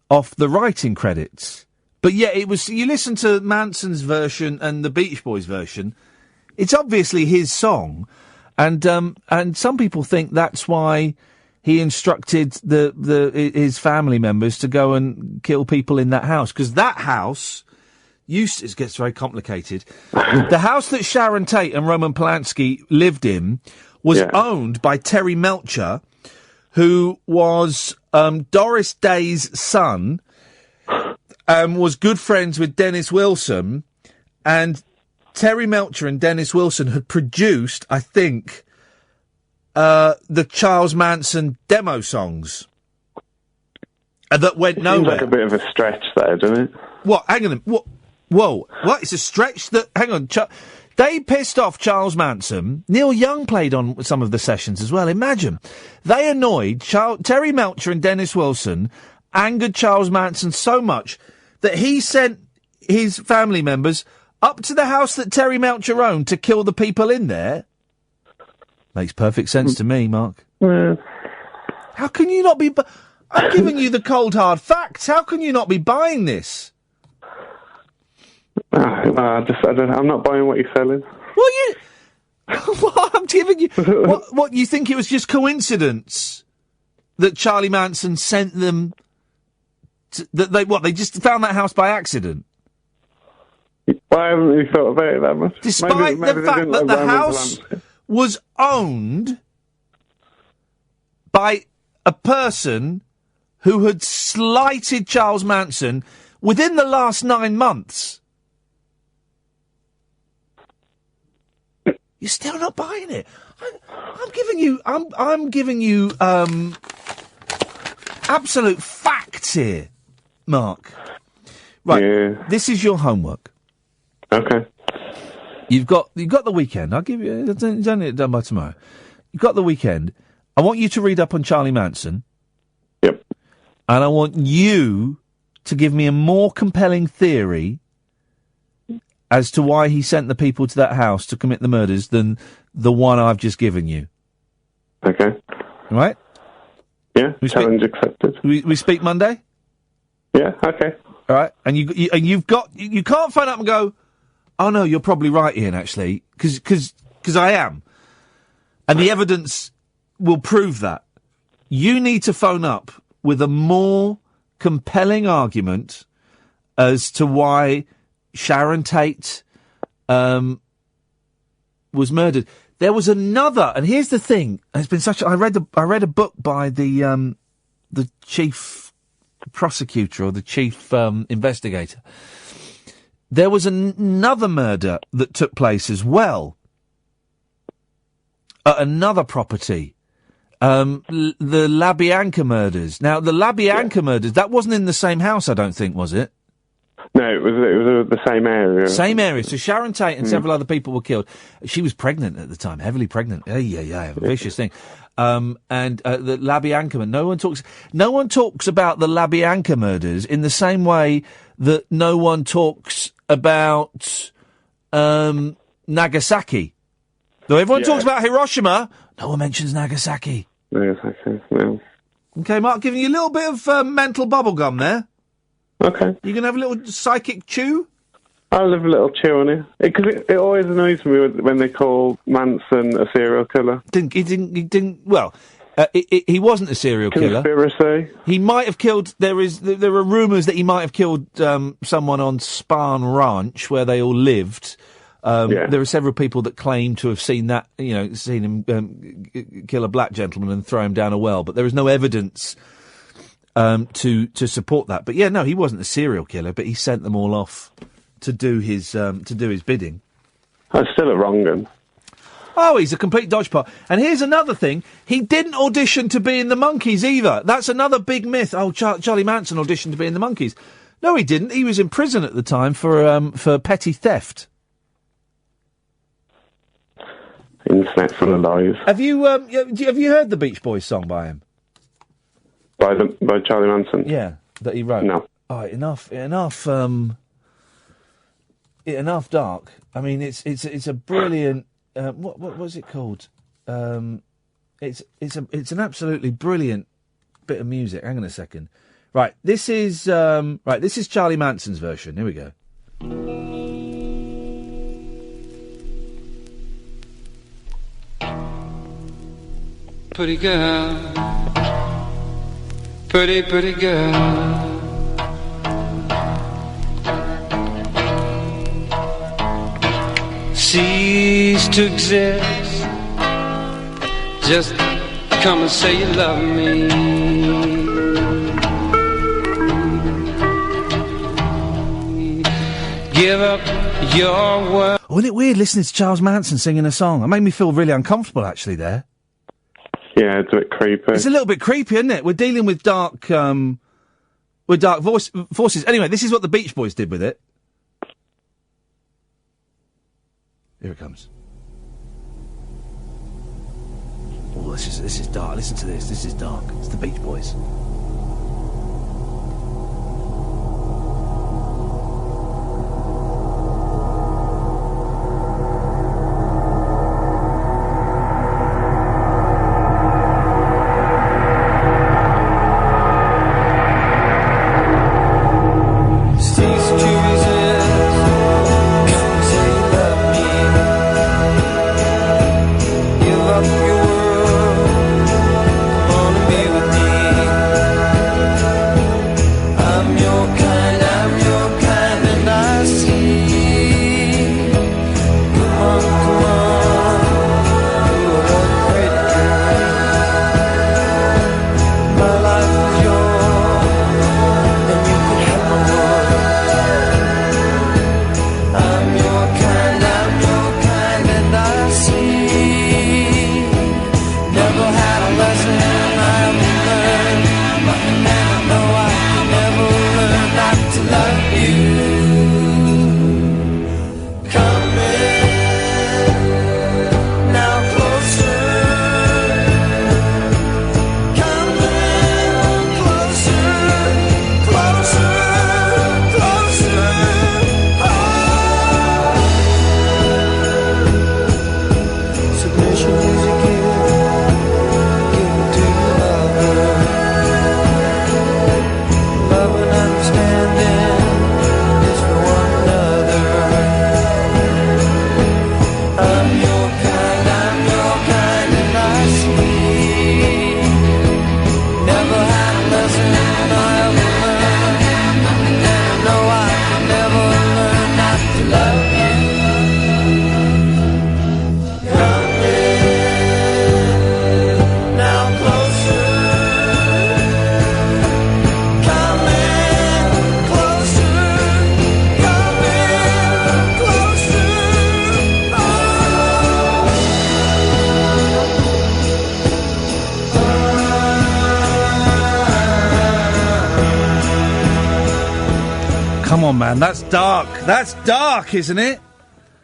off the writing credits. But yeah, it was, you listen to Manson's version and the Beach Boys version, it's obviously his song, and some people think that's why he instructed his family members to go and kill people in that house, because that house it gets very complicated. The house that Sharon Tate and Roman Polanski lived in was owned by Terry Melcher, who was Doris Day's son, was good friends with Dennis Wilson, and Terry Melcher and Dennis Wilson had produced, I think, the Charles Manson demo songs that went nowhere. Seems like a bit of a stretch there, doesn't it? What? Hang on. What? Whoa. What? It's a stretch that... Hang on. They pissed off Charles Manson. Neil Young played on some of the sessions as well. Imagine. They annoyed Terry Melcher and Dennis Wilson, angered Charles Manson so much that he sent his family members up to the house that Terry Melcher owned to kill the people in there. Makes perfect sense to me, Mark. Yeah. How can you not be... I'm giving you the cold, hard facts. How can you not be buying this? I'm not buying what you're selling. What I'm giving you... What, you think it was just coincidence that Charlie Manson sent them... They just found that house by accident? Well, I haven't really thought about it that much. Despite the fact that the house was owned by a person who had slighted Charles Manson within the last 9 months. You're still not buying it. I'm giving you absolute facts here, Mark. Right. Yeah. This is your homework. Okay. You've got the weekend. I'll give you. It's only done by tomorrow. You've got the weekend. I want you to read up on Charlie Manson. Yep. And I want you to give me a more compelling theory as to why he sent the people to that house to commit the murders than the one I've just given you. Okay. All right? Yeah. Challenge accepted. We speak Monday? Yeah. Okay. All right. And you can't phone up and go, oh no, you're probably right, Ian, actually, because I am. And the evidence will prove that. You need to phone up with a more compelling argument as to why Sharon Tate was murdered. There was another, and here's the thing. It's been such. I read a book by the chief prosecutor or the chief investigator. There was another murder that took place as well at another property. The Labianca murders. Now, the Labianca murders, that wasn't in the same house, I don't think, was it? No, it was the same area. Same area. So Sharon Tate and several other people were killed. She was pregnant at the time, heavily pregnant. Yeah, a vicious thing. And the Labianca, no one talks about the Labianca murders in the same way that no one talks about Nagasaki. Though everyone talks about Hiroshima, no one mentions Nagasaki. Nagasaki, no. Okay, Mark, giving you a little bit of mental bubblegum there. Okay. You gonna have a little psychic chew? I'll have a little chew on it. Because it always annoys me when they call Manson a serial killer. He didn't, well, he wasn't a serial killer. Conspiracy. He might have killed, there are rumours that he might have killed someone on Spahn Ranch, where they all lived. There are several people that claim to have seen that, seen him kill a black gentleman and throw him down a well, but there is no evidence to support that. But yeah, no, he wasn't a serial killer, but he sent them all off to do his bidding. That's still a wrong one. Oh, he's a complete dodgepot. And here's another thing: he didn't audition to be in the Monkees either. That's another big myth. Oh, Charlie Manson auditioned to be in the Monkees. No, he didn't. He was in prison at the time for petty theft. Internet full of lies. Have you heard the Beach Boys song by him? By Charlie Manson? Yeah, that he wrote. No. Oh, enough dark. I mean, it's a brilliant. What was it called? It's an absolutely brilliant bit of music. Hang on a second. Right, this is Charlie Manson's version. Here we go. Pretty girl, pretty girl. Cease to exist. Just come and say you love me. Give up your word. Oh, isn't it weird listening to Charles Manson singing a song? It made me feel really uncomfortable, actually, there. Yeah, it's a bit creepy. It's a little bit creepy, isn't it? We're dealing with dark forces. Anyway, this is what the Beach Boys did with it. Here it comes. Oh, this is dark. Listen to this. This is dark. It's the Beach Boys. Come on, man, that's dark. That's dark, isn't it?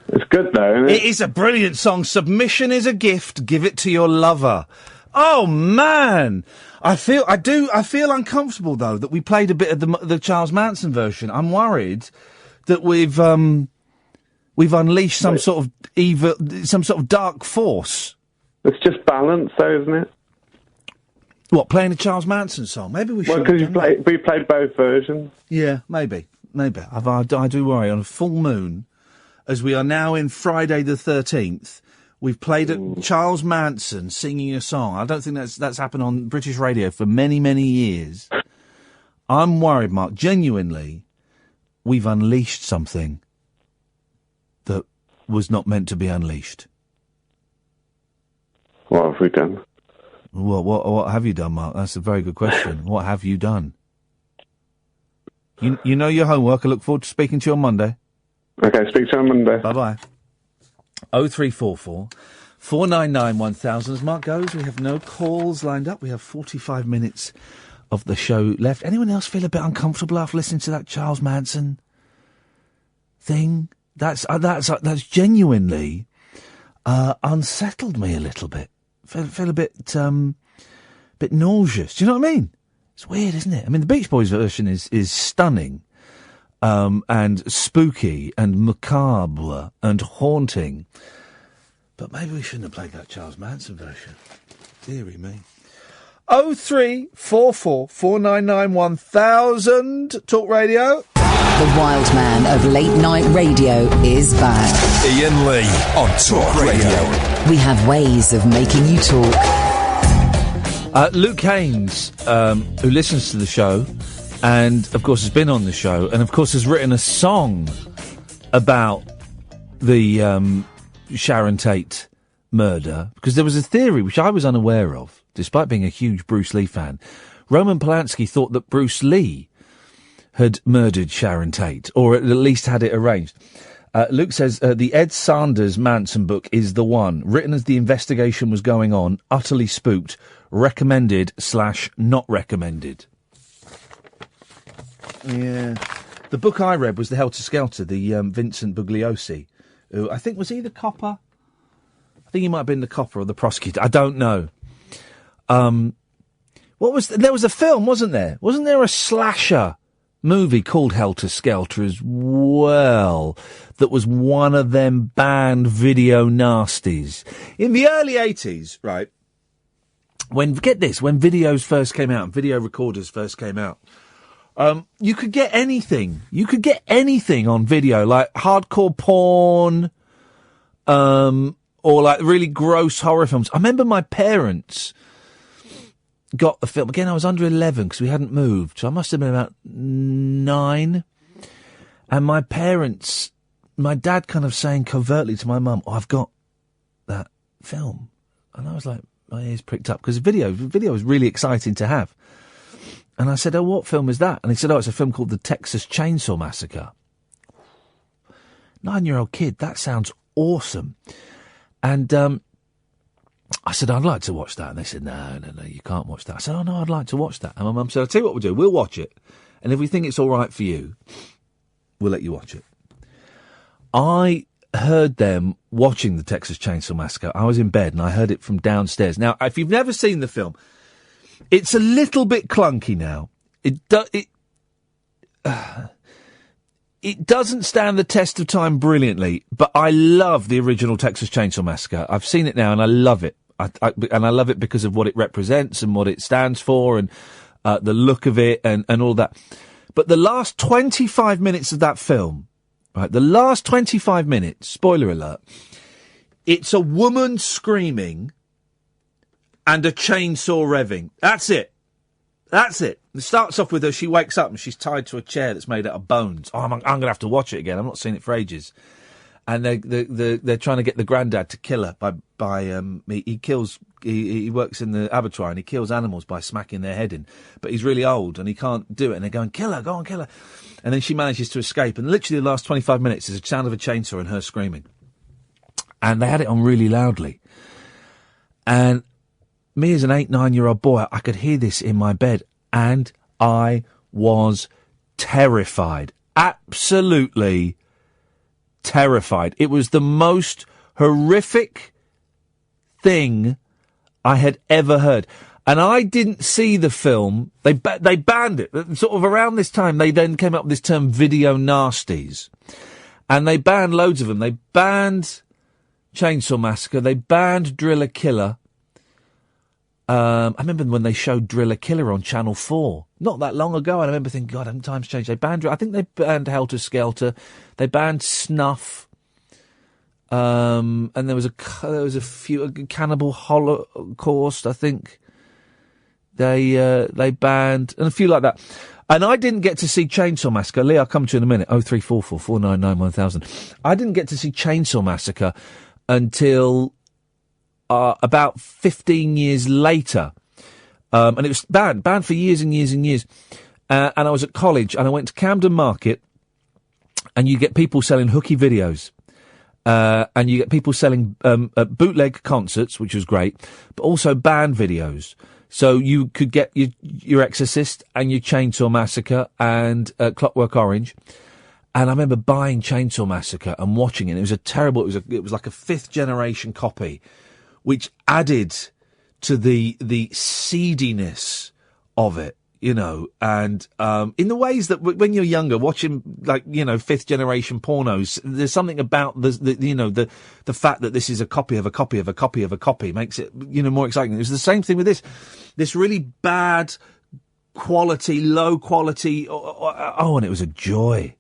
It's good, though, isn't it? It is a brilliant song. Submission is a gift. Give it to your lover. Oh, man. I feel uncomfortable, though, that we played a bit of the Charles Manson version. I'm worried that we've unleashed some sort of evil, some sort of dark force. It's just balance, though, isn't it? What, playing a Charles Manson song? Maybe we should. Well, because we played both versions. Yeah, maybe. I do worry. On a full moon, as we are now in Friday the 13th, we've played Charles Manson singing a song. I don't think that's happened on British radio for many, many years. I'm worried, Mark. Genuinely, we've unleashed something that was not meant to be unleashed. What have we done? What have you done, Mark? That's a very good question. What have you done? You know your homework. I look forward to speaking to you on Monday. Okay, speak to you on Monday. Bye-bye. 0344 499 1000. As Mark goes, we have no calls lined up. We have 45 minutes of the show left. Anyone else feel a bit uncomfortable after listening to that Charles Manson thing? That's genuinely unsettled me a little bit. Feel a bit nauseous. Do you know what I mean? It's weird, isn't it? I mean, the Beach Boys version is stunning, and spooky and macabre and haunting. But maybe we shouldn't have played that Charles Manson version. Deary me. 0344 499 1000. Talk Radio. The wild man of late night radio is back. Iain Lee on Talk Radio. We have ways of making you talk. Luke Haynes, who listens to the show, and of course has been on the show, and of course has written a song about the Sharon Tate murder, because there was a theory which I was unaware of, despite being a huge Bruce Lee fan. Roman Polanski thought that Bruce Lee had murdered Sharon Tate, or at least had it arranged. Luke says, the Ed Sanders Manson book is the one. Written as the investigation was going on, utterly spooked, recommended / not recommended. Yeah. The book I read was The Helter Skelter, the Vincent Bugliosi, who I think was he the copper? I think he might have been the copper or the prosecutor. I don't know. There was a film, wasn't there? Wasn't there a slasher movie called Helter Skelter as well, that was one of them banned video nasties in the early 80s, right? When videos first came out and video recorders first came out, you could get anything. You could get anything on video, like hardcore porn, or like really gross horror films. I remember my parents got the film. Again, I was under 11 because we hadn't moved, so I must have been about 9. And my dad kind of saying covertly to my mum, "Oh, I've got that film." And I was like, my ears pricked up, because video was really exciting to have. And I said, "Oh, what film is that?" And he said, "Oh, it's a film called The Texas Chainsaw Massacre." 9-year-old kid, that sounds awesome. And I said, "I'd like to watch that." And they said, no, you can't watch that. I said, "Oh, no, I'd like to watch that." And my mum said, "I'll tell you what we'll do. We'll watch it. And if we think it's all right for you, we'll let you watch it." I heard them watching The Texas Chainsaw Massacre. I was in bed and I heard it from downstairs. Now, if you've never seen the film, it's a little bit clunky now. It doesn't stand the test of time brilliantly, but I love the original Texas Chainsaw Massacre. I've seen it now and I love it. And I love it because of what it represents and what it stands for, and the look of it and all that. But the last 25 minutes of that film, right, the last 25 minutes, spoiler alert, it's a woman screaming and a chainsaw revving. That's it. It starts off with her, she wakes up and she's tied to a chair that's made out of bones. Oh, I'm going to have to watch it again. I've not seen it for ages. And they're trying to get the granddad to kill her he works in the abattoir and he kills animals by smacking their head in. But he's really old and he can't do it. And they're going, "Kill her, go on, kill her." And then she manages to escape. And literally the last 25 minutes is a sound of a chainsaw and her screaming. And they had it on really loudly. And me as an 8-9-year-old boy, I could hear this in my bed and I was terrified. absolutely terrified. It was the most horrific thing I had ever heard. And I didn't see the film. They banned it. Sort of around this time, they then came up with this term video nasties. And they banned loads of them. They banned Chainsaw Massacre. They banned Driller Killer. I remember when they showed Driller Killer on Channel 4. Not that long ago. And I remember thinking, God, haven't times changed? I think they banned Helter Skelter. They banned Snuff. And there was a few, Cannibal Holocaust, I think. They banned, and a few like that. And I didn't get to see Chainsaw Massacre. Lee, I'll come to you in a minute. 0344 499 1000. I didn't get to see Chainsaw Massacre until about 15 years later. And it was banned for years and years and years. And I was at college, and I went to Camden Market, and you get people selling hooky videos. And you get people selling bootleg concerts, which was great, but also band videos. So you could get your Exorcist and your Chainsaw Massacre and Clockwork Orange. And I remember buying Chainsaw Massacre and watching it. It was it was like a 5th generation copy, which added to the seediness of it, you know, and in the ways that when you're younger, watching, like, you know, 5th generation pornos, there's something about the fact that this is a copy of a copy of a copy of a copy makes it, you know, more exciting. It was the same thing with this really bad quality, low quality, and it was a joy.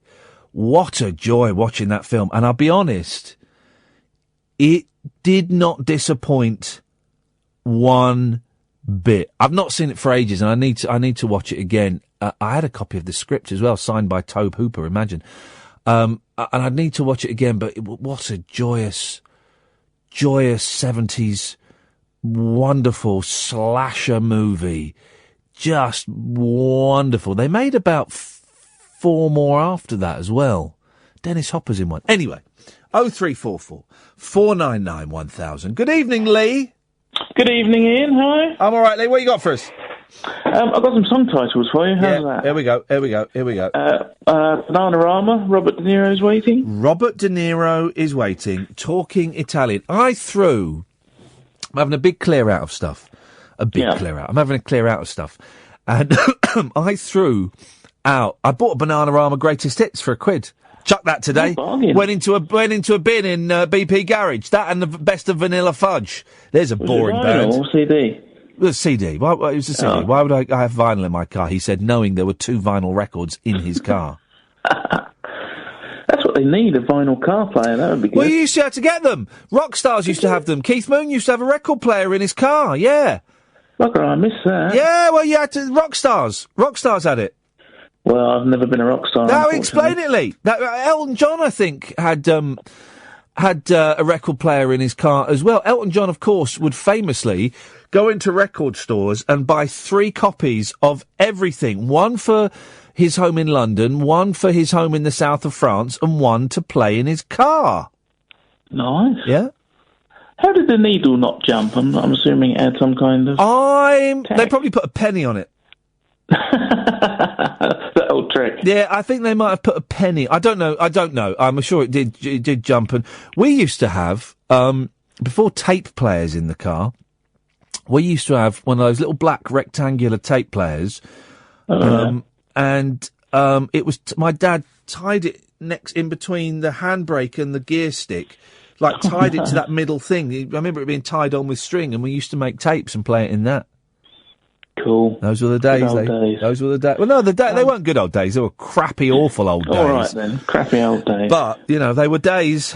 What a joy watching that film. And I'll be honest, it did not disappoint one bit. I've not seen it for ages, and I need to watch it again. I had a copy of the script as well, signed by Tobe Hooper, imagine. And I'd need to watch it again, but what a joyous 70s, wonderful slasher movie. Just wonderful. They made about 4 more after that as well. Dennis Hopper's in one. Anyway, 0344 499 1000. Good evening, Lee. Good evening, Ian. Hi. I'm all right, Lee. What you got for us? I've got some song titles for you. How's that? Here we go. Bananarama, Robert De Niro's Waiting. Robert De Niro is Waiting, talking Italian. I'm having a big clear out of stuff. Clear out. I'm having a clear out of stuff. And I bought a Bananarama Greatest Hits for £1. Chuck that today. Went into a bin in BP Garage. That and the Best of Vanilla Fudge. There's a boring band. Or CD? It was a CD. It was a CD. Oh. Why would I have vinyl in my car? He said, knowing there were 2 vinyl records in his car. That's what they need, a vinyl car player. That would be good. Well, you used to have to get them. Rock stars used to have them. Keith Moon used to have a record player in his car. Yeah. Look, I missed that. Yeah, well, you had to. Rock stars had it. Well, I've never been a rock star. Now, explain it, Lee. Elton John, I think, had a record player in his car as well. Elton John, of course, would famously go into record stores and buy 3 copies of everything. 1 for his home in London, 1 for his home in the south of France, and 1 to play in his car. Nice. Yeah. How did the needle not jump? I'm assuming it had some kind of... They probably put a penny on it. That old trick. Yeah, I think they might have put a penny. I don't know. I'm sure it did jump. And we used to have, before tape players in the car, we used to have one of those little black rectangular tape players. And it was, my dad tied it in between the handbrake and the gear stick, like tied it to that middle thing. I remember it being tied on with string, and we used to make tapes and play it in that. Cool. Those were the days. Those were the days. Well, no, they weren't good old days. They were crappy, awful old days. All right then, crappy old days. But you know, they were days.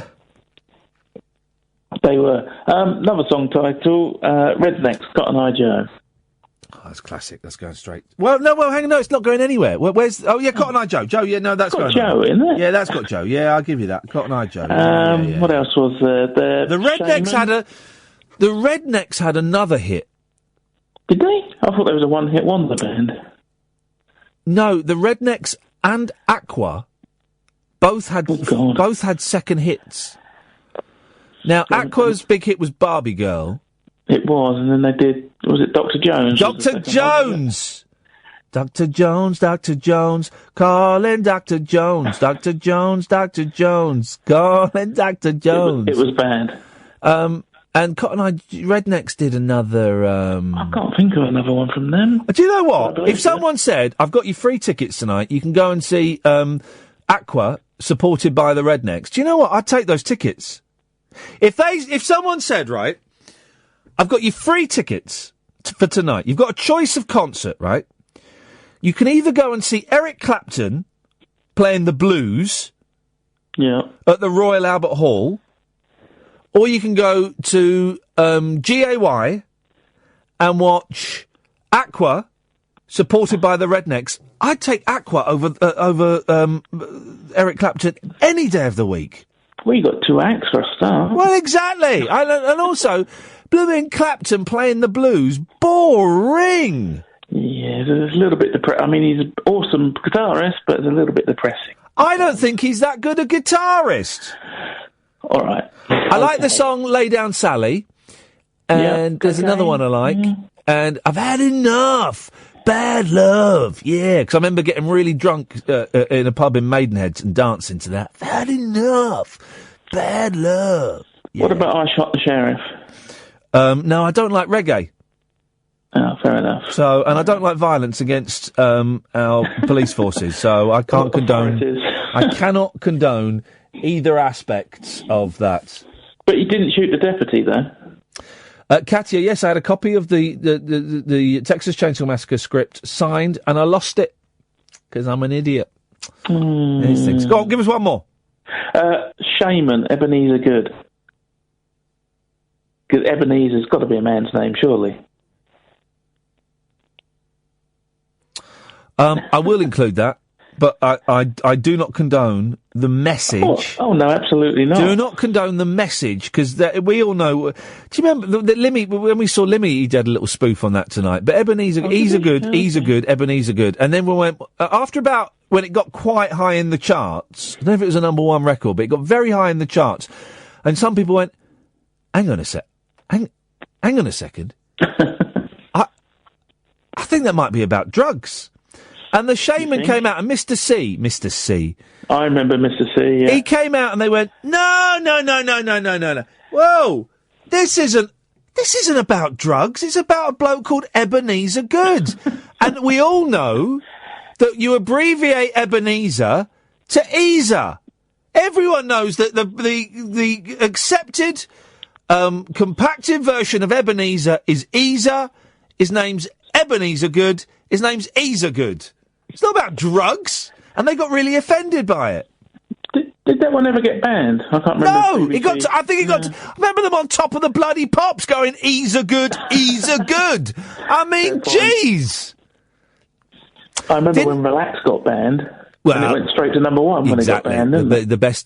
They were. Another song title: Rednecks, Cotton Eye Joe. Oh, that's classic. That's going straight. Well, hang on, no, it's not going anywhere. Where's? Oh, yeah, Cotton Eye Joe. Joe, yeah, no, that's got Joe in it. Yeah, that's got Joe. Yeah, I'll give you that. Cotton Eye Joe. What else was there? The Rednecks had another hit. Did they? I thought there was a one-hit wonder band. No, the Rednecks and Aqua both had second hits. Now, Aqua's big hit was Barbie Girl. It was, and then they did. Was it Dr. Jones? Dr. Jones. Dr. Jones, Dr. Jones, calling Dr. Jones, Dr. Jones, Dr. Jones, calling Dr. Jones. It was bad. And Cotton Eye Rednecks did another. I can't think of another one from them. Do you know what? If someone said, "I've got you free tickets tonight, you can go and see Aqua, supported by the Rednecks," do you know what? I'd take those tickets. If someone said, right, "I've got you free tickets for tonight. You've got a choice of concert, right? You can either go and see Eric Clapton playing the blues, at the Royal Albert Hall." Or you can go to GAY and watch Aqua, supported by the Rednecks. I'd take Aqua over Eric Clapton any day of the week. Well, you got two acts for a start. Well, exactly. And also, blooming Clapton playing the blues, boring. Yeah, it's a little bit depressing. I mean, he's an awesome guitarist, but it's a little bit depressing. I don't think he's that good a guitarist. All right. I like the song Lay Down Sally, and there's another one I like, and I've had enough. Bad Love, yeah, because I remember getting really drunk in a pub in Maidenhead and dancing to that. I've had enough. Bad Love. Yeah. What about I Shot the Sheriff? No, I don't like reggae. Oh, fair enough. So, and I don't like violence against our police forces, so I can't condone... I cannot condone either aspect of that. But you didn't shoot the deputy, though? Katia, yes, I had a copy of the Texas Chainsaw Massacre script signed, and I lost it, because I'm an idiot. These things. Go on, give us one more. Shaman, Ebenezer Good. Because Ebenezer's got to be a man's name, surely. I will include that. But I do not condone the message. Oh, no, absolutely not. Do not condone the message, because we all know... Do you remember that Limmy, when we saw Limmy, he did a little spoof on that tonight. But Ebenezer, he's a good, Ebenezer Good. And then we went... after about... when it got quite high in the charts, I don't know if it was a number one record, but it got very high in the charts. And some people went, hang on a second. I think that might be about drugs. And the Shaman came out, and Mr. C. I remember Mr. C, yeah. He came out and they went, no. Whoa, this isn't about drugs. It's about a bloke called Ebenezer Good. And we all know that you abbreviate Ebenezer to Eezer. Everyone knows that the accepted, compacted version of Ebenezer is Eezer. His name's Ebenezer Good. His name's Eezer Good. It's not about drugs, and they got really offended by it. Did that one ever get banned? I can't remember. No, it got. I think it got. I remember them on top of the bloody pops going, "Eezer Good, Eezer Good." I mean, jeez. I remember when Relax got banned. Well, and it went straight to number one when it got banned. The best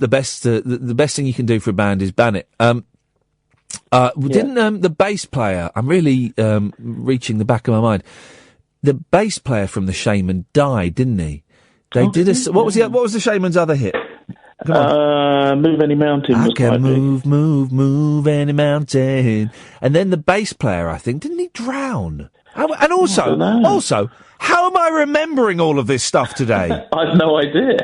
thing you can do for a band is ban it. Didn't the bass player? I'm really reaching the back of my mind. The bass player from the Shaman died, didn't he? They did a. What was the Shaman's other hit? Move Any Mountain. I can move any mountain. And then the bass player, I think, didn't he drown? And also, how am I remembering all of this stuff today? I've no idea.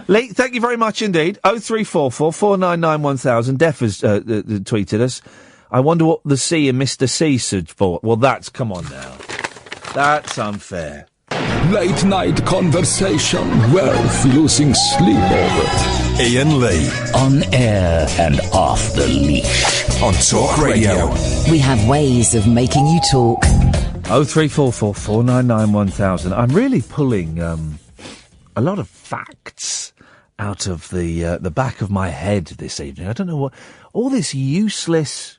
Lee, thank you very much indeed. 0344 499 1000. Def has tweeted us. I wonder what the C in Mr. C stood for. Well, come on now. That's unfair. Late night conversation worth losing sleep over. Iain Lee. On air and off the leash. On Talk Radio. We have ways of making you talk. 0344 499 1000. I'm really pulling a lot of facts out of the back of my head this evening. I don't know what... all this useless...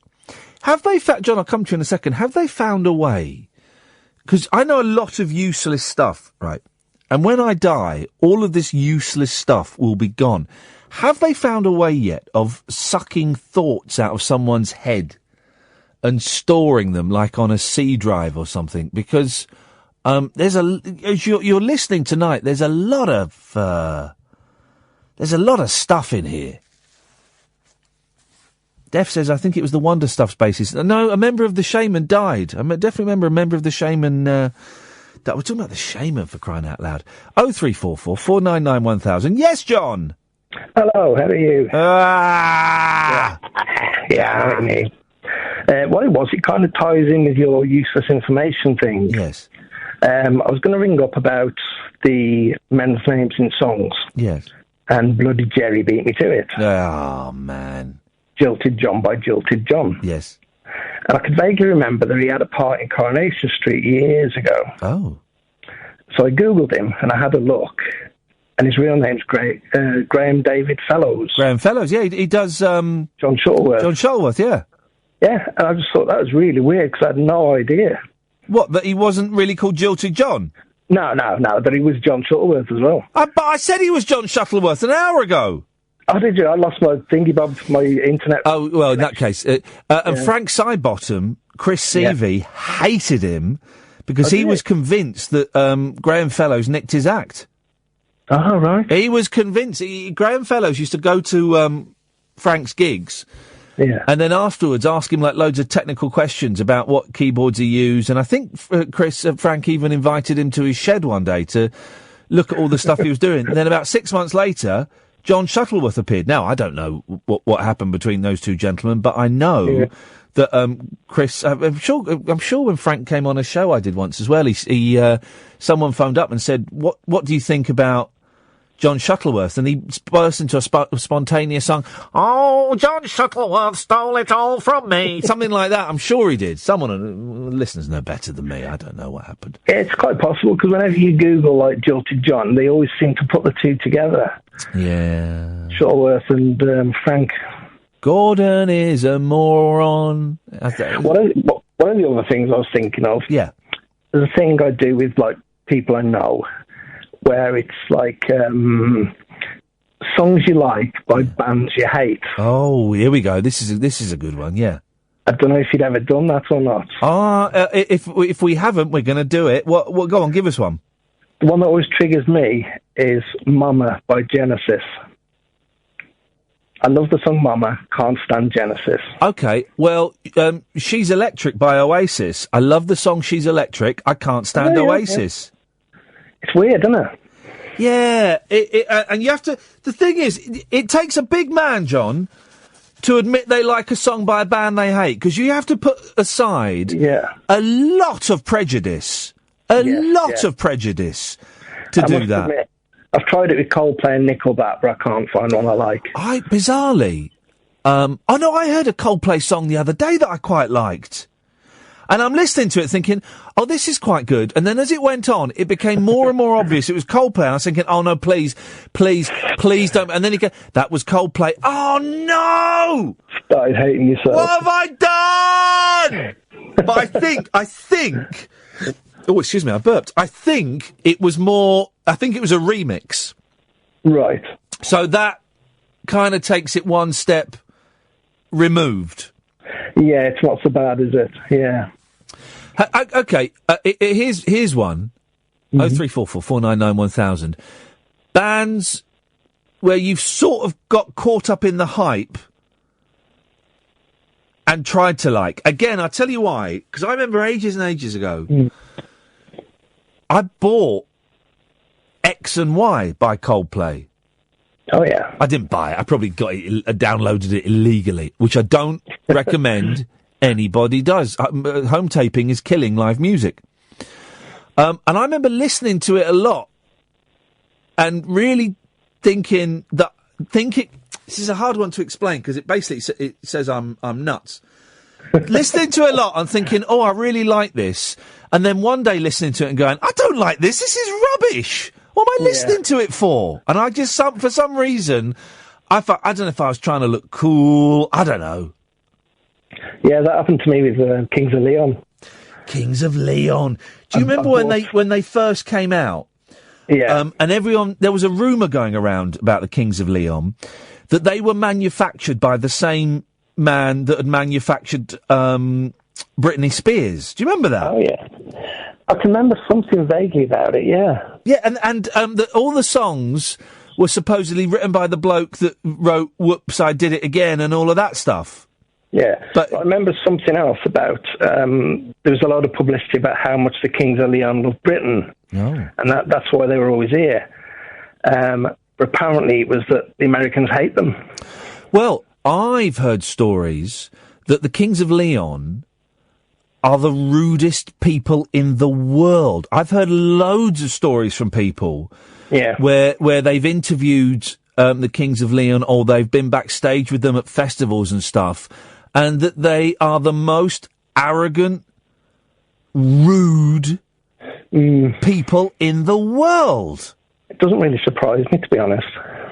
Have they... John, I'll come to you in a second. Have they found a way... because I know a lot of useless stuff, right? And when I die, all of this useless stuff will be gone. Have they found a way yet of sucking thoughts out of someone's head and storing them, like on a C drive or something? Because as you're listening tonight, there's a lot of stuff in here. Def says, I think it was the Wonder Stuff spaces. No, a member of the Shaman died. I definitely remember a member of the Shaman We're talking about the Shaman, for crying out loud. 0344 499 1000. Yes, John. Hello, how are you? Ah! Yeah, me. What it was, it kind of ties in with your useless information thing. Yes. I was going to ring up about the men's names in songs. Yes. And Bloody Jerry beat me to it. Oh, man. Jilted John by Jilted John. Yes. And I could vaguely remember that he had a part in Coronation Street years ago. Oh. So I Googled him, and I had a look. And his real name's Graham David Fellows. Graham Fellows, yeah, he does... John Shuttleworth. John Shuttleworth, yeah. Yeah, and I just thought that was really weird, because I had no idea. What, that he wasn't really called Jilted John? No, that he was John Shuttleworth as well. But I said he was John Shuttleworth an hour ago. Oh, did you? I lost my thingy-bob, my internet... Oh, well, in that case. And Frank Sidebottom, Chris Seavey, hated him because he was convinced that Graham Fellows nicked his act. Oh, right. He was convinced. Graham Fellows used to go to Frank's gigs... Yeah. And then afterwards ask him like loads of technical questions about what keyboards he used. And I think Frank even invited him to his shed one day to look at all the stuff he was doing. And then about 6 months later, John Shuttleworth appeared. Now, I don't know what happened between those two gentlemen, but I know that Chris... I'm sure when Frank came on a show I did once as well, someone phoned up and said, what do you think about John Shuttleworth? And he burst into a spontaneous song. Oh, John Shuttleworth stole it all from me. Something like that. I'm sure he did. Listeners know better than me. I don't know what happened. Yeah, it's quite possible, because whenever you Google, like, Jilted John, they always seem to put the two together. Yeah. Shuttleworth and Frank. Gordon is a moron. One of the other things I was thinking of... Yeah. There's a thing I do with, like, people I know... where it's like songs you like by bands you hate. Oh, here we go. This is a good one. Yeah. I don't know if you'd ever done that or not. If we haven't, we're going to do it. What? Go on, give us one. The one that always triggers me is "Mama" by Genesis. I love the song "Mama." Can't stand Genesis. Okay, well, "She's Electric" by Oasis. I love the song "She's Electric." I can't stand Oasis. Yeah. It's weird, isn't it? Yeah, and you have to... The thing is, it takes a big man, John, to admit they like a song by a band they hate, because you have to put aside a lot of prejudice. A lot of prejudice to do that. Admit, I've tried it with Coldplay and Nickelback, but I can't find one I like. Bizarrely... I heard a Coldplay song the other day that I quite liked. And I'm listening to it thinking, oh, this is quite good. And then as it went on, it became more and more obvious. It was Coldplay. And I was thinking, oh, no, please don't. And then you go, that was Coldplay. Oh, no! Started hating yourself. What have I done? But I think... Oh, excuse me, I burped. I think it was a remix. Right. So that kind of takes it one step removed. Yeah, it's not so bad, is it? Yeah. Okay, here's one. 0344 499 1000. Bands where you've sort of got caught up in the hype and tried to like. Again, I'll tell you why. Because I remember ages and ages ago, I bought X and Y by Coldplay. Oh, yeah. I didn't buy it. I probably downloaded it illegally, which I don't recommend anybody does. Home taping is killing live music. And I remember listening to it a lot and really thinking... This is a hard one to explain because it basically it says I'm nuts. Listening to it a lot and thinking, oh, I really like this. And then one day listening to it and going, I don't like this. This is rubbish. What am I listening to it for? And I just, for some reason, I don't know if I was trying to look cool. I don't know. Yeah, that happened to me with Kings of Leon. Kings of Leon. Do you remember when they first came out? Yeah. And there was a rumour going around about the Kings of Leon that they were manufactured by the same man that had manufactured Britney Spears. Do you remember that? Oh, yeah. I can remember something vaguely about it, yeah. Yeah, and all the songs were supposedly written by the bloke that wrote Whoops, I Did It Again and all of that stuff. Yeah, but I remember something else about, there was a lot of publicity about how much the Kings of Leon loved Britain, and that's why they were always here. But apparently it was that the Americans hate them. Well, I've heard stories that the Kings of Leon are the rudest people in the world. I've heard loads of stories from people where they've interviewed the Kings of Leon, or they've been backstage with them at festivals and stuff, and that they are the most arrogant, rude people in the world. It doesn't really surprise me, to be honest.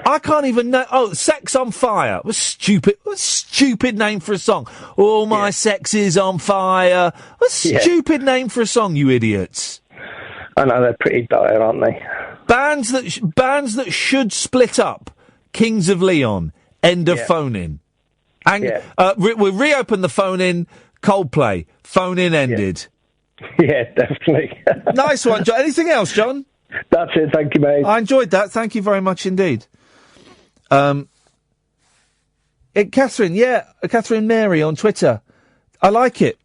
I can't even know. Oh, Sex on Fire. What a stupid name for a song. Oh, my sex is on fire. What a stupid name for a song, you idiots. I know, they're pretty dire, aren't they? Bands that should split up. Kings of Leon. End of phone-in. And we'll reopen the phone-in. Coldplay. Phone-in ended. Yeah, definitely. Nice one, John. Anything else, John? That's it. Thank you, mate. I enjoyed that. Thank you very much indeed. Catherine Mary on Twitter. I like it.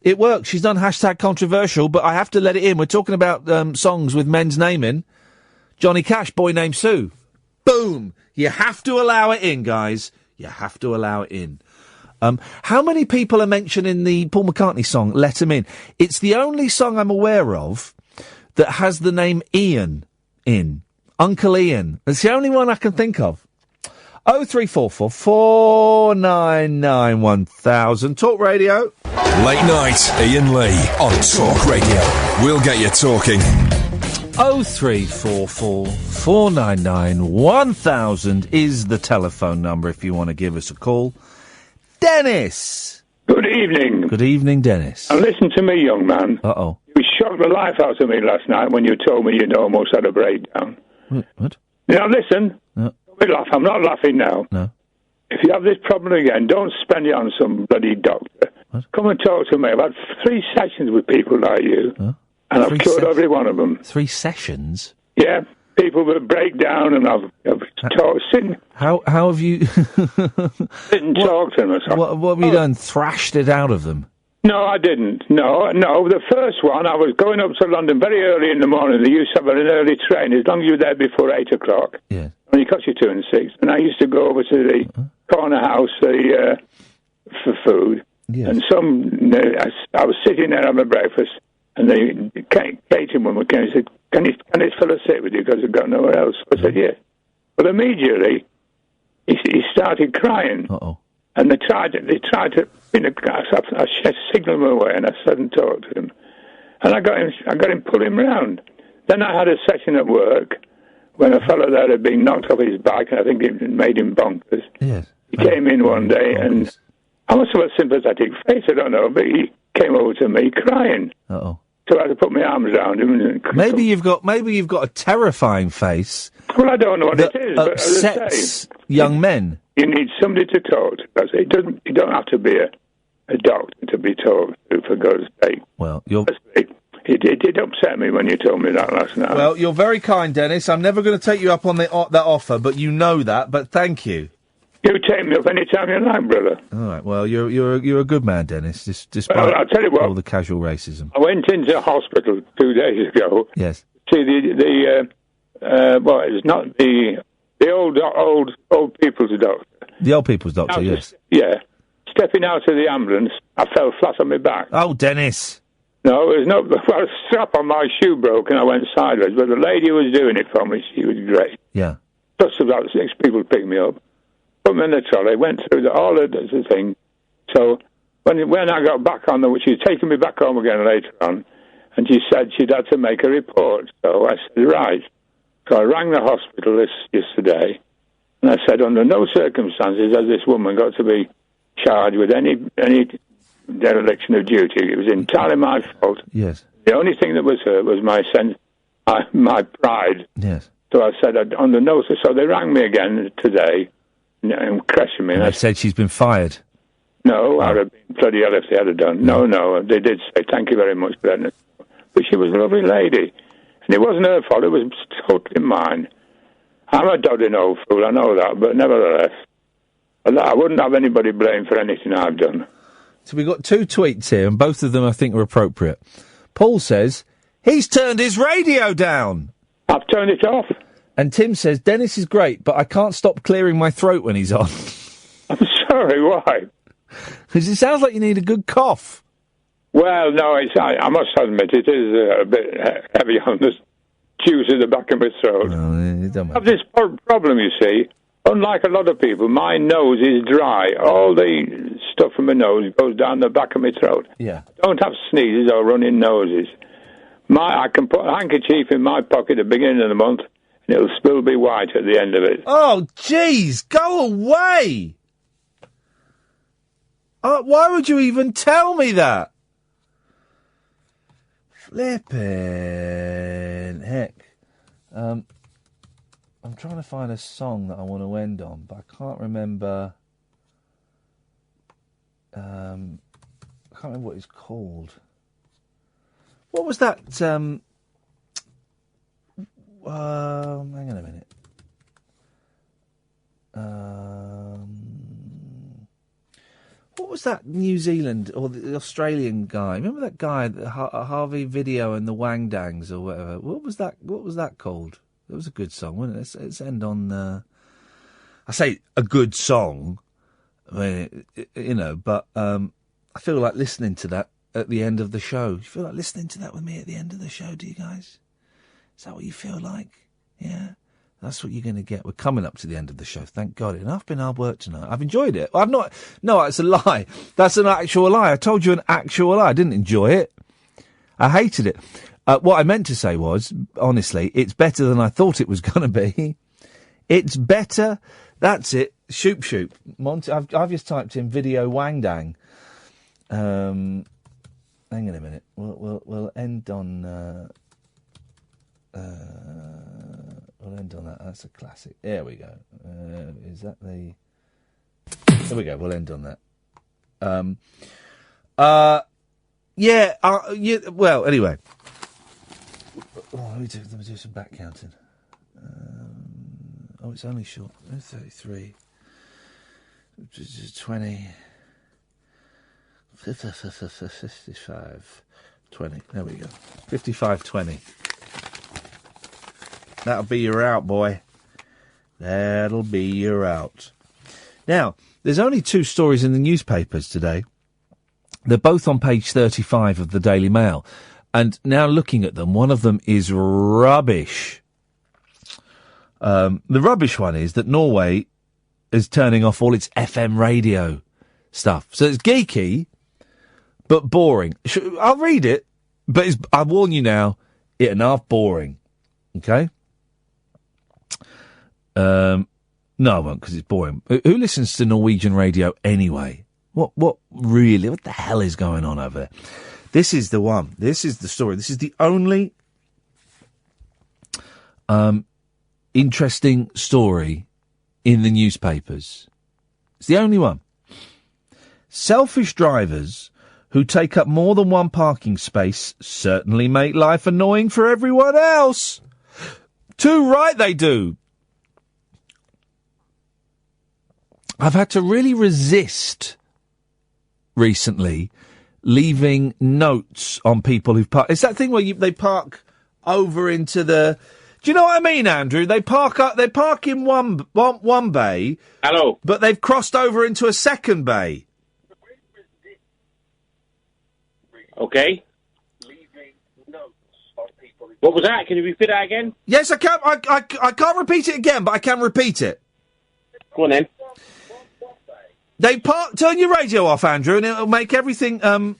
It works. She's done #controversial, but I have to let it in. We're talking about songs with men's name in. Johnny Cash, Boy Named Sue. Boom! You have to allow it in, guys. You have to allow it in. How many people are mentioned in the Paul McCartney song, Let 'Em In? It's the only song I'm aware of that has the name Ian in. Uncle Ian. It's the only one I can think of. 0344 499 1000. Talk Radio. Late night, Ian Lee on Talk Radio. We'll get you talking. 0344 499 1000 is the telephone number if you want to give us a call. Dennis! Good evening. Good evening, Dennis. And listen to me, young man. Uh-oh. You shocked the life out of me last night when you told me you'd almost had a breakdown. What? Now, listen. No. Don't laugh. I'm not laughing now. No. If you have this problem again, don't spend it on some bloody doctor. What? Come and talk to me. I've had 3 sessions with people like you, and I've cured every one of them. 3 sessions? Yeah. People that break down, and I've talked, sitting. How have you... Sit and talk to them or something. What have you done? Thrashed it out of them? No, I didn't. No. The first one, I was going up to London very early in the morning. They used to have an early train, as long as you were there before 8 o'clock. Yeah. And it cost you 2 and 6. And I used to go over to the corner house for food. Yes. And I was sitting there having breakfast, and the catering woman came and said, Can this fella sit with you because I've got nowhere else? I said, yeah. But immediately, he started crying. Uh-oh. And they tried to, I signalled him away, and I sat and talked to him. And I got him, pull him round. Then I had a session at work when a fellow there had been knocked off his bike, and I think it made him bonkers. Yes. He came in one day, and I must have a sympathetic face, I don't know, but he came over to me crying. Uh-oh. So I had to put my arms around him. Maybe you've got a terrifying face. Well, I don't know what it is, but upsets young men. You need somebody to talk to. You don't have to be a doctor to be talked to, for God's sake. Well, It did upset me when you told me that last night. Well, you're very kind, Dennis. I'm never going to take you up on that offer, but you know that. But thank you. You take me up any time you like, brother. All right. Well, you're a good man, Dennis. Despite I'll tell you what, all the casual racism. I went into hospital 2 days ago. Yes. See it's not the old people's doctor. The old people's doctor. Yes. Yeah. Stepping out of the ambulance, I fell flat on my back. Oh, Dennis. No, it was not. Well, a strap on my shoe broke and I went sideways. But the lady who was doing it for me, she was great. Yeah. Plus about 6 people picked me up, put me in the trolley, went through all the thing. So when I got back on she was taking me back home again later on, and she said she'd had to make a report. So I said, right. So I rang the hospital yesterday, and I said, under no circumstances has this woman got to be charged with any dereliction of duty. It was entirely my fault. Yes. The only thing that was hurt was my pride. Yes. So I said, under no... So they rang me again today and questioned me. And they said she's been fired. No, I'd have been bloody hell if they had done. No, they did say, thank you very much for that. But she was a lovely lady. And it wasn't her fault, it was totally mine. I'm a dodding old fool, I know that, but nevertheless. I wouldn't have anybody blamed for anything I've done. So we've got 2 tweets here, and both of them I think are appropriate. Paul says, he's turned his radio down. I've turned it off. And Tim says, Dennis is great, but I can't stop clearing my throat when he's on. I'm sorry, why? Because it sounds like you need a good cough. Well, no, I must admit, it is a bit heavy on the juice in the back of my throat. I have this problem, you see. Unlike a lot of people, my nose is dry. All the stuff from my nose goes down the back of my throat. Yeah. I don't have sneezes or running noses. I can put a handkerchief in my pocket at the beginning of the month, and it'll still be white at the end of it. Oh, jeez, go away! Why would you even tell me that? Flippin' heck. I'm trying to find a song that I want to end on, but I can't remember. I can't remember what it's called. What was that? Hang on a minute. What was that New Zealand or the Australian guy? Remember that guy, Harvey Video and the Wang Dangs or whatever? What was that called? It was a good song, wasn't it? Let's end on. I say a good song. I mean, but I feel like listening to that at the end of the show. You feel like listening to that with me at the end of the show, do you guys? Is that what you feel like? Yeah? That's what you're going to get. We're coming up to the end of the show, thank God. And I've been hard work tonight. I've enjoyed it. I've not... No, it's a lie. That's an actual lie. I told you an actual lie. I didn't enjoy it. I hated it. What I meant to say was, honestly, it's better than I thought it was going to be. It's better. That's it. Shoop. Monty, I've just typed in video Wang Dang. Hang on a minute. We'll end on... we'll end on that. That's a classic. There we go. Is that the... There we go. We'll end on that. Yeah. Well, anyway. Let me do some back counting. It's only short. 33. 20. 55. 20. There we go. 55-20. That'll be your out, boy. That'll be your out. Now, there's only 2 stories in the newspapers today. They're both on page 35 of the Daily Mail. And now looking at them, one of them is rubbish. The rubbish one is that Norway is turning off all its FM radio stuff. So it's geeky, but boring. I'll read it, but I warn you now, it's half boring. Okay? No, I won't, because it's boring. Who listens to Norwegian radio anyway? What the hell is going on over there? This is the one. This is the story. This is the only interesting story in the newspapers. It's the only one. Selfish drivers who take up more than one parking space certainly make life annoying for everyone else. Too right they do. I've had to really resist recently leaving notes on people who've parked. It's that thing where they park over into the... Do you know what I mean, Andrew? They park in one bay. Hello. But they've crossed over into a second bay. Okay. What was that? Can you repeat that again? Yes, I can. I can't repeat it again, but I can repeat it. Go on then. They turn your radio off, Andrew, and it'll make everything a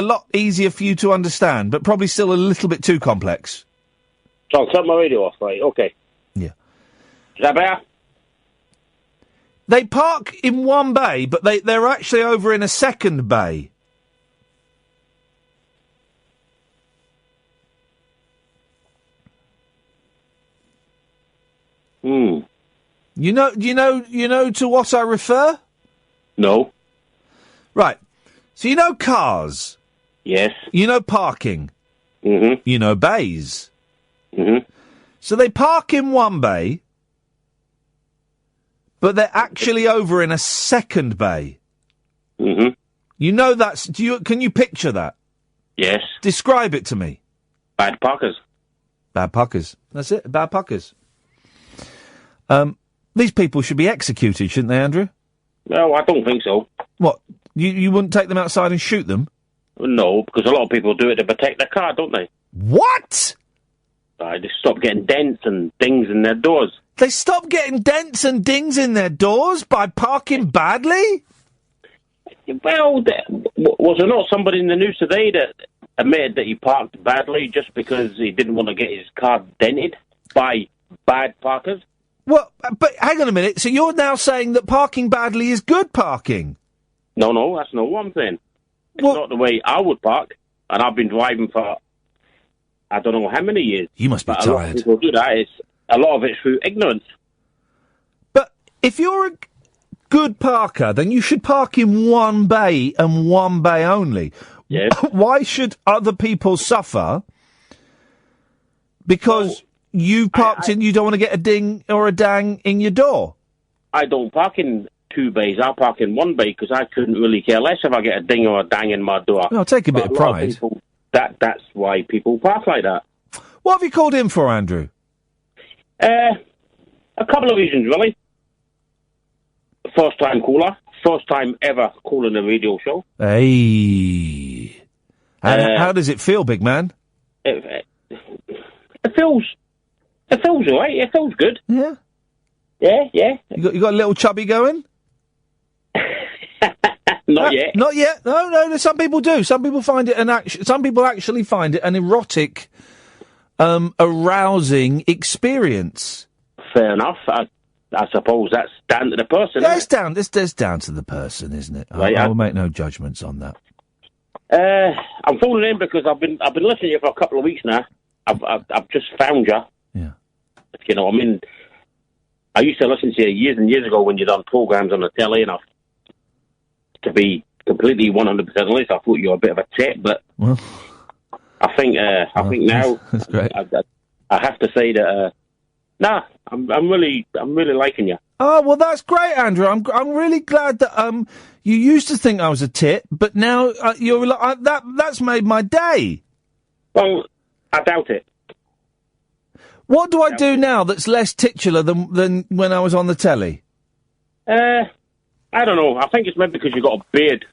lot easier for you to understand, but probably still a little bit too complex. So I'll turn my radio off, right? Okay. Yeah. Is that better? They park in one bay, but they're actually over in a second bay. Hmm. You know to what I refer? No. Right. So you know cars? Yes. You know parking? Mm-hmm. You know bays? Mm-hmm. So they park in one bay, But they're actually over in a second bay. Mm-hmm. You know that's... Can you picture that? Yes. Describe it to me. Bad puckers. Bad puckers. That's it, bad puckers. These people should be executed, shouldn't they, Andrew? No, I don't think so. What? You wouldn't take them outside and shoot them? No, because a lot of people do it to protect their car, don't they? What? They stop getting dents and dings in their doors. They stop getting dents and dings in their doors by parking badly? Well, was there not somebody in the news today that admitted that he parked badly just because he didn't want to get his car dented by bad parkers? Well, but hang on a minute. So you're now saying that parking badly is good parking? No, that's not what I'm saying. It's not the way I would park, and I've been driving for I don't know how many years. You must be tired. tired. A lot of people do that. A lot of it's through ignorance. But if you're a good parker, then you should park in one bay and one bay only. Yes. Why should other people suffer because you parked in, you don't want to get a ding or a dang in your door? I don't park in two bays. I park in one bay because I couldn't really care less if I get a ding or a dang in my door. Well, take a bit of pride. That's why people park like that. What have you called in for, Andrew? A couple of reasons, really. First time caller. First time ever calling a radio show. Hey. How does it feel, big man? It feels all right. It feels good. Yeah. Yeah. You got a little chubby going? Not yet. Not yet. No. Some people do. Some people find it some people actually find it an erotic, arousing experience. Fair enough. I suppose that's down to the person. Yeah, it's down to the person, isn't it? Right, I will make no judgments on that. I'm phoning in because I've been listening to you for a couple of weeks now. I've just found you. Yeah. If you know what I mean. I used to listen to you years and years ago when you done programs on the telly, and to be completely 100% honest, I thought you were a bit of a tit, but I think now that's great. I have to say that I'm really liking you. Oh well, that's great, Andrew. I'm really glad that you used to think I was a tit, but now you're that's made my day. Well, I doubt it. What do I do now that's less titular than when I was on the telly? I don't know. I think it's maybe because you've got a beard.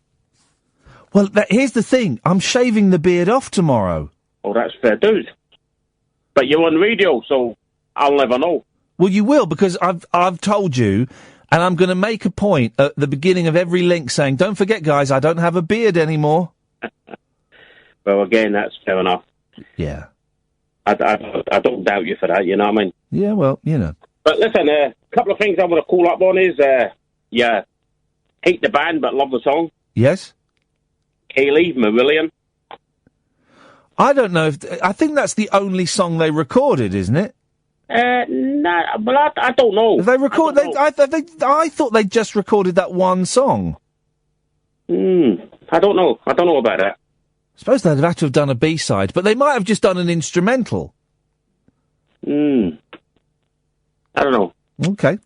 Well, here's the thing. I'm shaving the beard off tomorrow. Oh, that's fair dude. But you're on radio, so I'll never know. Well, you will, because I've told you, and I'm going to make a point at the beginning of every link saying, don't forget, guys, I don't have a beard anymore. Well, again, that's fair enough. Yeah. I don't doubt you for that, you know what I mean? Yeah, well, you know. But listen, a couple of things I want to call up on is, hate the band but love the song. Yes? Kaylee, Marillion. I don't know I think that's the only song they recorded, isn't it? No, but I don't know. They record. I thought they just recorded that one song. I don't know. I don't know about that. I suppose they'd have to have done a B-side, but they might have just done an instrumental. I don't know. Okay.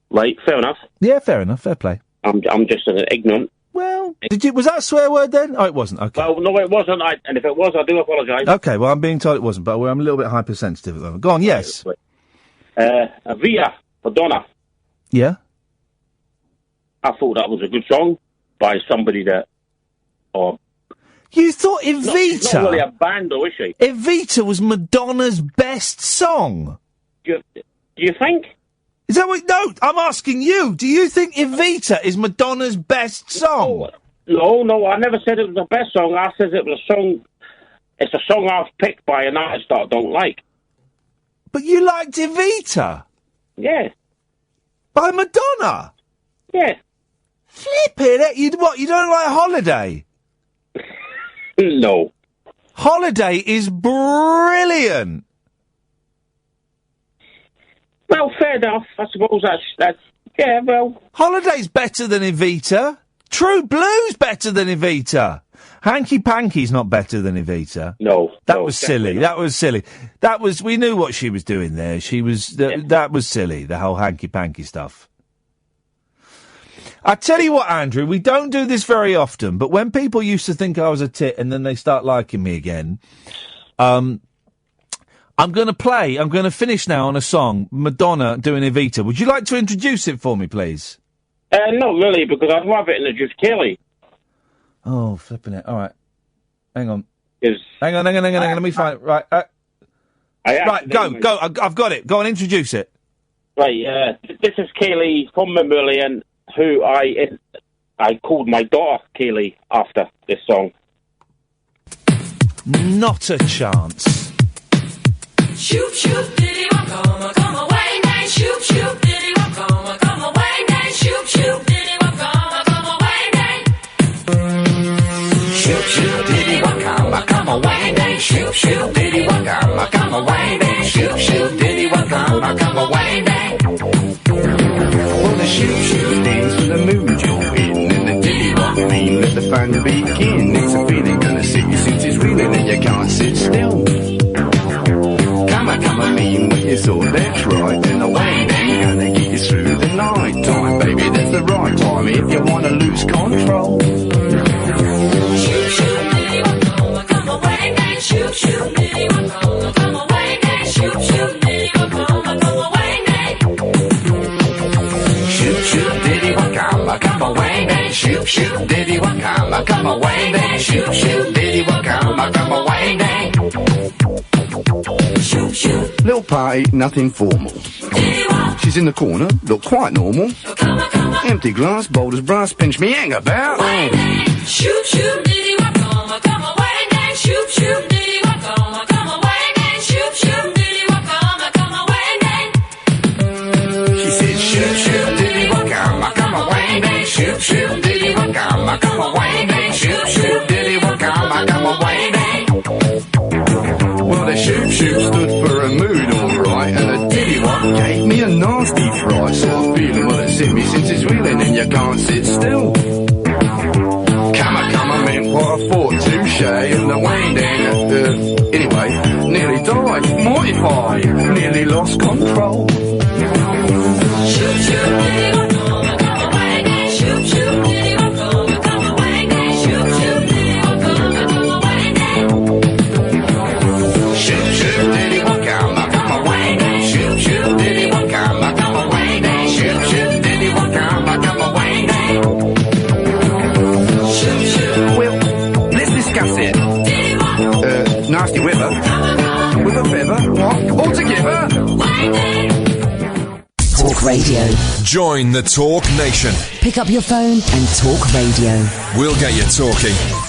Right, fair enough. Yeah, fair enough. Fair play. I'm just ignorant. Well, was that a swear word then? Oh, it wasn't. Okay. Well, no, it wasn't. And if it was, I do apologise. Okay, well, I'm being told it wasn't, but I'm a little bit hypersensitive at the moment. Go on, yes. Via Madonna. Yeah? I thought that was a good song by somebody that... You thought Evita... She's not really a band, though, is she? Evita was Madonna's best song. Do you think? Is that what... No, I'm asking you. Do you think Evita is Madonna's best song? No, I never said it was the best song. I said it was a song... It's a song I've picked by an artist that I don't like. But you liked Evita? Yeah. By Madonna? Yeah. Flippin' it. You don't like Holiday? No. Holiday is brilliant. Well, fair enough. I suppose that's yeah, well... Holiday's better than Evita. True Blue's better than Evita. Hanky Panky's not better than Evita. No. That was silly. That was silly. We knew what she was doing there. That was silly, the whole Hanky Panky stuff. I tell you what, Andrew, we don't do this very often, but when people used to think I was a tit and then they start liking me again, I'm going to finish now on a song, Madonna doing Evita. Would you like to introduce it for me, please? Not really, because I'd rather introduce Kelly. Oh, flipping it. All right. Hang on. Hang on. Let me find it. Right. Right, go. I've got it. Go on, introduce it. Right, this is Kaylee from Mammalian, who I called my daughter Kaylee after this song. Not a chance. Shoop, shoop, diddy, come away, nay, shoop, shoop, diddy, come away, nay, shoop, shoop, diddy, come away, nay. Shoop, shoop, diddy, come away, nay, shoop, shoop, diddy, come away, nay, shoop, shoop, diddy, come away, nay. Well, the shoop stands for the mood you're in, and the diddy rock mean let the fun begin. It's a feeling gonna sit you since it's reeling and you can't sit still. Come on, mean when you saw that's right, then the wang bang gonna get you through the night time, baby. That's the right time if you wanna lose control. Shoop, shoop, diddy, come away, nay, shoop, shoop, diddy, come away, nay, shoop, shoop, diddy, come away, nay. Shoop, shoop, diddy, come away, nay, shoop, shoop, diddy, come away, nay, shoop, shoop, diddy, come away, nay. Shoop, shoop. Little party, nothing formal. She's in the corner, look quite normal. Empty glass, bold as brass, pinch me hang about. Shoop, shoop, diddy, come away, nay, shoop, shoop, diddy, come away, nay, shoop, shoop, diddy, come away, nay. She said, shoop, shoop, diddy, come away, nay, shoop, shoop, diddy, come away, nay, shoop, shoop, diddy, come away, nay. Well, the shoop shoop stood for a mood, alright, and the diddy one gave me a nasty fright. So I'm feeling well, it's hit me since it's reeling and you can't sit still. Come on, man, what I thought, touche, and the wang dang, anyway, nearly died, mortified, nearly lost control. Shoop, shoop, diddy, come away, nay, shoop, shoop, diddy, come away, nay, shoop, shoop, diddy, come away, nay. Shoop, shoop, diddy, come away, nay, shoop, shoop, diddy, come away, nay, shoop, shoop, diddy, come away, nay. Shoop, shoop. Well, let's discuss it. Nasty weather, with a feather, what, all together? Talk Radio. Join the Talk Nation. Pick up your phone and talk radio. We'll get you talking.